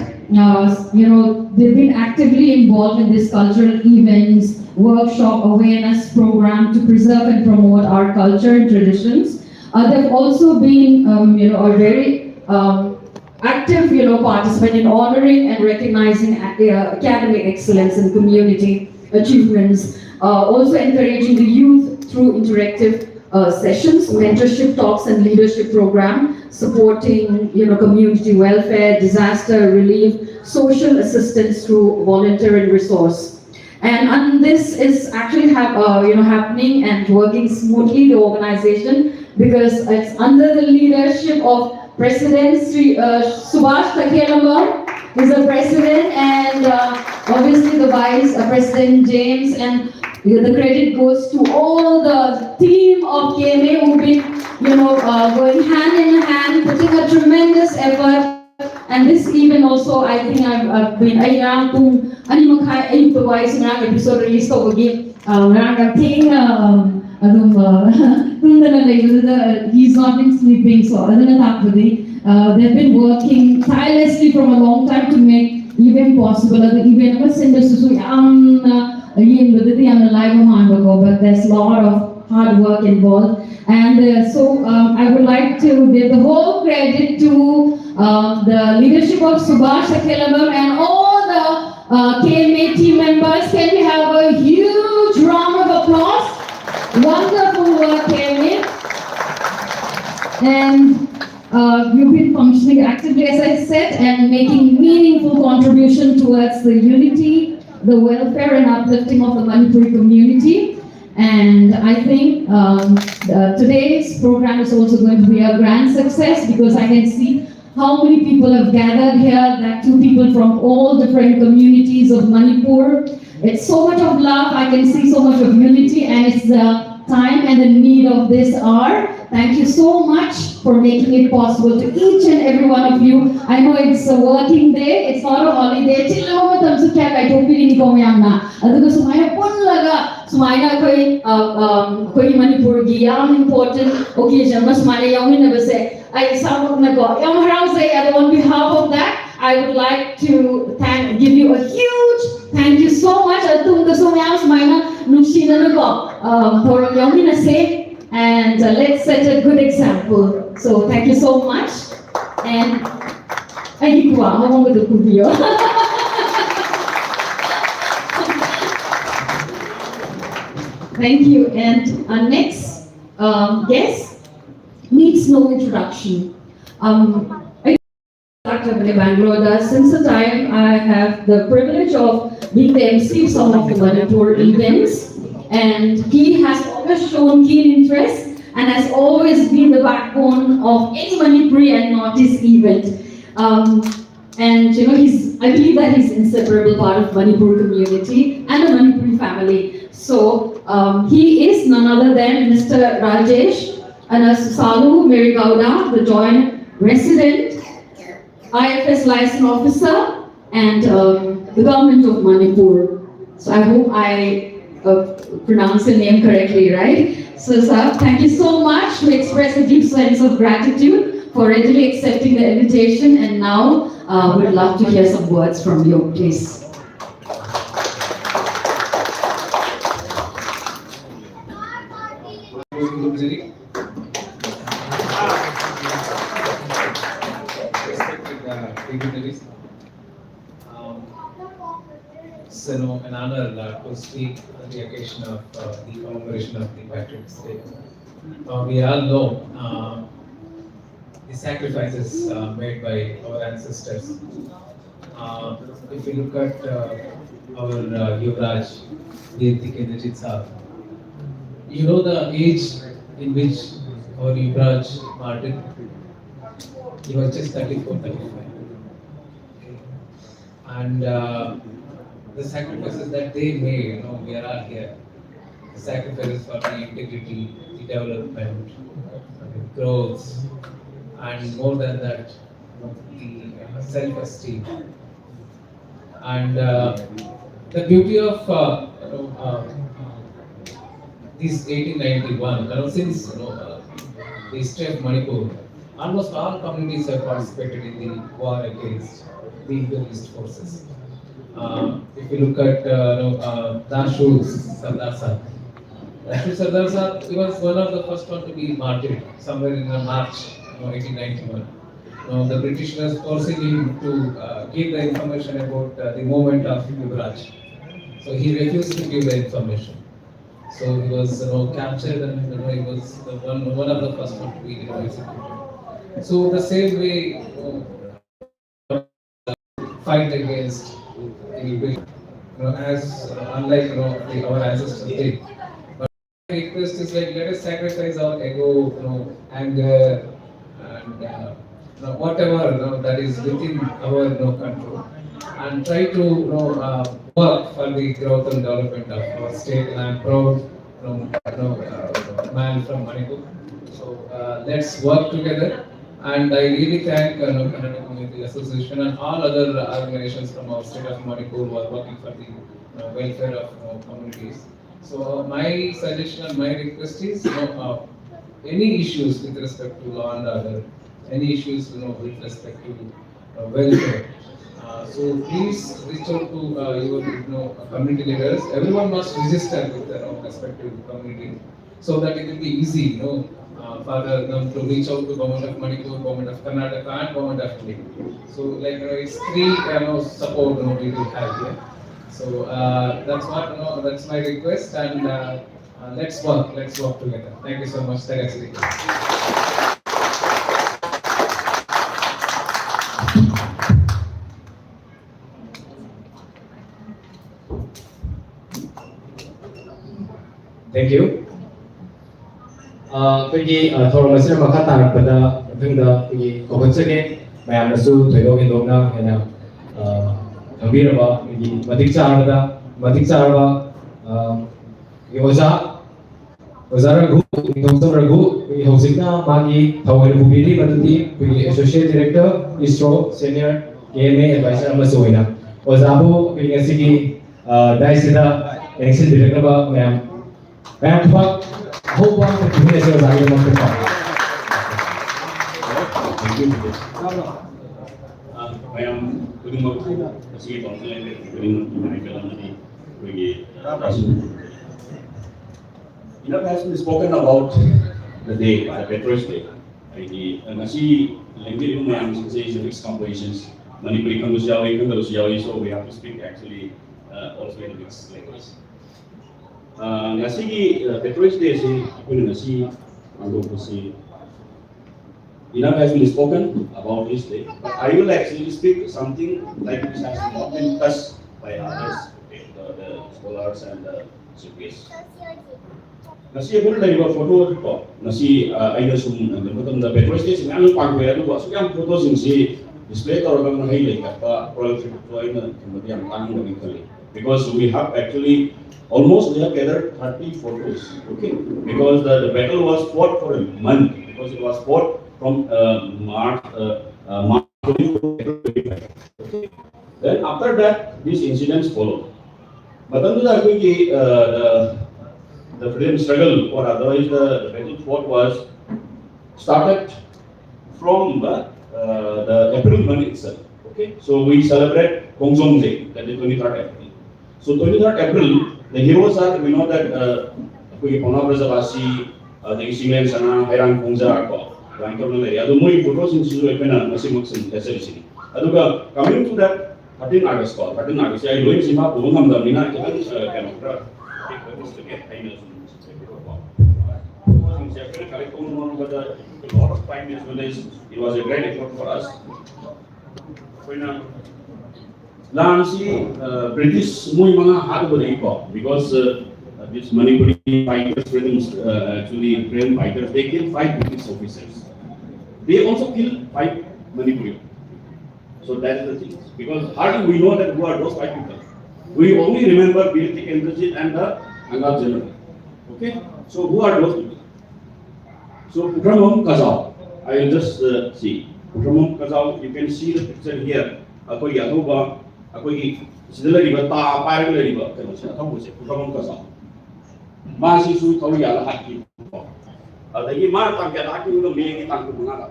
they've been actively involved in this cultural events, workshop, awareness program to preserve and promote our culture and traditions. They've also been, a very active, participant in honoring and recognizing academic excellence and community achievements. Also encouraging the youth through interactive sessions, mentorship talks and leadership program, supporting community welfare, disaster relief, social assistance through volunteer and resource. And this is actually happening and working smoothly, the organization, because it's under the leadership of President Subhash Takelamba is the president, and obviously the Vice President James, and the credit goes to all the team of KMA who've been, going hand in hand, putting a tremendous effort. And this even also, I think I've been around to animakai improvise na episode release ko again. He's not been sleeping, so they've been working tirelessly from a long time to make even possible. Even but there's a lot of hard work involved. And so I would like to give the whole credit to the leadership of Subhash Akelamam and all the KMA team members. Can we have a huge round of applause? Wonderful work, KMA. And you've been functioning actively, as I said, and making meaningful contribution towards the unity, the welfare and uplifting of the Manipuri community. And I think today's program is also going to be a grand success, because I can see how many people have gathered here, that two people from all different communities of Manipur. It's so much of love, I can see so much of unity, and it's the time and the need of this hour. Thank you so much for making it possible to each and every one of you. I know it's a working day, it's not a holiday. Manipur important occasion on behalf of that, I would like to give you a huge thank you so much. And let's set a good example. So thank you so much. And thank you. And our next guest needs no introduction. Bangalore. Since the time I have the privilege of being the MC of some of the Manipur events. And he has always shown keen interest and has always been the backbone of any Manipuri and Northeast event. And I believe that he's an inseparable part of Manipur community and the Manipuri family. So he is none other than Mr. Rajesh Salu Merigauda, the joint resident, IFS license officer, and the government of Manipur. So I hope I pronounce your name correctly, right? So sir, thank you so much. We express a deep sense of gratitude for readily accepting the invitation, and now we'd love to hear some words from you, please. Dignitaries. It's an honor to speak on the occasion of the commemoration of the Patriots Day. We all know the sacrifices made by our ancestors. If you look at our Yuvraj, Veertikendra Saab, you know the age in which our Yuvraj martyred. He was just 34, 35. And the sacrifices that they made, we are all here. The sacrifices for the integrity, the development, the growth, and more than that, the self-esteem. And the beauty of this 1891, since the history of Manipur, almost all communities have participated in the war against the imperialist forces. If you look at Dashu Sardar Sahib, he was one of the first one to be martyred somewhere in March 1891. The British was forcing him to give the information about the movement of Yuvraj. So he refused to give the information. So he was captured, and he was the one of the first one to be executed. So the same way, fight against the as unlike our ancestors did. But my request is like, let us sacrifice our ego, anger, and whatever that is within our control, and try to work for the growth and development of our state. And I'm proud, man from Manipur. So let's work together. And I really thank Karnataka Community Association and all other organizations from our state of Manipur who are working for the welfare of communities. So my suggestion and my request is, any issues with respect to law and order, any issues with respect to welfare. So please reach out to your community leaders. Everyone must register with their respective community, so that it will be easy, for them to reach out to government of Manipur, government of Karnataka, and government of Delhi. So it's three support we will have here. So that's my request, and let's work together. Thank you so much. Thank you. ꯑꯩꯈꯣꯏꯒꯤ ꯊꯧꯔꯝ ꯑꯁꯤꯅ ꯃꯈꯥ ꯇꯥꯔꯛꯄꯗ ꯃꯊꯪꯗ ꯑꯩꯈꯣꯏꯒꯤ ꯀꯧꯈꯠꯆꯒꯦ ꯃꯌꯥꯝꯅꯁꯨ ꯊꯣꯏꯗꯣꯛ ꯍꯦꯟꯗꯣꯛꯅ ꯍꯦꯟꯅ ꯈꯪꯕꯤꯔꯕ ꯑꯩꯈꯣꯏꯒꯤ ꯃꯇꯤꯛ ꯆꯥꯔꯕ ꯑꯣꯖꯥ ꯔꯘꯨ ꯅꯤꯡꯊꯧꯖꯝ ꯔꯘꯨ ꯑꯩꯈꯣꯏꯒꯤ ꯍꯧꯖꯤꯛꯅ ꯃꯥꯒꯤ ꯊꯧꯑꯣꯏꯅ ꯄꯨꯕꯤꯔꯤ ꯃꯗꯨꯗꯤ ꯑꯩꯈꯣꯏꯒꯤ associate director ISRO senior KMA adviser ꯑꯃꯁꯨ ꯑꯣꯏꯅ ꯑꯣꯖꯥꯕꯨ ꯑꯩꯈꯣꯏ ꯉꯁꯤꯒꯤ ꯗꯥꯏꯁꯤꯗ ꯌꯦꯡꯁꯤꯟꯕꯤꯔꯛꯅꯕ ꯃꯌꯥꯝ ꯊꯕꯛ ꯑꯍꯧꯕ ꯑꯃ ꯄꯤꯕꯤꯔꯁꯤ ꯑꯣꯖꯥꯒꯤꯗꯃꯛꯇꯀꯣ. mayam khudimmak asigi tawsile khudimmak mai kalamani koigi enough has been spoken about the day, the Patriots Day. Nasi language mayam say civics compositions Manipuri Kangus yawi Kangalus yawi, so we have to speak actually also in mixed language. Nasi Patriots Day si kun nasi ando si enough has been spoken about this day, but I will actually speak something like this has not been touched by others. scholars and CPS. Nasi aku dari foto itu, nasi ada betul the Patriots Day sih, anu pakai itu buat sekian foto sih display kalau orang highlight kata orang itu ini kemudian tang dari kali. Because we have actually almost we have gathered 30 photos, okay? Because the battle was fought for a month, because it was fought from March 25. Okay? Then after that, these incidents followed. But then the freedom struggle, or otherwise the battle fought was started from the April month itself. Okay, so we celebrate Gongzong Day, that is 23rd April. So 23rd April, the heroes are, we know that we Ponabrazabasi, the Isimen Sana, Hiran Kongza, Rankamala, the Mui photos in Suzuepena, Masimux in Tesserisi. Aduka, coming to that 13 August call, 13 August, I doing Sima, Pumam, the Mina, Canada. A lot of time as well as it was a great effort for us. British because these Manipuri fighters, actually freedom fighters, they killed 5 British officers. They also killed 5 Manipuri. So that is the thing. Because how do we know that who are those 5 people? We only remember Birtik Endrajit and the Angad General. Okay? So who are those people? So Putramam Kazao, I will just see. Putramam Kazao, you can see the picture here. Ako Yahuba, ako Sidala River, Ta Paragula River, Putramam Kazao. Masi Su Toya Haki. Adagi Marta Gadaki, the Ming Tanku Mangala.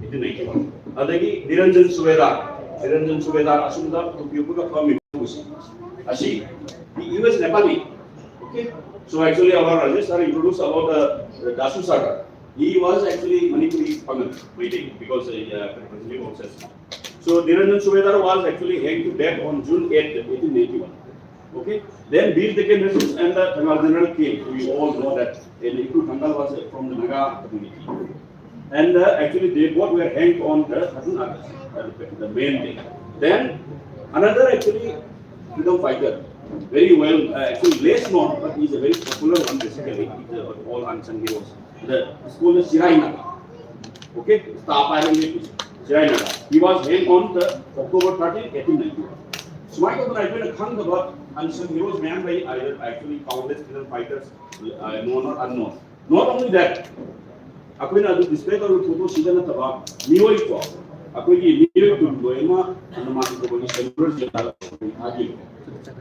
It is nature. Adagi Niranjan Subeda Asunda to Puka from Ashi, he was Nepali. Okay, so actually our Rajesh introduced about the Dasu Saga. He was actually Manipuri Pangal waiting because president was. So Niranjan Subedar was actually hanged to death on June 8, 1881. Okay, then Veer Dekan and the Tangal General came. We all know that Iku Tangal was from the Naga community. And actually they both were hanged on the 13 August, the main day. Then another actually freedom fighter, very well, actually less known, but he's a very popular one basically, all unsung heroes. The school is Shirainaga. Okay, Shirainaga. He was hanged on the October 13, 1891. So my God, I went a count about unsung heroes, man by either actually countless freedom fighters, known or unknown. Not only that, Akwena do display the photo season at the bar, Neo Equal. Akwegi Neo to Goema and the Martin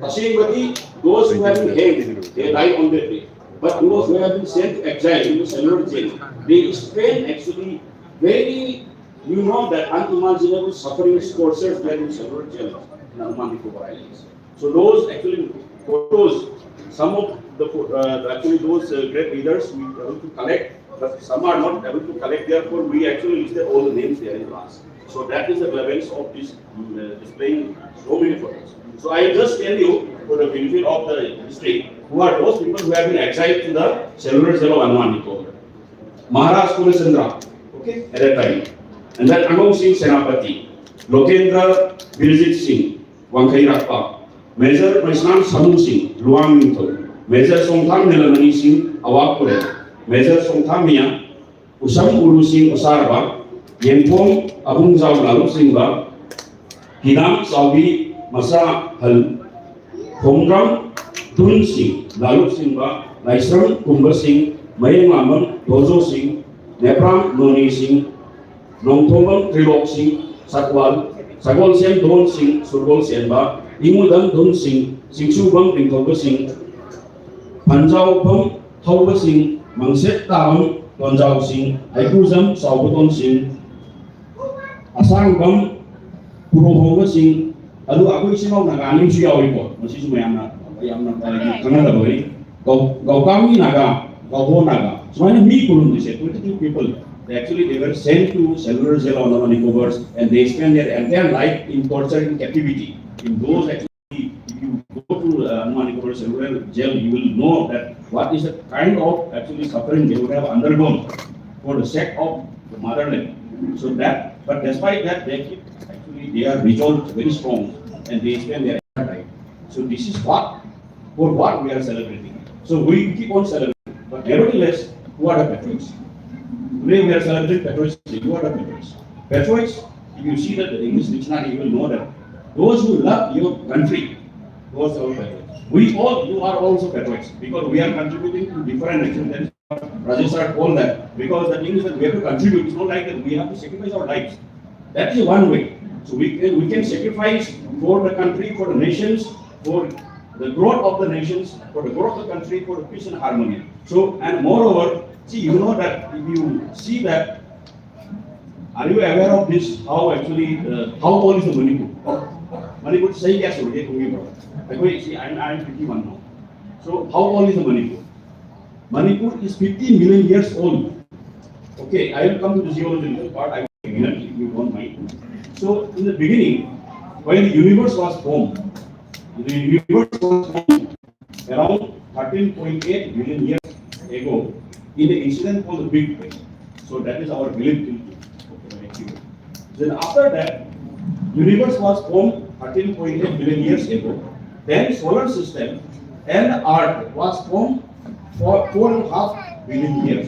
cellular those who have been hanged, they die on their day. But those who have been sent to exile into cellular jail, they spend actually very, you know, that unimaginable suffering tortures there in cellular jail in Manipur Islands. So those actually photos, some of the actually those great leaders we were able to collect, but some are not able to collect. Therefore, we actually listed all the names there in class. So that is the relevance of this displaying so many photos. So I will just tell you for the benefit of the history, who are those people who have been exiled to the cellular jail of Anmanipur. Maharaj Kulasandra, okay, at that time. And then Anong Singh Senapati, Lokendra Biljit Singh, Wangkai Rakpa, Major Maisnan Samu Singh, Luang Minto, Major Songtham Nilamani Singh, Awakure, Major Songtham Mia, Usam Uru Singh Usarba, Yempong Abung Zau Lalu Singh Ba, Hidam Saudi Masa Hal, Hongram Dun Singh, Lalu Singh Ba, Naisram Kumba Singh, Mayang Lamang, Dozo Singh, Nepram Noni Singh, Nongthomam Trilok Singh, Sakwal, Sagol Sen Don Singh, Surgol Sen Ba, Imudam Dun Singh, Singsubam Ringtoba Singh, Panjau Bam Thoba Singh, Mangset Tam, Donjau Singh, Aikuzam Saubuton Singh, Asang Bam Purohova Singh, Adu aku isi mau naga anim siya iko, masih semua yang nak karena ada beri, kau kami naga, kau ho naga, semuanya mi kurun di situ, 22 people. Actually, they were sent to cellular jail on the Nicobars, and they spent their entire life in torture in captivity. In those actually, if you go to Nicobar cellular jail, you will know that what is the kind of actually suffering they would have undergone for the sake of the motherland. So that, but despite that, they keep actually they are resolved very strong, and they spend their entire life. So this is what for what we are celebrating. So we keep on celebrating. But nevertheless, who are the patriots? Today we are celebrating patriots. Who are the patriots? Patriots, if you see that the English dictionary, you will know that those who love your country, those are patriots. We all, you are also patriots because we are contributing to different nations. That is what Rajesh sir told that because the thing is that we have to contribute. It's not like that we have to sacrifice our lives. That is one way. So we can sacrifice for the country, for the nations, for the growth of the nations, for the growth of the country, for the peace and harmony. So and moreover, see, you know that if you see that, are you aware of this? How actually how old is the Manipur? Manipur say yes or see, I'm 51 now. So how old is the Manipur? Manipur is 50 million years old. Okay, I will come to the geological part. I will begin it if you don't mind. So in the beginning, when the universe was formed, around 13.8 billion years ago in the incident called the Big Bang. So that is our belief. Okay, then after that, universe was formed 13.8 billion years ago. Then solar system and Earth was formed for 4.5 billion years.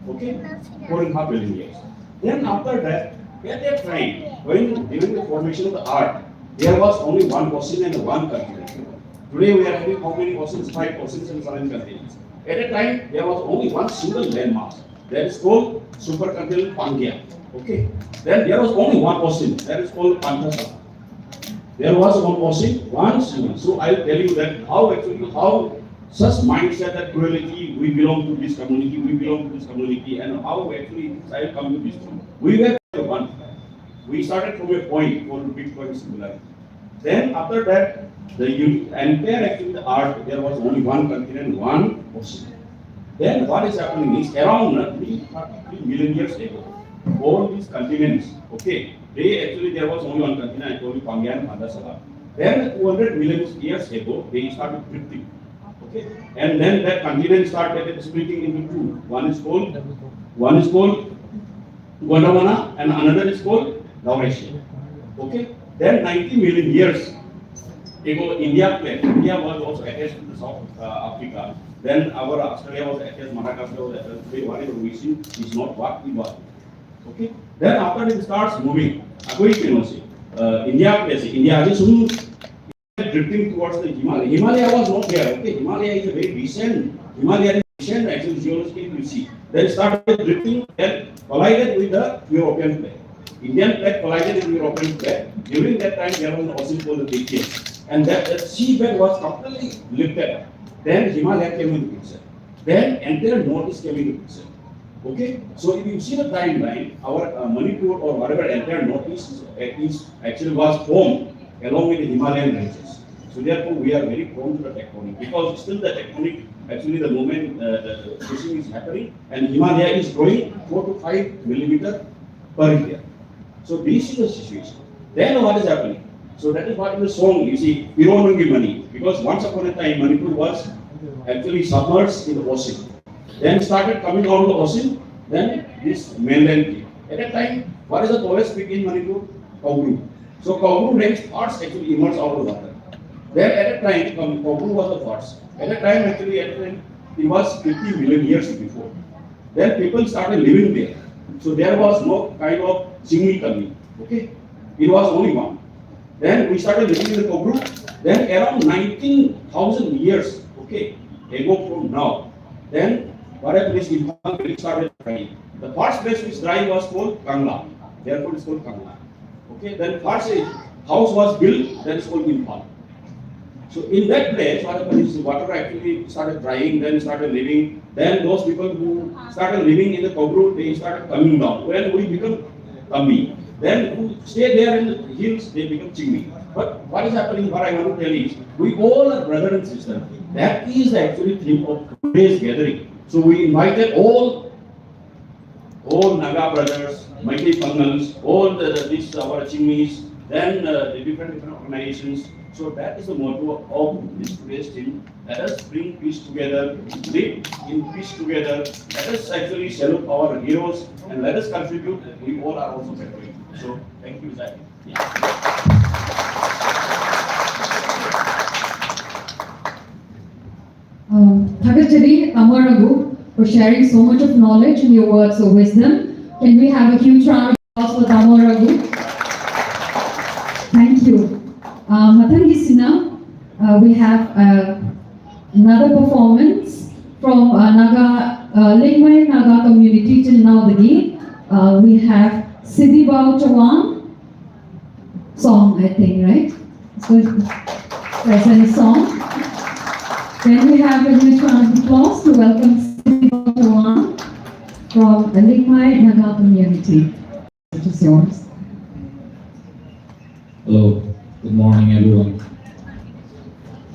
Okay, 4.5 billion years. Then after that, at that time, when during the formation of the Earth, there was only one ocean and one continent. Today we are having how many oceans? 5 oceans and 7 continents. At that time, there was only one single landmass. That is called supercontinent Pangaea. Okay. Then there was only one ocean. That is called Panthasala. There was one ocean, one single. So I will tell you that how such mindset that cruelty, we belong to this community, and how actually I will come to this point. We were one. We started from a point called Bitcoin singularity. Then after that, the entire actually the Earth, there was only one continent, one ocean. Then what is happening is around 3 million years ago, all these continents, okay, there was only one continent, I told you Pangaea and Panthasala. Then 200 million years ago, they started drifting. Okay, and then that continent started splitting into two. One is called Gondwana and another is called Laurasia. Okay, then 90 million years ago, India was also attached to the South Africa. Then our Australia was attached, Madagascar was attached. Whatever we see is not what we want. Okay, then after it starts moving, India is soon drifting towards the Himalaya. Himalaya was not there. Okay, Himalaya is a very recent. Himalaya is recent actually geologically you see. Then started drifting and collided with the European plate. Indian plate collided with European plate. During that time there was an ocean called the Beacon, and that seabed was completely lifted. Then Himalaya came into picture. Then entire Northeast came into picture. Okay, so if you see the timeline, our Manipur or whatever entire Northeast is actually was formed along with the Himalayan ranges. So therefore, we are very prone to the tectonic because still the tectonic, actually the moment the pushing is happening and Himalaya is growing 4 to 5 millimeter per year. So this is the situation. Then what is happening? So that is what in the song you see, Pironungi Mani, because once upon a time Manipur was actually submerged in the ocean. Then started coming out of the ocean, then this mainland came. At that time, what is the tallest peak in Manipur? Kaugru. So Kaugru range parts actually emerged out of the water. Then at that time, Kaugru was the first. At that time, actually, it was 50 million years before. Then people started living there. So there was no kind of single coming. Okay, it was only one. Then we started living in the Kaugru. Then around 19,000 years, okay, ago from now, then what happened is it started drying. The first place which dry was called Kangla. Therefore, it's called Kangla. Okay, then first house was built, that is called Imphal. So in that place, what happened is water actually started drying, then started living. Then those people who started living in the Kaugru, they started coming down. When we become Kambi, then who stay there in the hills, they become Chimmi. But what is happening, what I want to tell is, we all are brother and sister. That is the actually theme of today's gathering. So we invited all Naga brothers, Mighty Pangals, all these our Chimmis, then the different organizations. So that is the motto of this today's team. Let us bring peace together, live in peace together. Let us actually salute our heroes and let us contribute. We all are also patriots. So thank you, Zach. congratulate Amaragu for sharing so much of knowledge and your words of wisdom. Can we have a huge round of applause for Amaragu? Thank you. Matangisina, we have another performance from Naga Lingway Naga community till now the we have Siddhi Bao Chawang song, I think, right? So present song. Then we have a huge round of applause to welcome Siddhi Bao Chawang from Lingway Naga community. It is yours. Hello, good morning everyone.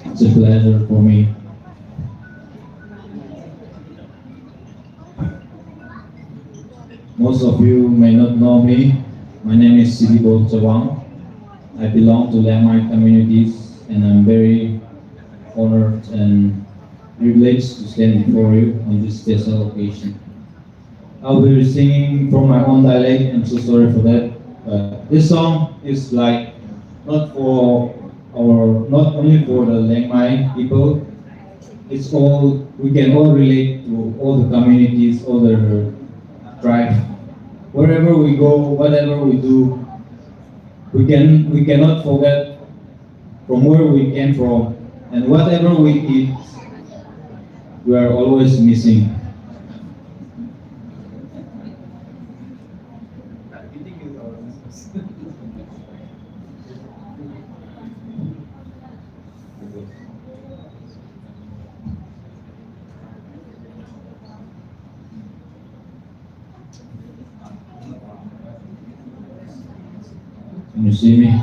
It's a pleasure for me. Most of you may not know me. My name is Siddhi Bao Chawang. I belong to Lamai communities and I'm very honored and privileged to stand before you on this special occasion. I'll be singing from my own dialect. I'm so sorry for that. This song is like not only for the Lengmai people. It's all, we can all relate to all the communities, all the tribes. Wherever we go, whatever we do, we cannot forget from where we came from, and whatever we eat, we are always missing. Can you see me?